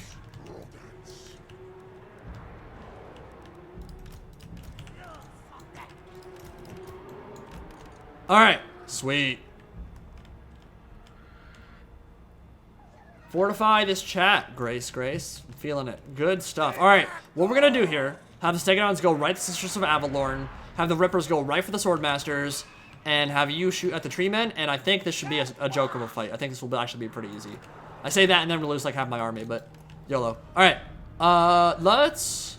Alright, sweet. Fortify this chat, Grace. I'm feeling it. Good stuff. Alright, what we're gonna do here, have the Stegodons go right to Sisters of Avalorn, have the Rippers go right for the Swordmasters, and have you shoot at the Tree Men, and I think this should be a joke of a fight. I think this will actually be pretty easy. I say that and then we'll lose like half my army, but YOLO. Alright, let's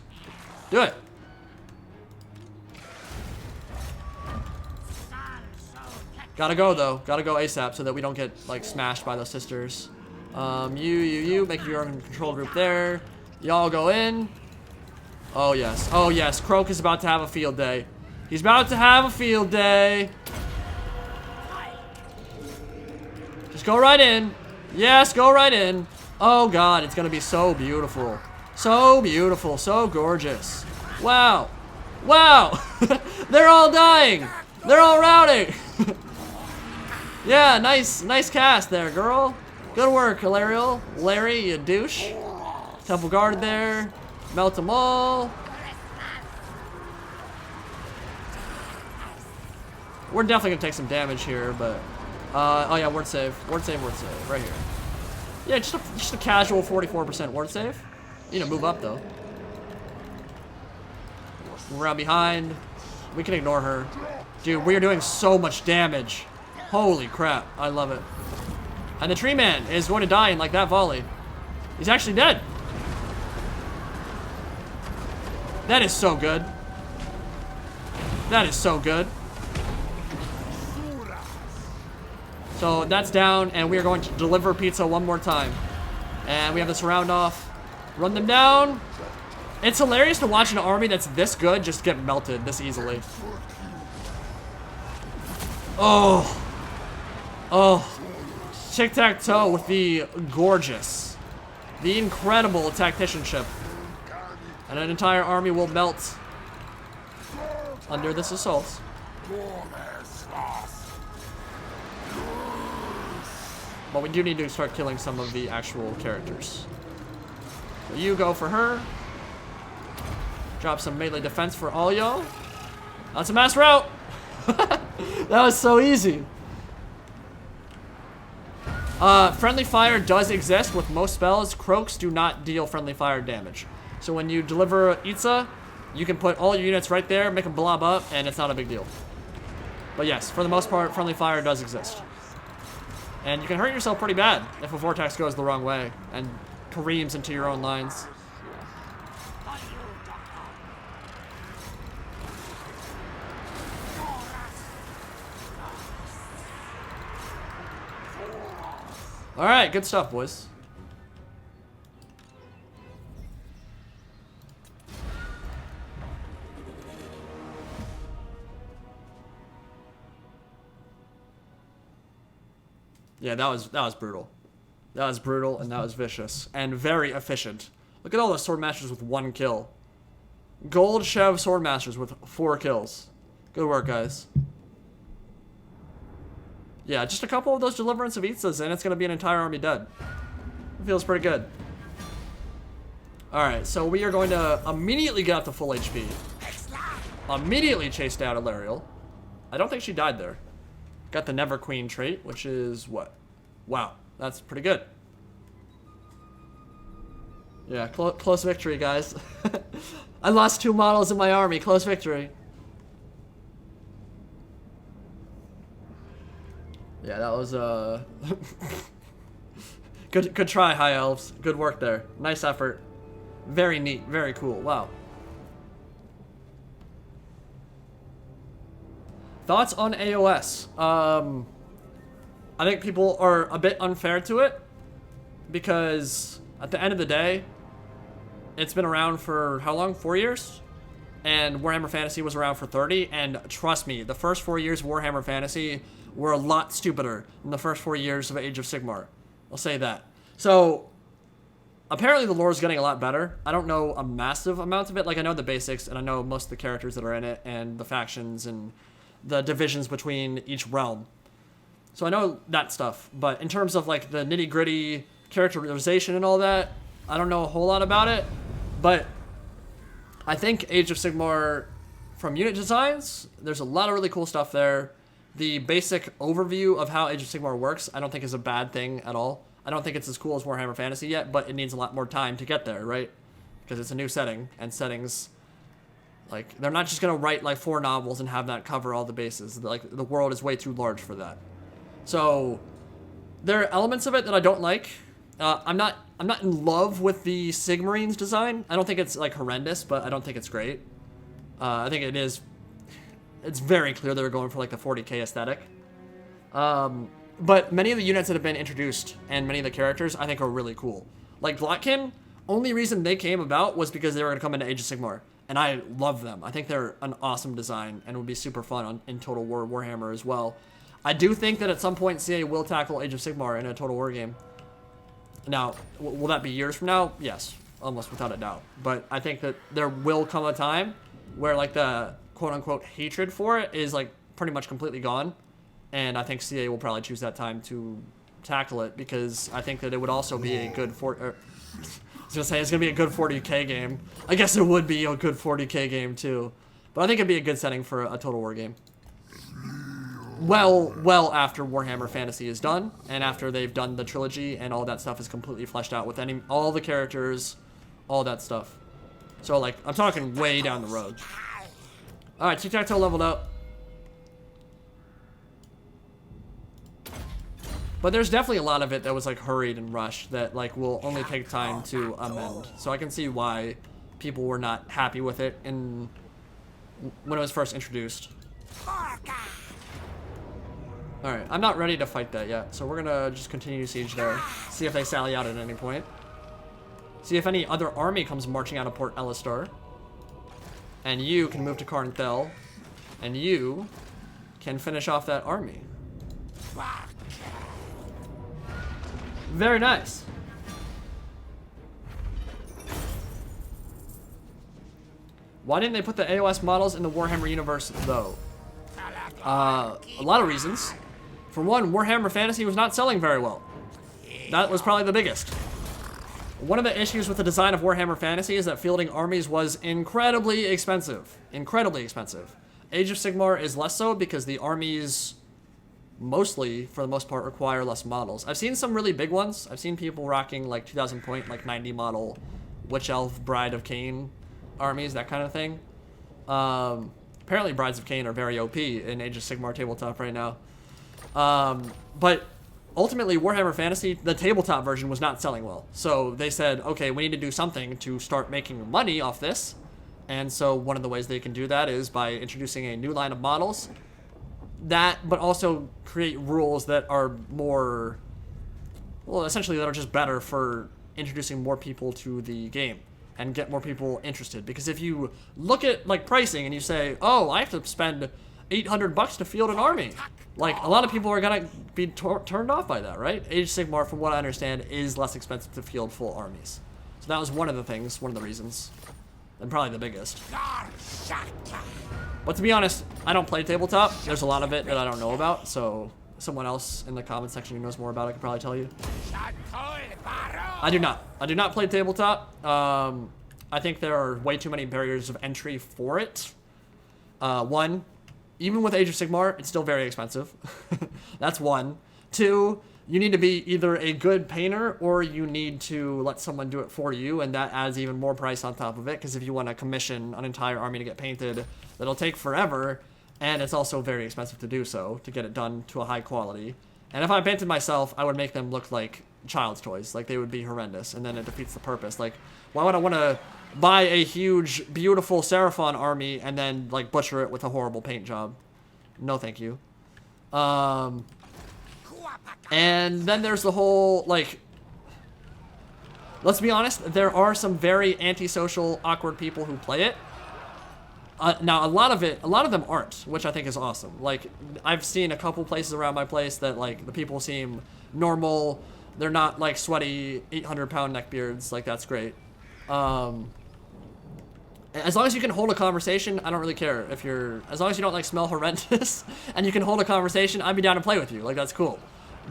do it. Gotta go though, gotta go ASAP so that we don't get like smashed by those sisters. You, make your own control group there. Y'all go in. Oh yes, Kroak is about to have a field day. He's about to have a field day. Just go right in. Yes, go right in. Oh god, it's gonna be so beautiful. So beautiful, so gorgeous. Wow. Wow. They're all dying. They're all routing. Yeah, nice cast there, girl. Good work, Hilarial. Larry, you douche. Temple guard there. Melt them all. We're definitely gonna take some damage here, but oh yeah, word save, right here. Yeah, just a casual 44% word save. You need to move up though. Move around behind. We can ignore her. Dude, we are doing so much damage. Holy crap, I love it. And the tree man is going to die in like that volley. He's actually dead. That is so good. That is so good. So that's down, and we are going to deliver pizza one more time. And we have this round off. Run them down. It's hilarious to watch an army that's this good just get melted this easily. Oh. Oh. TikTaq'To with the gorgeous, the incredible tacticianship. And an entire army will melt under this assault. But we do need to start killing some of the actual characters. So you go for her. Drop some melee defense for all y'all. That's a mass rout. That was so easy. Friendly fire does exist with most spells. Kroaks do not deal friendly fire damage. So when you deliver Itza, you can put all your units right there, make them blob up, and it's not a big deal. But yes, for the most part, friendly fire does exist. And you can hurt yourself pretty bad if a vortex goes the wrong way and careens into your own lines. All right, good stuff, boys. Yeah, that was brutal. That was brutal and that was vicious and very efficient. Look at all those sword masters with 1 kill. Gold Chev sword masters with 4 kills. Good work, guys. Yeah, just a couple of those deliverance of Itzas and it's gonna be an entire army dead. It feels pretty good. Alright, so we are going to immediately get up to full HP. Immediately chase down Ilariel. I don't think she died there. Got the Never Queen trait, which is what? Wow, that's pretty good. Yeah, close victory, guys. I lost 2 models in my army. Close victory. Yeah, that was good try, High Elves. Good work there. Nice effort. Very neat. Very cool. Wow. Thoughts on AOS? I think people are a bit unfair to it because at the end of the day, it's been around for how long? 4 years? And Warhammer Fantasy was around for 30, and trust me, the first 4 years of Warhammer Fantasy were a lot stupider than the first 4 years of Age of Sigmar. I'll say that. So, apparently the lore is getting a lot better. I don't know a massive amount of it. Like, I know the basics, and I know most of the characters that are in it, and the factions, and the divisions between each realm. So I know that stuff, but in terms of like the nitty-gritty characterization and all that, I don't know a whole lot about it. But I think Age of Sigmar, from unit designs, there's a lot of really cool stuff there. The basic overview of how Age of Sigmar works, I don't think is a bad thing at all. I don't think it's as cool as Warhammer Fantasy yet, but it needs a lot more time to get there, right? Because it's a new setting, and settings, like, they're not just gonna write like 4 novels and have that cover all the bases. Like, the world is way too large for that. So there are elements of it that I don't like. I'm not in love with the Sigmarines design. I don't think it's like horrendous, but I don't think it's great. I think it's very clear they're going for like the 40k aesthetic. But many of the units that have been introduced and many of the characters I think are really cool. Like Tlaqua, only reason they came about was because they were gonna come into Age of Sigmar. And I love them. I think they're an awesome design and would be super fun in Total War Warhammer as well. I do think that at some point CA will tackle Age of Sigmar in a Total War game. Now, will that be years from now? Yes, almost without a doubt. But I think that there will come a time where like the quote-unquote hatred for it is like pretty much completely gone. And I think CA will probably choose that time to tackle it, because I think that it would also be a good I was gonna say it's gonna be a good 40k game. I guess it would be a good 40k game too. But I think it'd be a good setting for a Total War game. Well after Warhammer Fantasy is done, and after they've done the trilogy and all that stuff is completely fleshed out with all the characters, all that stuff. So like, I'm talking way down the road. Alright, TikTaq'To leveled up. But there's definitely a lot of it that was like hurried and rushed that like will only take time to amend. So I can see why people were not happy with it when it was first introduced. Alright, I'm not ready to fight that yet, so we're gonna just continue siege there. See if they sally out at any point. See if any other army comes marching out of Port Elistar. And you can move to Karnthel. And you can finish off that army. Very nice. Why didn't they put the AOS models in the Warhammer universe, though? A lot of reasons. For one, Warhammer Fantasy was not selling very well. That was probably the biggest. One of the issues with the design of Warhammer Fantasy is that fielding armies was incredibly expensive. Incredibly expensive. Age of Sigmar is less so because the armies mostly, for the most part, require less models. I've seen some really big ones. I've seen people rocking like 2000 point, like 90 model Witch Elf, Bride of Cain armies, that kind of thing. Apparently Brides of Cain are very OP in Age of Sigmar tabletop right now. But ultimately Warhammer Fantasy, the tabletop version, was not selling well. So they said, okay, we need to do something to start making money off this. And so one of the ways they can do that is by introducing a new line of models. That, but also create rules that are more, well, essentially that are just better for introducing more people to the game and get more people interested. Because if you look at like pricing and you say, oh, I have to spend $800 to field an army, like a lot of people are gonna be turned off by that, right? Age of Sigmar, from what I understand, is less expensive to field full armies. So that was one of the things, one of the reasons, and probably the biggest. But to be honest, I don't play tabletop. There's a lot of it that I don't know about, so someone else in the comment section who knows more about it can probably tell you. I do not. I do not play tabletop. I think there are way too many barriers of entry for it. One, even with Age of Sigmar, it's still very expensive. That's one. Two, you need to be either a good painter or you need to let someone do it for you, and that adds even more price on top of it, because if you want to commission an entire army to get painted, that'll take forever, and it's also very expensive to do so, to get it done to a high quality. And if I painted myself, I would make them look like child's toys. Like, they would be horrendous, and then it defeats the purpose. Like, why would I want to buy a huge, beautiful Seraphon army and then, like, butcher it with a horrible paint job? No, thank you. And then there's the whole, like, let's be honest, there are some very antisocial, awkward people who play it. Now, a lot of them aren't, which I think is awesome. Like, I've seen a couple places around my place that, like, the people seem normal. They're not, like, sweaty 800-pound neckbeards. Like, that's great. As long as you can hold a conversation, I don't really care if as long as you don't, like, smell horrendous and you can hold a conversation, I'd be down to play with you. Like, that's cool.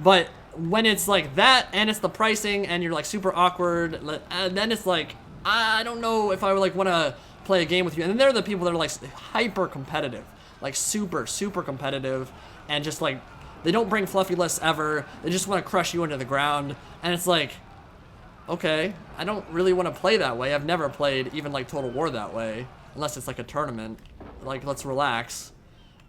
But when it's like that, and it's the pricing, and you're, like, super awkward, and then it's like, I don't know if I would, like, want to play a game with you. And then there are the people that are, like, hyper competitive, like, super competitive, and just, like, they don't bring fluffy lists ever. They just want to crush you into the ground, and it's like, okay, I don't really want to play that way. I've never played even, like, Total War that way, unless it's, like, a tournament. Like, let's relax.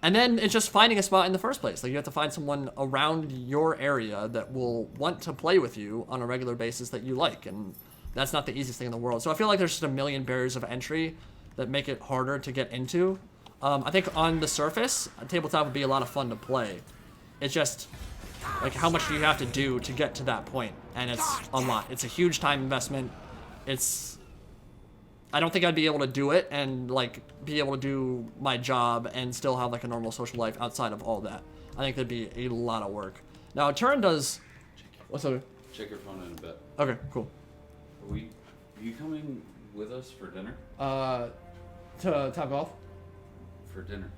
And then it's just finding a spot in the first place. Like, you have to find someone around your area that will want to play with you on a regular basis that you like, and that's not the easiest thing in the world. So I feel like there's just a million barriers of entry that make it harder to get into. I think on the surface, a tabletop would be a lot of fun to play. It's just, like, how much do you have to do to get to that point? And it's a lot. It's a huge time investment. I don't think I'd be able to do it and, like, be able to do my job and still have, like, a normal social life outside of all that. I think that'd be a lot of work. Now, Turin does... What's up? Check your phone in a bit. Okay, cool. Are you coming with us for dinner? To Top Golf? For dinner.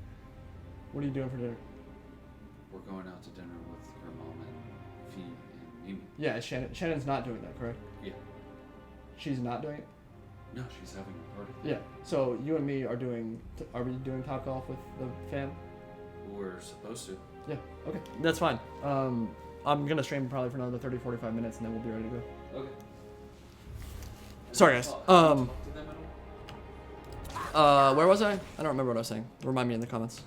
What are you doing for dinner? We're going out to dinner with your mom and Fee and Mimi. Yeah, Shannon's not doing that, correct? Yeah. She's not doing it? No, she's having a party. Yeah. So you and me are doing... Are we doing Top Golf with the fam? We're supposed to. Yeah, okay. That's fine. I'm gonna stream probably for another 30-45 minutes and then we'll be ready to go. Okay. Sorry, guys. Talk to them at all? Where was I? I don't remember what I was saying. Remind me in the comments.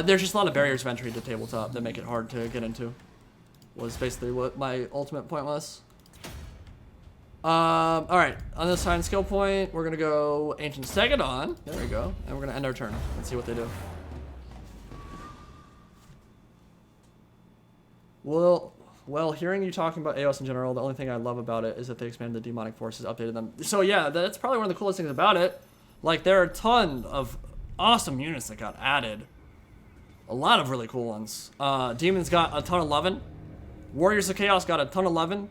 There's just a lot of barriers of entry to tabletop that make it hard to get into. Was basically what my ultimate point was. Alright. On this time skill point, we're gonna go Ancient Stegadon. There we go. And we're gonna end our turn and see what they do. Well, hearing you talking about AOS in general, the only thing I love about it is that they expanded the demonic forces, updated them. So yeah, that's probably one of the coolest things about it. Like, there are a ton of awesome units that got added. A lot of really cool ones. Demons got a ton of lovin'. Warriors of Chaos got a ton of lovin'.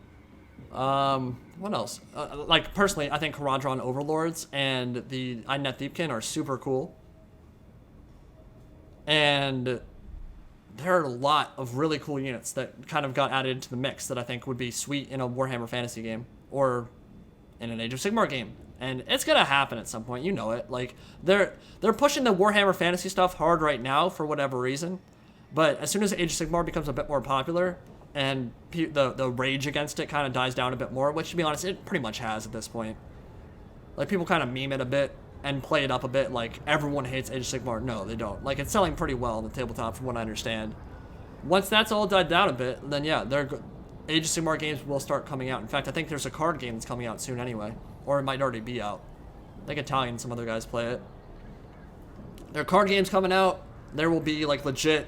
What else? Like, personally, I think Haradron Overlords and the Inet Thiepkin are super cool. And there are a lot of really cool units that kind of got added into the mix that I think would be sweet in a Warhammer Fantasy game or in an Age of Sigmar game. And it's gonna happen at some point, you know it. Like, they're pushing the Warhammer Fantasy stuff hard right now for whatever reason. But as soon as Age of Sigmar becomes a bit more popular and the rage against it kind of dies down a bit more, which to be honest, it pretty much has at this point. Like, people kind of meme it a bit and play it up a bit like everyone hates Age of Sigmar. No, they don't. Like, it's selling pretty well on the tabletop from what I understand. Once that's all died down a bit, then yeah, Age of Sigmar games will start coming out. In fact, I think there's a card game that's coming out soon anyway. Or it might already be out. I think Italian and some other guys play it. There are card games coming out. There will be, like, legit,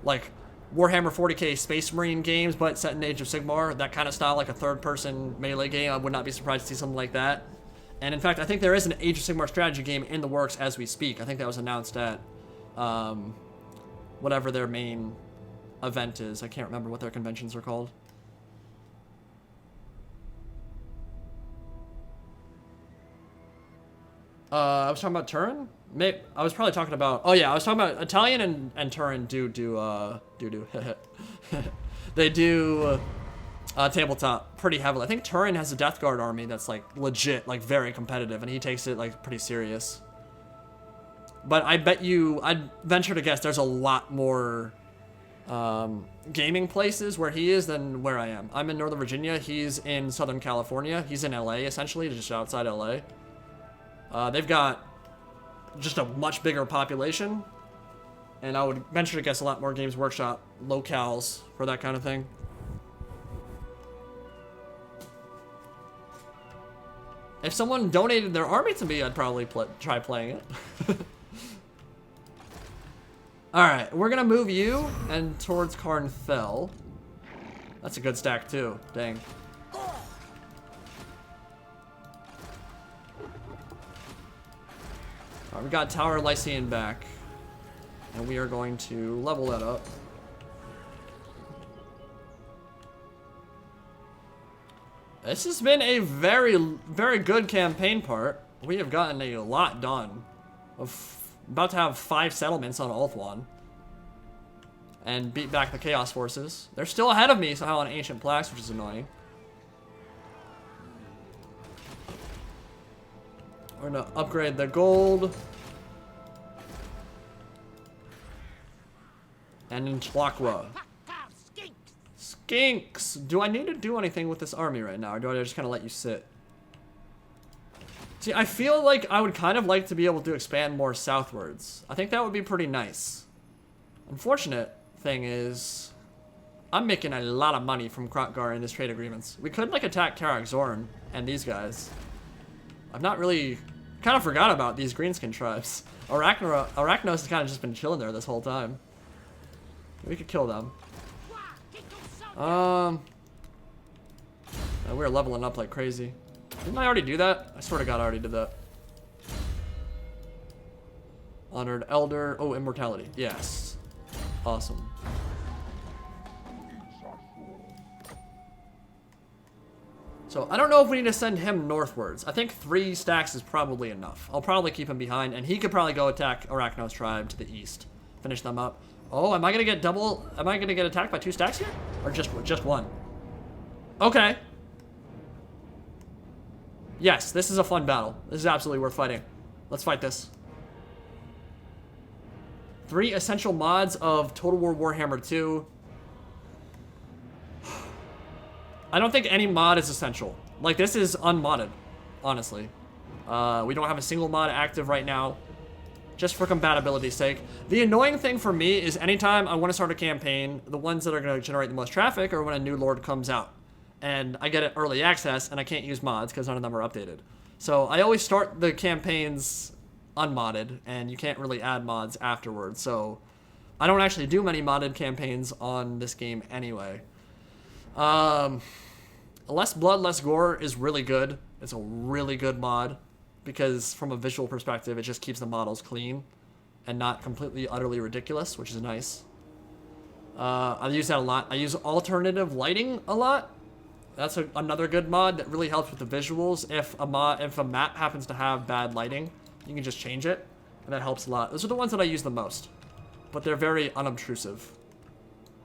like, Warhammer 40k Space Marine games, but set in Age of Sigmar. That kind of style, like a third-person melee game. I would not be surprised to see something like that. And in fact, I think there is an Age of Sigmar strategy game in the works as we speak. I think that was announced at whatever their main event is. I can't remember what their conventions are called. I was talking about Turin? Maybe I was probably talking about... Oh yeah, I was talking about Italian and Turin do they do tabletop pretty heavily. I think Turin has a Death Guard army that's like legit, like very competitive, and he takes it like pretty serious. But I bet you, I'd venture to guess there's a lot more gaming places where he is than where I am. I'm in Northern Virginia. He's in Southern California. He's in LA essentially, just outside LA. They've got just a much bigger population, and I would venture to guess a lot more Games Workshop locales for that kind of thing. If someone donated their army to me, I'd probably try playing it. Alright, we're gonna move you and towards Karn Fell. That's a good stack too, dang. Alright, we got Tower Lycian back. And we are going to level that up. This has been a very, very good campaign part. We have gotten a lot done. About to have 5 settlements on Ulthuan. And beat back the Chaos Forces. They're still ahead of me somehow on Ancient Plaques, which is annoying. We're gonna upgrade the gold. And in Tlaqua. Skinks! Do I need to do anything with this army right now, or do I just kind of let you sit? See, I feel like I would kind of like to be able to expand more southwards. I think that would be pretty nice. Unfortunate thing is, I'm making a lot of money from Kroak in his trade agreements. We could, like, attack Karak Zorn and these guys. I've not really... kind of forgot about these greenskin tribes. Arachnos has kind of just been chilling there this whole time. We could kill them. We're leveling up like crazy. Didn't I already do that? I swear to God I already did that. Honored Elder. Oh, Immortality. Yes. Awesome. So I don't know if we need to send him northwards. I think 3 stacks is probably enough. I'll probably keep him behind, and he could probably go attack Arachnos tribe to the east. Finish them up. Oh, am I gonna get double? Am I gonna get attacked by 2 stacks here? Or just 1? Okay. Yes, this is a fun battle. This is absolutely worth fighting. Let's fight this. 3 essential mods of Total War Warhammer 2. I don't think any mod is essential. Like, this is unmodded, honestly. We don't have a single mod active right now, just for compatibility's sake. The annoying thing for me is anytime I want to start a campaign, the ones that are going to generate the most traffic are when a new Lord comes out. And I get it early access, and I can't use mods because none of them are updated. So I always start the campaigns unmodded, and you can't really add mods afterwards. So I don't actually do many modded campaigns on this game anyway. Less blood, less gore is really good. It's a really good mod because from a visual perspective, it just keeps the models clean and not completely, utterly ridiculous, which is nice. I use that a lot. I use alternative lighting a lot. That's another good mod that really helps with the visuals. If a map happens to have bad lighting, you can just change it, and that helps a lot. Those are the ones that I use the most, but they're very unobtrusive.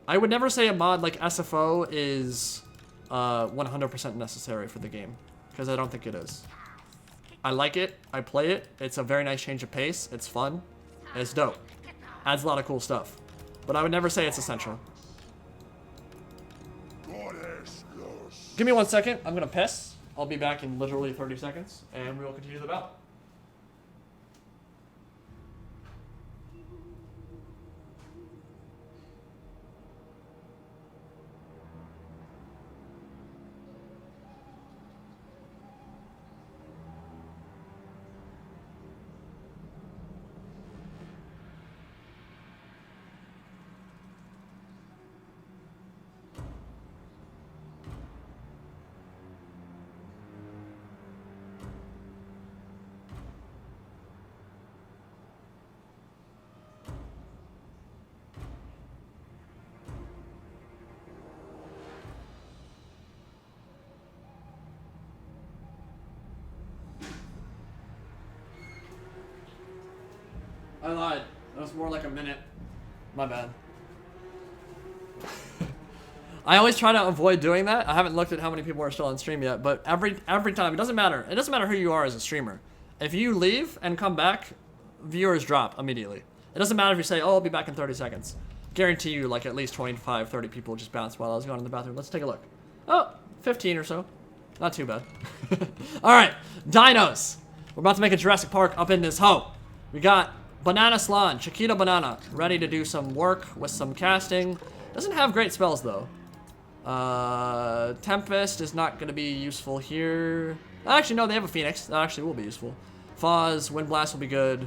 I would never say a mod like SFO is 100% necessary for the game, because I don't think it is. I like it, I play it, it's a very nice change of pace, it's fun, it's dope. Adds a lot of cool stuff. But I would never say it's essential. Give me 1 second, I'm gonna piss. I'll be back in literally 30 seconds, and we will continue the battle. I lied. That was more like a minute. My bad. I always try to avoid doing that. I haven't looked at how many people are still on stream yet, but every time, it doesn't matter. It doesn't matter who you are as a streamer. If you leave and come back, viewers drop immediately. It doesn't matter if you say, oh, I'll be back in 30 seconds. Guarantee you, like, at least 25, 30 people just bounced while I was going to the bathroom. Let's take a look. Oh, 15 or so. Not too bad. All right, dinos. We're about to make a Jurassic Park up in this hoe. We got Banana Slan, Chiquita Banana, ready to do some work with some casting. Doesn't have great spells, though. Tempest is not going to be useful here. Actually, no, they have a Phoenix. That actually will be useful. Fawz, Wind Blast will be good.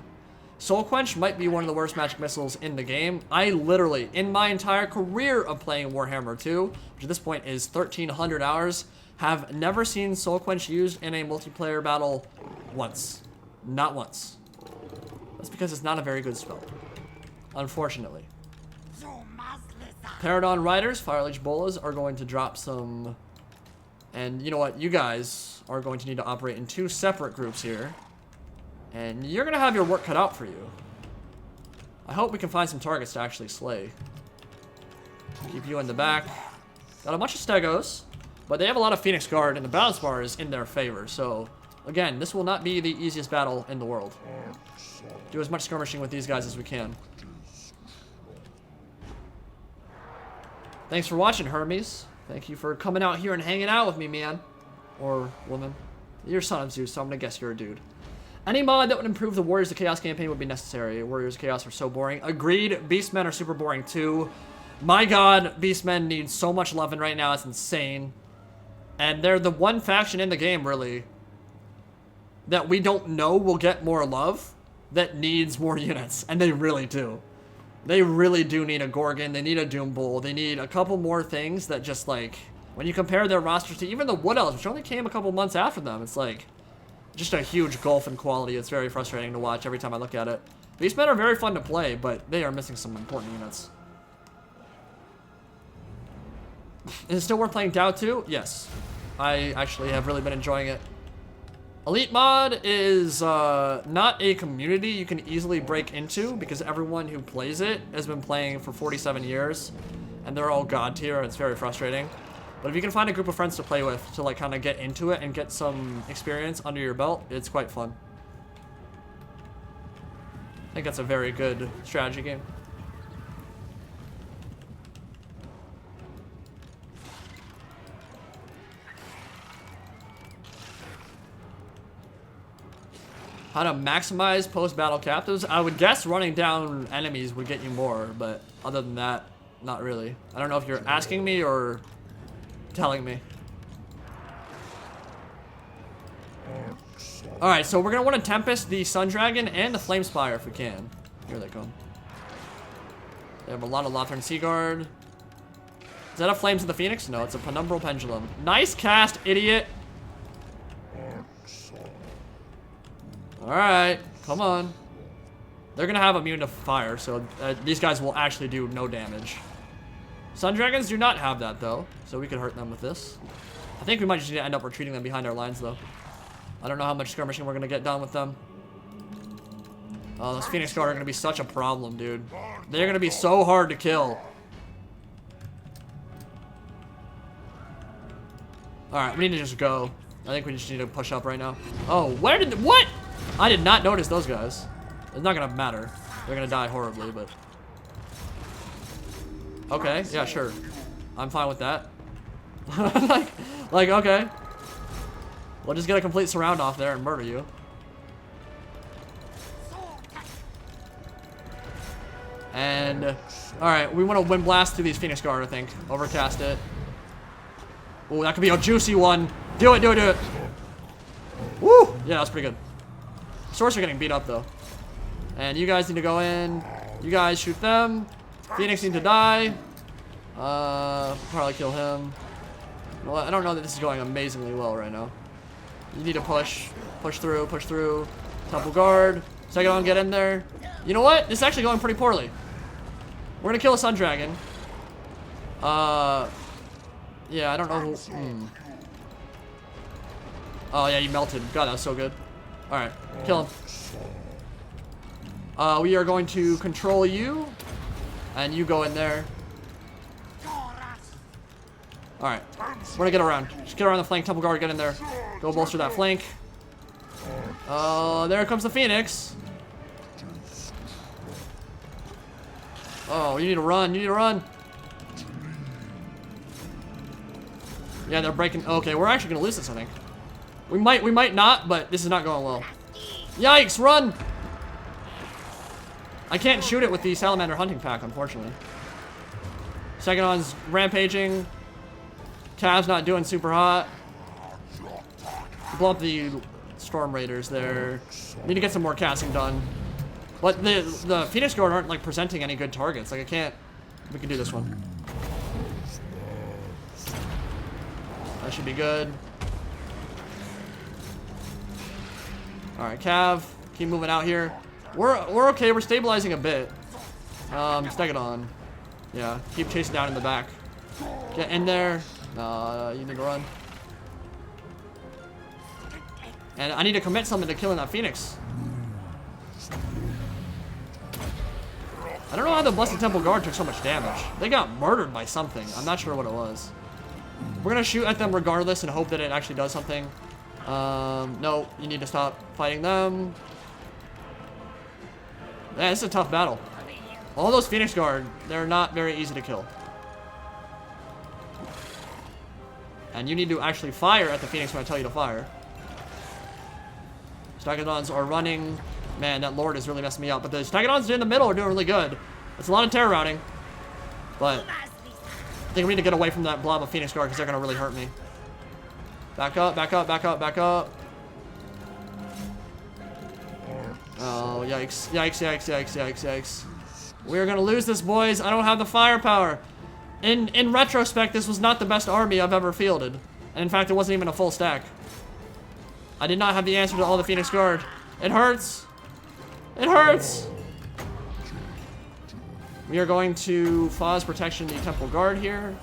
Soul Quench might be one of the worst magic missiles in the game. I literally, in my entire career of playing Warhammer 2, which at this point is 1,300 hours, have never seen Soul Quench used in a multiplayer battle once. Not once. That's because it's not a very good spell, unfortunately. Paradon Riders, Fireleech Bolas are going to drop some, and you know what, you guys are going to need to operate in 2 separate groups here, and you're going to have your work cut out for you. I hope we can find some targets to actually slay. Keep you in the back. Got a bunch of Stegos, but they have a lot of Phoenix Guard, and the battle spar is in their favor, so again, this will not be the easiest battle in the world. Do as much skirmishing with these guys as we can. Thanks for watching, Hermes. Thank you for coming out here and hanging out with me, man. Or woman. You're son of Zeus, so I'm gonna guess you're a dude. Any mod that would improve the Warriors of Chaos campaign would be necessary. Warriors of Chaos are so boring. Agreed, Beastmen are super boring too. My god, Beastmen need so much loving right now, it's insane. And they're the one faction in the game, really, that we don't know will get more love, that needs more units, and they really do. They really do need a Gorgon, they need a Doom Bull, they need a couple more things that just, like, when you compare their rosters to even the Wood Elves, which only came a couple months after them, it's like, just a huge gulf in quality. It's very frustrating to watch every time I look at it. Beastmen are very fun to play, but they are missing some important units. Is it still worth playing DAO 2? Yes. I actually have really been enjoying it. Elite mod is not a community you can easily break into because everyone who plays it has been playing for 47 years and they're all god tier and it's very frustrating. But if you can find a group of friends to play with to like kind of get into it and get some experience under your belt, it's quite fun. I think that's a very good strategy game. How to maximize post-battle captives? I would guess running down enemies would get you more, but other than that, not really. I don't know if you're asking me or telling me. Alright, so we're gonna want to Tempest the Sun Dragon and the Flame Spire if we can. Here they come. They have a lot of Lothern Seaguard. Is that a Flames of the Phoenix? No, it's a Penumbral Pendulum. Nice cast, idiot! Alright, come on. They're gonna have immune to fire, so these guys will actually do no damage. Sun Dragons do not have that, though, so we could hurt them with this. I think we might just need to end up retreating them behind our lines, though. I don't know how much skirmishing we're gonna get done with them. Oh, those Phoenix Guard are gonna be such a problem, dude. They're gonna be so hard to kill. Alright, we need to just go. I think we just need to push up right now. Oh, where did what? I did not notice those guys. It's not gonna matter. They're gonna die horribly, but... Okay, yeah, sure. I'm fine with that. like, okay. We'll just get a complete surround off there and murder you. And, alright, we want to wind blast through these Phoenix Guard, I think. Overcast it. Oh, that could be a juicy one. Do it, do it, do it. Woo! Yeah, that's pretty good. Swords are getting beat up, though. And you guys need to go in. You guys shoot them. Phoenix need to die. Probably kill him. Well, I don't know that this is going amazingly well right now. You need to push. Push through, push through. Temple Guard. Second one, get in there. You know what? This is actually going pretty poorly. We're gonna kill a Sun Dragon. Yeah, I don't know who... Oh, yeah, you melted. God, that was so good. Alright, kill him. We are going to control you. And you go in there. Alright, we're gonna get around. Just get around the flank. Temple Guard, get in there. Go bolster that flank. There comes the Phoenix. Oh, you need to run. You need to run. Yeah, they're breaking. Okay, we're actually gonna lose this, I think. We might not, but this is not going well. Yikes, run! I can't shoot it with the Salamander Hunting Pack, unfortunately. Second one's rampaging. Cav's not doing super hot. Blow up the Storm Raiders there. Need to get some more casting done. But the Phoenix Guard aren't like presenting any good targets. Like I can't. We can do this one. That should be good. Alright, Cav. Keep moving out here. We're okay, we're stabilizing a bit. Stegadon. Yeah, keep chasing down in the back. Get in there. You need to run. And I need to commit something to killing that Phoenix. I don't know how the Blessed Temple Guard took so much damage. They got murdered by something. I'm not sure what it was. We're gonna shoot at them regardless and hope that it actually does something. No, you need to stop fighting them. Yeah, this is a tough battle. All those Phoenix Guard, they're not very easy to kill. And you need to actually fire at the Phoenix when I tell you to fire. Stegadons are running. Man, that Lord is really messing me up. But the Stegadons in the middle are doing really good. It's a lot of terror routing. But I think we need to get away from that blob of Phoenix Guard because they're going to really hurt me. Back up, back up, back up, back up. Oh, yikes. Yikes, yikes, yikes, yikes, yikes. We're going to lose this, boys. I don't have the firepower. In retrospect, this was not the best army I've ever fielded. And in fact, it wasn't even a full stack. I did not have the answer to all the Phoenix Guard. It hurts. It hurts. We are going to Foz Protection the Temple Guard here.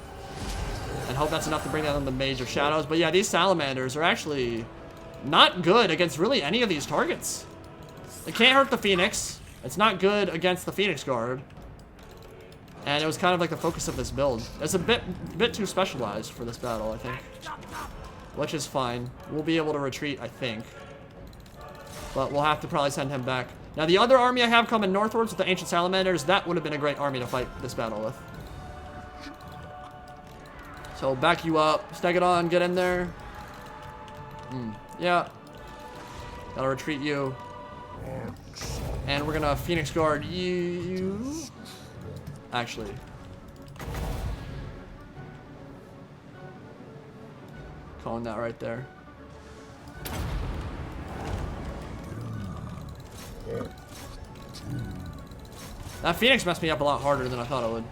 And hope that's enough to bring down the Mage of Shadows. But yeah, these Salamanders are actually not good against really any of these targets. It can't hurt the Phoenix. It's not good against the Phoenix Guard. And it was kind of like the focus of this build. It's a bit too specialized for this battle, I think. Which is fine. We'll be able to retreat, I think. But we'll have to probably send him back. Now, the other army I have coming northwards with the Ancient Salamanders, that would have been a great army to fight this battle with. So, back you up. Stag it on. Get in there. Yeah. Gotta retreat you. And we're gonna Phoenix Guard you. Actually. Calling that right there. That Phoenix messed me up a lot harder than I thought it would.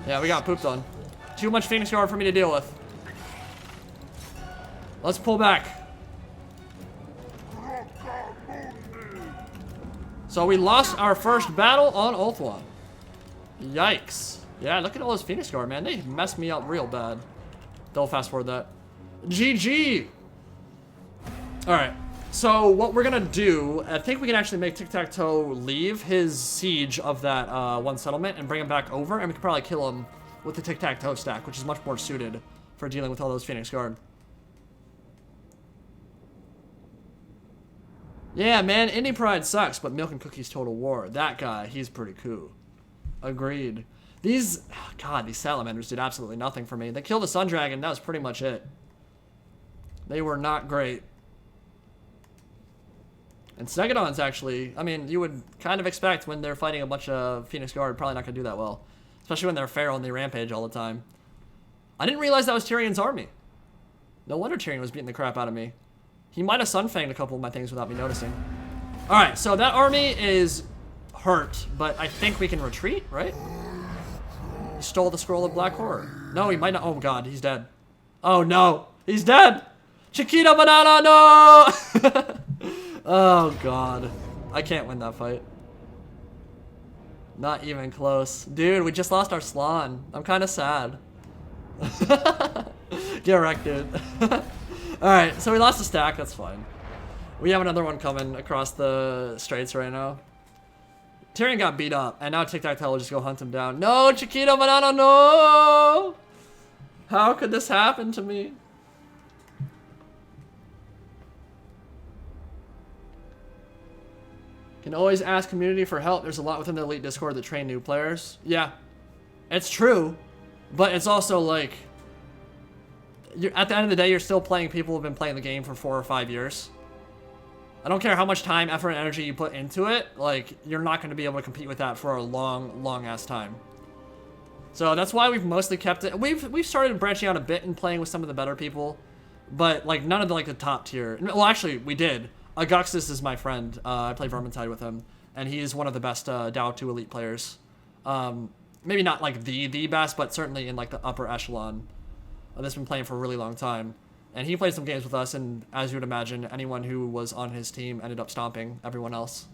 Yeah, we got pooped on. Too much Phoenix Guard for me to deal with. Let's pull back. So we lost our first battle on Ulthuan. Yikes. Yeah, look at all those Phoenix Guard, man. They messed me up real bad. They'll fast forward that. GG. Alright. So what we're gonna do, I think we can actually make TikTaq'To leave his siege of that one settlement and bring him back over, and we can probably kill him with the TikTaq'To stack, which is much more suited for dealing with all those Phoenix Guard. Yeah, man, Indie Pride sucks, but Milk and Cookies Total War, that guy, he's pretty cool. Agreed. These, God, these Salamanders did absolutely nothing for me. They killed the Sun Dragon, that was pretty much it. They were not great. And Stegodon's actually, I mean, you would kind of expect when they're fighting a bunch of Phoenix Guard, probably not going to do that well. Especially when they're feral and they rampage all the time. I didn't realize that was Tyrion's army. No wonder Tyrion was beating the crap out of me. He might have sunfanged a couple of my things without me noticing. Alright, so that army is hurt, but I think we can retreat, right? He stole the Scroll of Black Horror. No, he might not. Oh god, he's dead. Oh no, he's dead! Chiquita Banana, no! Oh god. I can't win that fight. Not even close. Dude, we just lost our Slan. I'm kind of sad. Get wrecked, dude. Alright, so we lost a stack, that's fine. We have another one coming across the straits right now. Tyrion got beat up, and now TikTaq'To will just go hunt him down. No, Chiquita Banana, no! How could this happen to me? Can always ask community for help. There's a lot within the Elite Discord that train new players. Yeah, it's true, but it's also like, at the end of the day, you're still playing people who've been playing the game for 4 or 5 years. I don't care how much time, effort, and energy you put into it, like, you're not going to be able to compete with that for a long, long-ass time. So that's why we've mostly kept it. We've started branching out a bit and playing with some of the better people, but, like, none of the, like, the top tier. Well, actually, we did. Auguxus is my friend. I play Vermintide with him, and he is one of the best Dow 2 Elite players. Maybe not, like, the best, but certainly in, like, the upper echelon. That's been playing for a really long time. And he played some games with us, and as you would imagine, anyone who was on his team ended up stomping everyone else.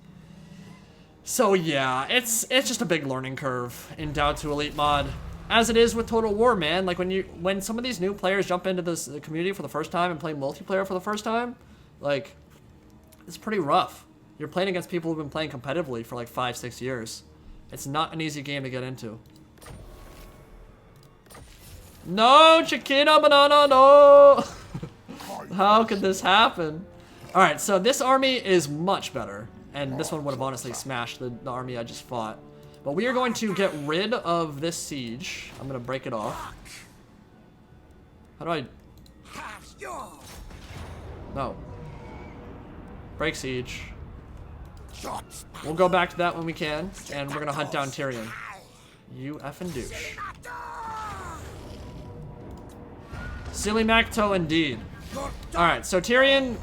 So yeah, it's just a big learning curve in Dow 2 Elite mod. As it is with Total War, man. Like, when some of these new players jump into this community for the first time and play multiplayer for the first time, like, it's pretty rough. You're playing against people who've been playing competitively for like 5-6 years. It's not an easy game to get into. No, Chiquita Banana, no! How could this happen? Alright, so this army is much better. And this one would have honestly smashed the army I just fought. But we are going to get rid of this siege. I'm going to break it off. How do I... No. Break siege. We'll go back to that when we can. And we're going to hunt down Tyrion. You effing douche. Silly Macto indeed. Alright, so Tyrion,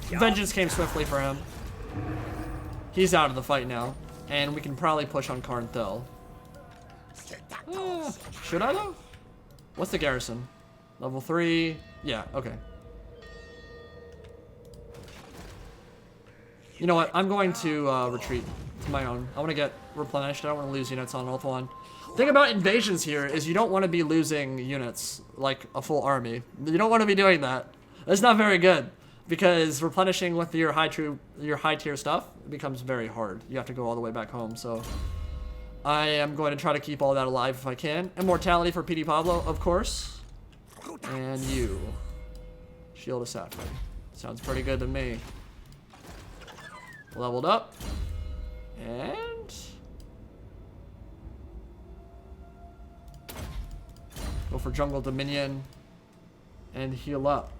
vengeance came swiftly for him. He's out of the fight now. And we can probably push on Karnthel. Should I though? What's the garrison? Level 3. Yeah, okay. You know what? I'm going to retreat my own. I want to get replenished. I don't want to lose units on Ulthuan. Thing about invasions here is you don't want to be losing units, like a full army. You don't want to be doing that. That's not very good, because replenishing with your high tier stuff becomes very hard. You have to go all the way back home, so I am going to try to keep all that alive if I can. Immortality for PD Pablo, of course. And you. Shield of Sapphire. Sounds pretty good to me. Leveled up. And go for Jungle Dominion and heal up.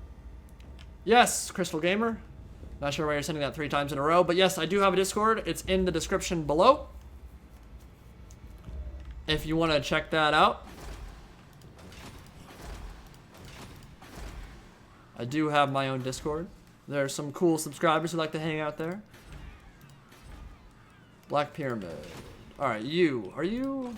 Yes, Crystal Gamer. Not sure why you're sending that 3 times in a row, but yes, I do have a Discord. It's in the description below if you want to check that out. I do have my own Discord. There's some cool subscribers who like to hang out there. Black Pyramid. Alright, you. Are you...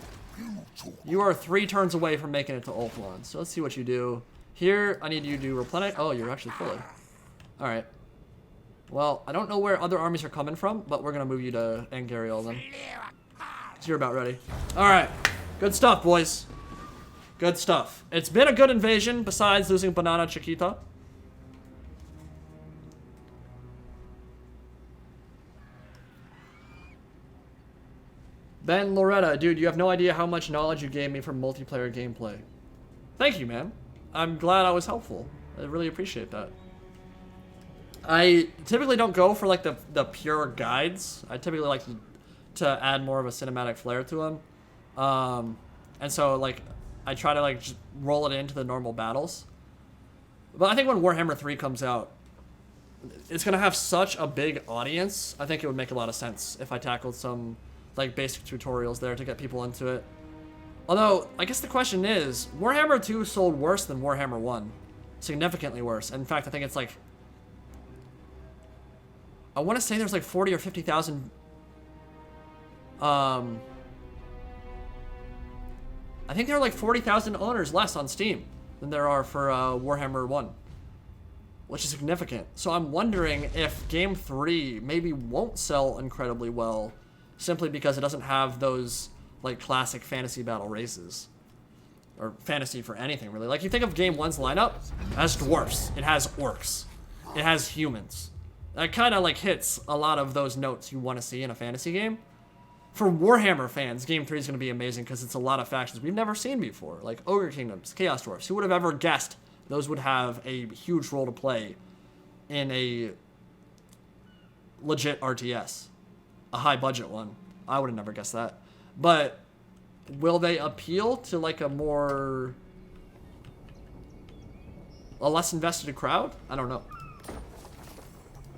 You are 3 turns away from making it to Ulthuan. So let's see what you do. Here, I need you to replenish. Oh, you're actually fully. Alright. Well, I don't know where other armies are coming from, but we're going to move you to Angariel then. So you're about ready. Alright. Good stuff, boys. Good stuff. It's been a good invasion, besides losing Banana Chiquita. Ben Loretta, dude, you have no idea how much knowledge you gave me from multiplayer gameplay. Thank you, man. I'm glad I was helpful. I really appreciate that. I typically don't go for like the pure guides. I typically like to add more of a cinematic flair to them. And so like I try to like just roll it into the normal battles. But I think when Warhammer 3 comes out, it's gonna have such a big audience. I think it would make a lot of sense if I tackled some like basic tutorials there to get people into it. Although, I guess the question is, Warhammer 2 sold worse than Warhammer 1. Significantly worse. In fact, I think it's like... I want to say there's like 40 or 50,000... I think there are like 40,000 owners less on Steam than there are for Warhammer 1. Which is significant. So I'm wondering if Game 3 maybe won't sell incredibly well, simply because it doesn't have those like classic fantasy battle races. Or fantasy for anything, really. Like, you think of Game 1's lineup, it has dwarfs, it has orcs, it has humans. That kind of like hits a lot of those notes you want to see in a fantasy game. For Warhammer fans, Game 3 is going to be amazing because it's a lot of factions we've never seen before. Like Ogre Kingdoms, Chaos Dwarfs. Who would have ever guessed those would have a huge role to play in a legit RTS? A high budget one. I would have never guessed that. But will they appeal to like a less invested crowd? I don't know.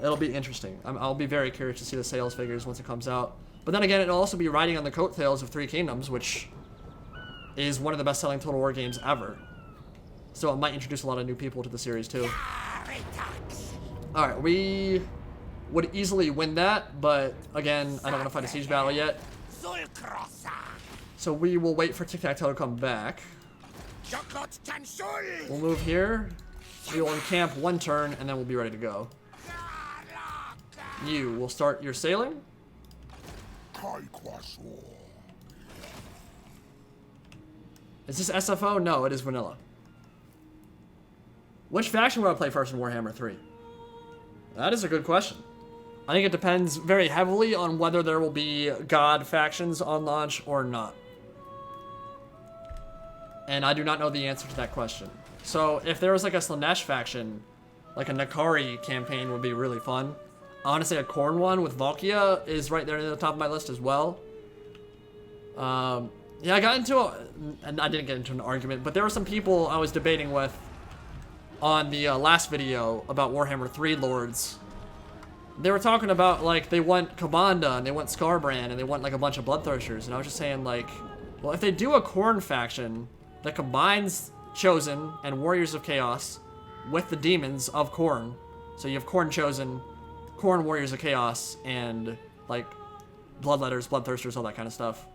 It'll be interesting. I'll be very curious to see the sales figures once it comes out. But then again, it'll also be riding on the coattails of Three Kingdoms, which is one of the best-selling Total War games ever. So it might introduce a lot of new people to the series too. Alright, we would easily win that, but again, I don't want to fight a siege battle yet. So we will wait for TikTaq'To to come back. We'll move here. We will encamp 1 turn, and then we'll be ready to go. You will start your sailing. Is this SFO? No, it is vanilla. Which faction would I play first in Warhammer 3? That is a good question. I think it depends very heavily on whether there will be god factions on launch or not. And I do not know the answer to that question. So if there was like a Slanesh faction, like a Nakari campaign would be really fun. Honestly, a Khorne one with Valkia is right there near the top of my list as well. Yeah, I got into and I didn't get into an argument, but there were some people I was debating with on the last video about Warhammer 3 lords. They were talking about, like, they want Kabanda, and they want Skarbrand, and they want, like, a bunch of Bloodthirsters, and I was just saying, like, well, if they do a Khorne faction that combines Chosen and Warriors of Chaos with the demons of Khorne, so you have Khorne Chosen, Khorne Warriors of Chaos, and, like, Bloodletters, Bloodthirsters, all that kind of stuff,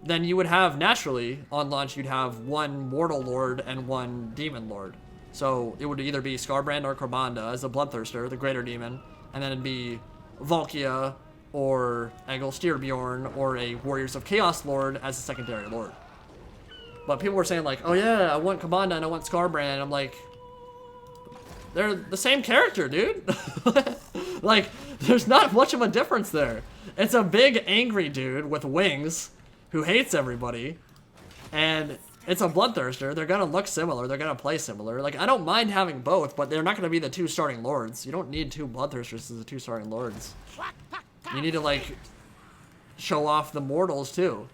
then you would have, naturally, on launch, you'd have 1 Mortal Lord and 1 Demon Lord. So it would either be Skarbrand or Kabanda as the Bloodthirster, the Greater Demon, and then it'd be Valkia or Egil or a Warriors of Chaos Lord as a secondary lord. But people were saying like, oh yeah, I want Commander and I want Scarbrand. I'm like, they're the same character, dude. Like, there's not much of a difference there. It's a big angry dude with wings who hates everybody, and it's a Bloodthirster. They're gonna look similar. They're gonna play similar. Like, I don't mind having both, but they're not gonna be the 2 starting lords. You don't need 2 Bloodthirsters as the 2 starting lords. You need to, like, show off the mortals, too.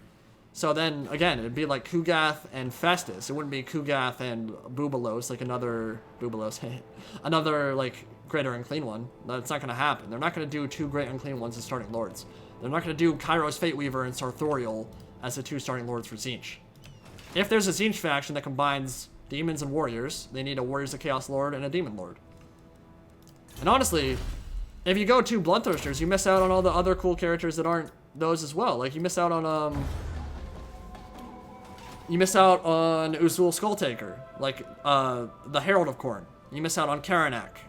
So then, again, it'd be like Kugath and Festus. It wouldn't be Kugath and Bubalos, like another... Bubalos, another, like, Great or Unclean one. That's not gonna happen. They're not gonna do 2 Great Unclean ones as starting lords. They're not gonna do Kairos Fateweaver and Sartorial as the 2 starting lords for Tzeentch. If there's a Tzeentch faction that combines demons and warriors, they need a Warriors of Chaos Lord and a Demon Lord. And honestly, if you go 2 Bloodthirsters, you miss out on all the other cool characters that aren't those as well. Like, you miss out on, Uzul Skulltaker, like, the Herald of Khorne. You miss out on Karanak,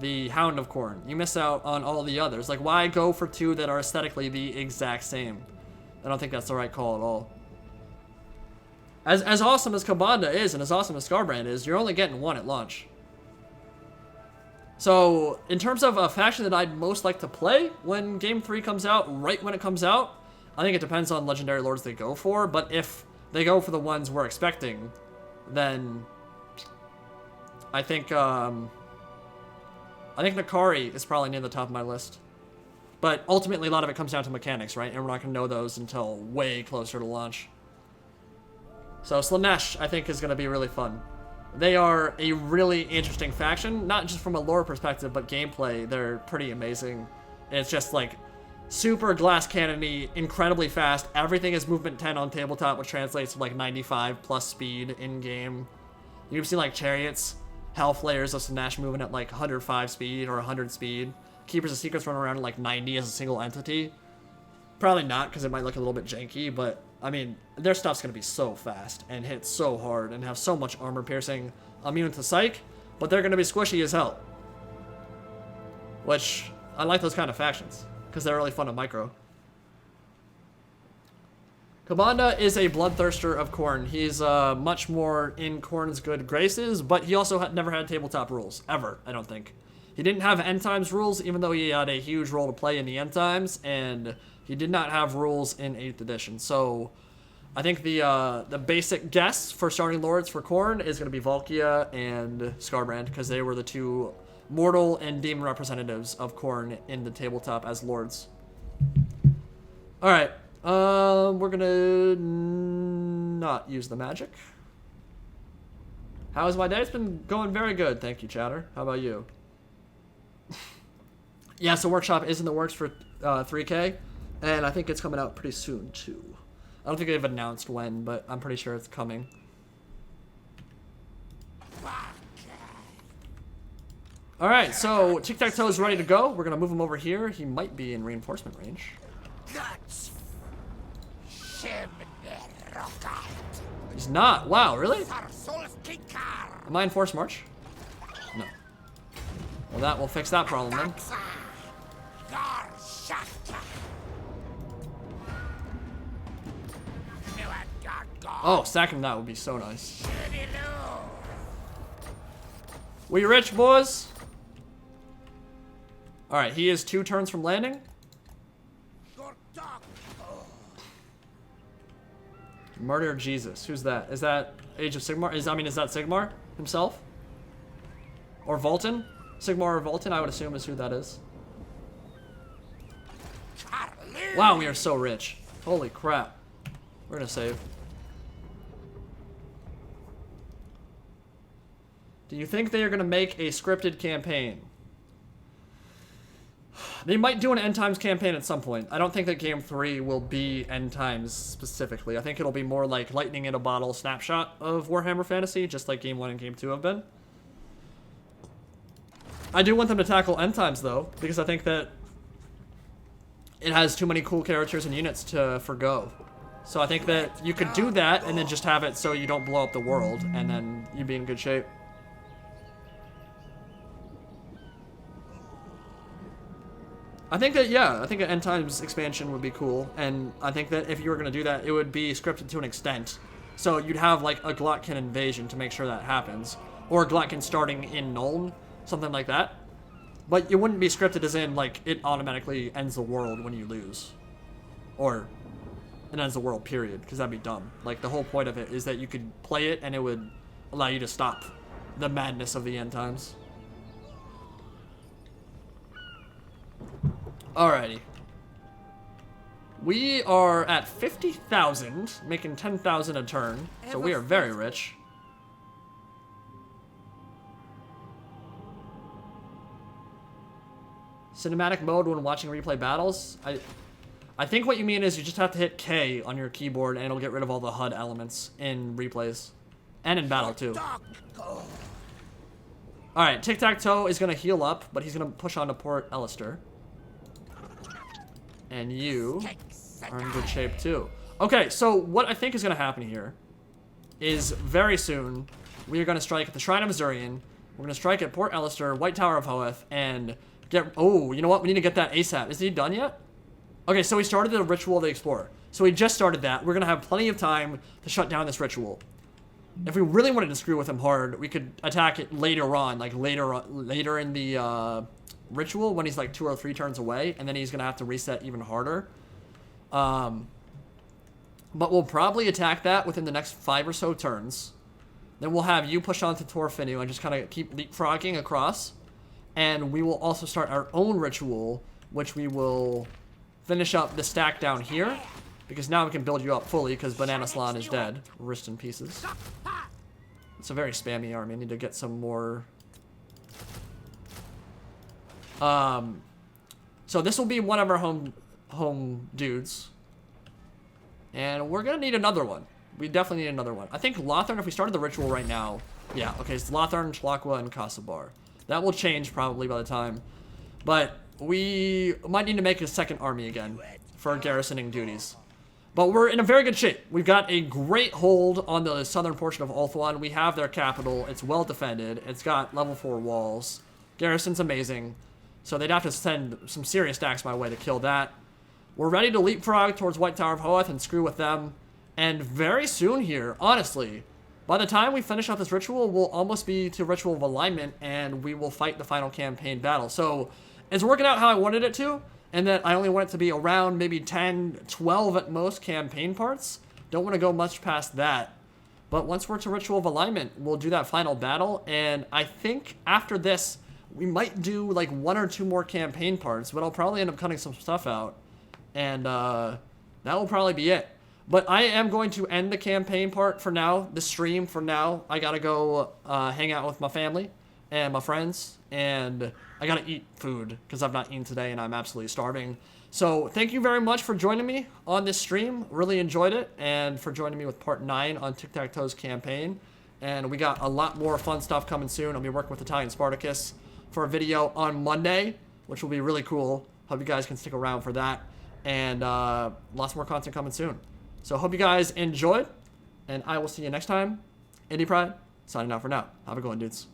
the Hound of Khorne. You miss out on all the others. Like, why go for 2 that are aesthetically the exact same? I don't think that's the right call at all. As awesome as Kabanda is, and as awesome as Scarbrand is, you're only getting 1 at launch. So, in terms of a faction that I'd most like to play when Game 3 comes out, right when it comes out, I think it depends on Legendary Lords they go for, but if they go for the ones we're expecting, then I think Nakari is probably near the top of my list. But ultimately, a lot of it comes down to mechanics, right? And we're not going to know those until way closer to launch. So Slaanesh, I think, is going to be really fun. They are a really interesting faction, not just from a lore perspective, but gameplay. They're pretty amazing. It's just like super glass cannon-y, incredibly fast. Everything is movement 10 on tabletop, which translates to like 95 plus speed in-game. You've seen like chariots, Hellflayers of Slaanesh moving at like 105 speed or 100 speed. Keepers of Secrets run around at like 90 as a single entity. Probably not, because it might look a little bit janky, but I mean, their stuff's going to be so fast and hit so hard and have so much armor piercing, immune to psych, but they're going to be squishy as hell. Which, I like those kind of factions, because they're really fun to micro. Kabanda is a Bloodthirster of Khorne. He's much more in Khorne's good graces, but he also never had tabletop rules, ever, I don't think. He didn't have End Times rules, even though he had a huge role to play in the End Times, and he did not have rules in 8th edition. So I think the basic guess for starting lords for Khorne is going to be Valkia and Scarbrand, because they were the 2 mortal and demon representatives of Khorne in the tabletop as lords. Alright, we're going to not use the magic. How is my day? It's been going very good, thank you, chatter. How about you? Yeah, so Workshop is in the works for 3K, and I think it's coming out pretty soon, too. I don't think they've announced when, but I'm pretty sure it's coming. Alright, so TikTaq'To is ready to go. We're going to move him over here. He might be in reinforcement range. He's not. Wow, really? Am I in forced march? No. Well, that will fix that problem then. Oh, stacking that would be so nice. We rich, boys? Alright, he is 2 turns from landing. Murder Jesus. Who's that? Is that Age of Sigmar? Is that Sigmar himself? Or Volton? Sigmar or Volton, I would assume, is who that is. Wow, we are so rich. Holy crap. We're gonna save. Do you think they are going to make a scripted campaign? They might do an End Times campaign at some point. I don't think that Game 3 will be End Times specifically. I think it'll be more like lightning in a bottle snapshot of Warhammer Fantasy, just like Game 1 and Game 2 have been. I do want them to tackle End Times, though, because I think that it has too many cool characters and units to forgo. So I think that you could do that and then just have it so you don't blow up the world, and then you'd be in good shape. I think that, yeah, I think an End Times expansion would be cool, and I think that if you were going to do that, it would be scripted to an extent. So you'd have, like, a Glotkin invasion to make sure that happens, or Glotkin starting in Nuln, something like that. But it wouldn't be scripted as in, like, it automatically ends the world when you lose. Or it ends the world, period, because that'd be dumb. Like, the whole point of it is that you could play it, and it would allow you to stop the madness of the End Times. Alrighty. We are at 50,000, making 10,000 a turn, so we are very rich. Cinematic mode when watching replay battles? I think what you mean is you just have to hit K on your keyboard and it'll get rid of all the HUD elements in replays. And in battle, too. Alright, TikTaq'To is going to heal up, but he's going to push on to Port Alistair. And you are in good shape too. Okay, so what I think is going to happen here is very soon we are going to strike at the Shrine of Azurian. We're going to strike at Port Alistair, White Tower of Hoeth, and get... Oh, you know what? We need to get that ASAP. Is he done yet? Okay, so we started the Ritual of the Explorer. So we just started that. We're going to have plenty of time to shut down this ritual. If we really wanted to screw with him hard, we could attack it later on, like later in the... ritual when he's like 2 or 3 turns away, and then he's gonna have to reset even harder. But we'll probably attack that within the next 5 or so turns. Then we'll have you push on to Torfinu and just kind of keep leapfrogging across. And we will also start our own ritual, which we will finish up the stack down here, because now we can build you up fully because Banana Slan is dead. Wrist in pieces. It's a very spammy army. I need to get some more... So this will be one of our home dudes. And we're gonna need another one. We definitely need another one. I think Lothern, if we started the ritual right now... Yeah, okay, it's Lothern, Tlaqua, and Kasabar. That will change probably by the time. But we might need to make a second army again for garrisoning duties. But we're in a very good shape. We've got a great hold on the southern portion of Ulthuan. We have their capital. It's well defended. It's got level 4 walls. Garrison's amazing. So they'd have to send some serious stacks my way to kill that. We're ready to leapfrog towards White Tower of Hoeth and screw with them. And very soon here, honestly, by the time we finish up this ritual, we'll almost be to Ritual of Alignment, and we will fight the final campaign battle. So it's working out how I wanted it to, and that I only want it to be around maybe 10, 12 at most campaign parts. Don't want to go much past that. But once we're to Ritual of Alignment, we'll do that final battle, and I think after this... we might do like 1 or 2 more campaign parts, but I'll probably end up cutting some stuff out. And that will probably be it. But I am going to end the campaign part for now, the stream for now. I gotta go hang out with my family and my friends. And I gotta eat food because I've not eaten today and I'm absolutely starving. So thank you very much for joining me on this stream. Really enjoyed it. And for joining me with part 9 on TikTaq'To's campaign. And we got a lot more fun stuff coming soon. I'll be working with Italian Spartacus for a video on Monday, which will be really cool. Hope you guys can stick around for that. And lots more content coming soon. So hope you guys enjoyed, and I will see you next time. Indie Pride, signing out for now. Have a good one, dudes.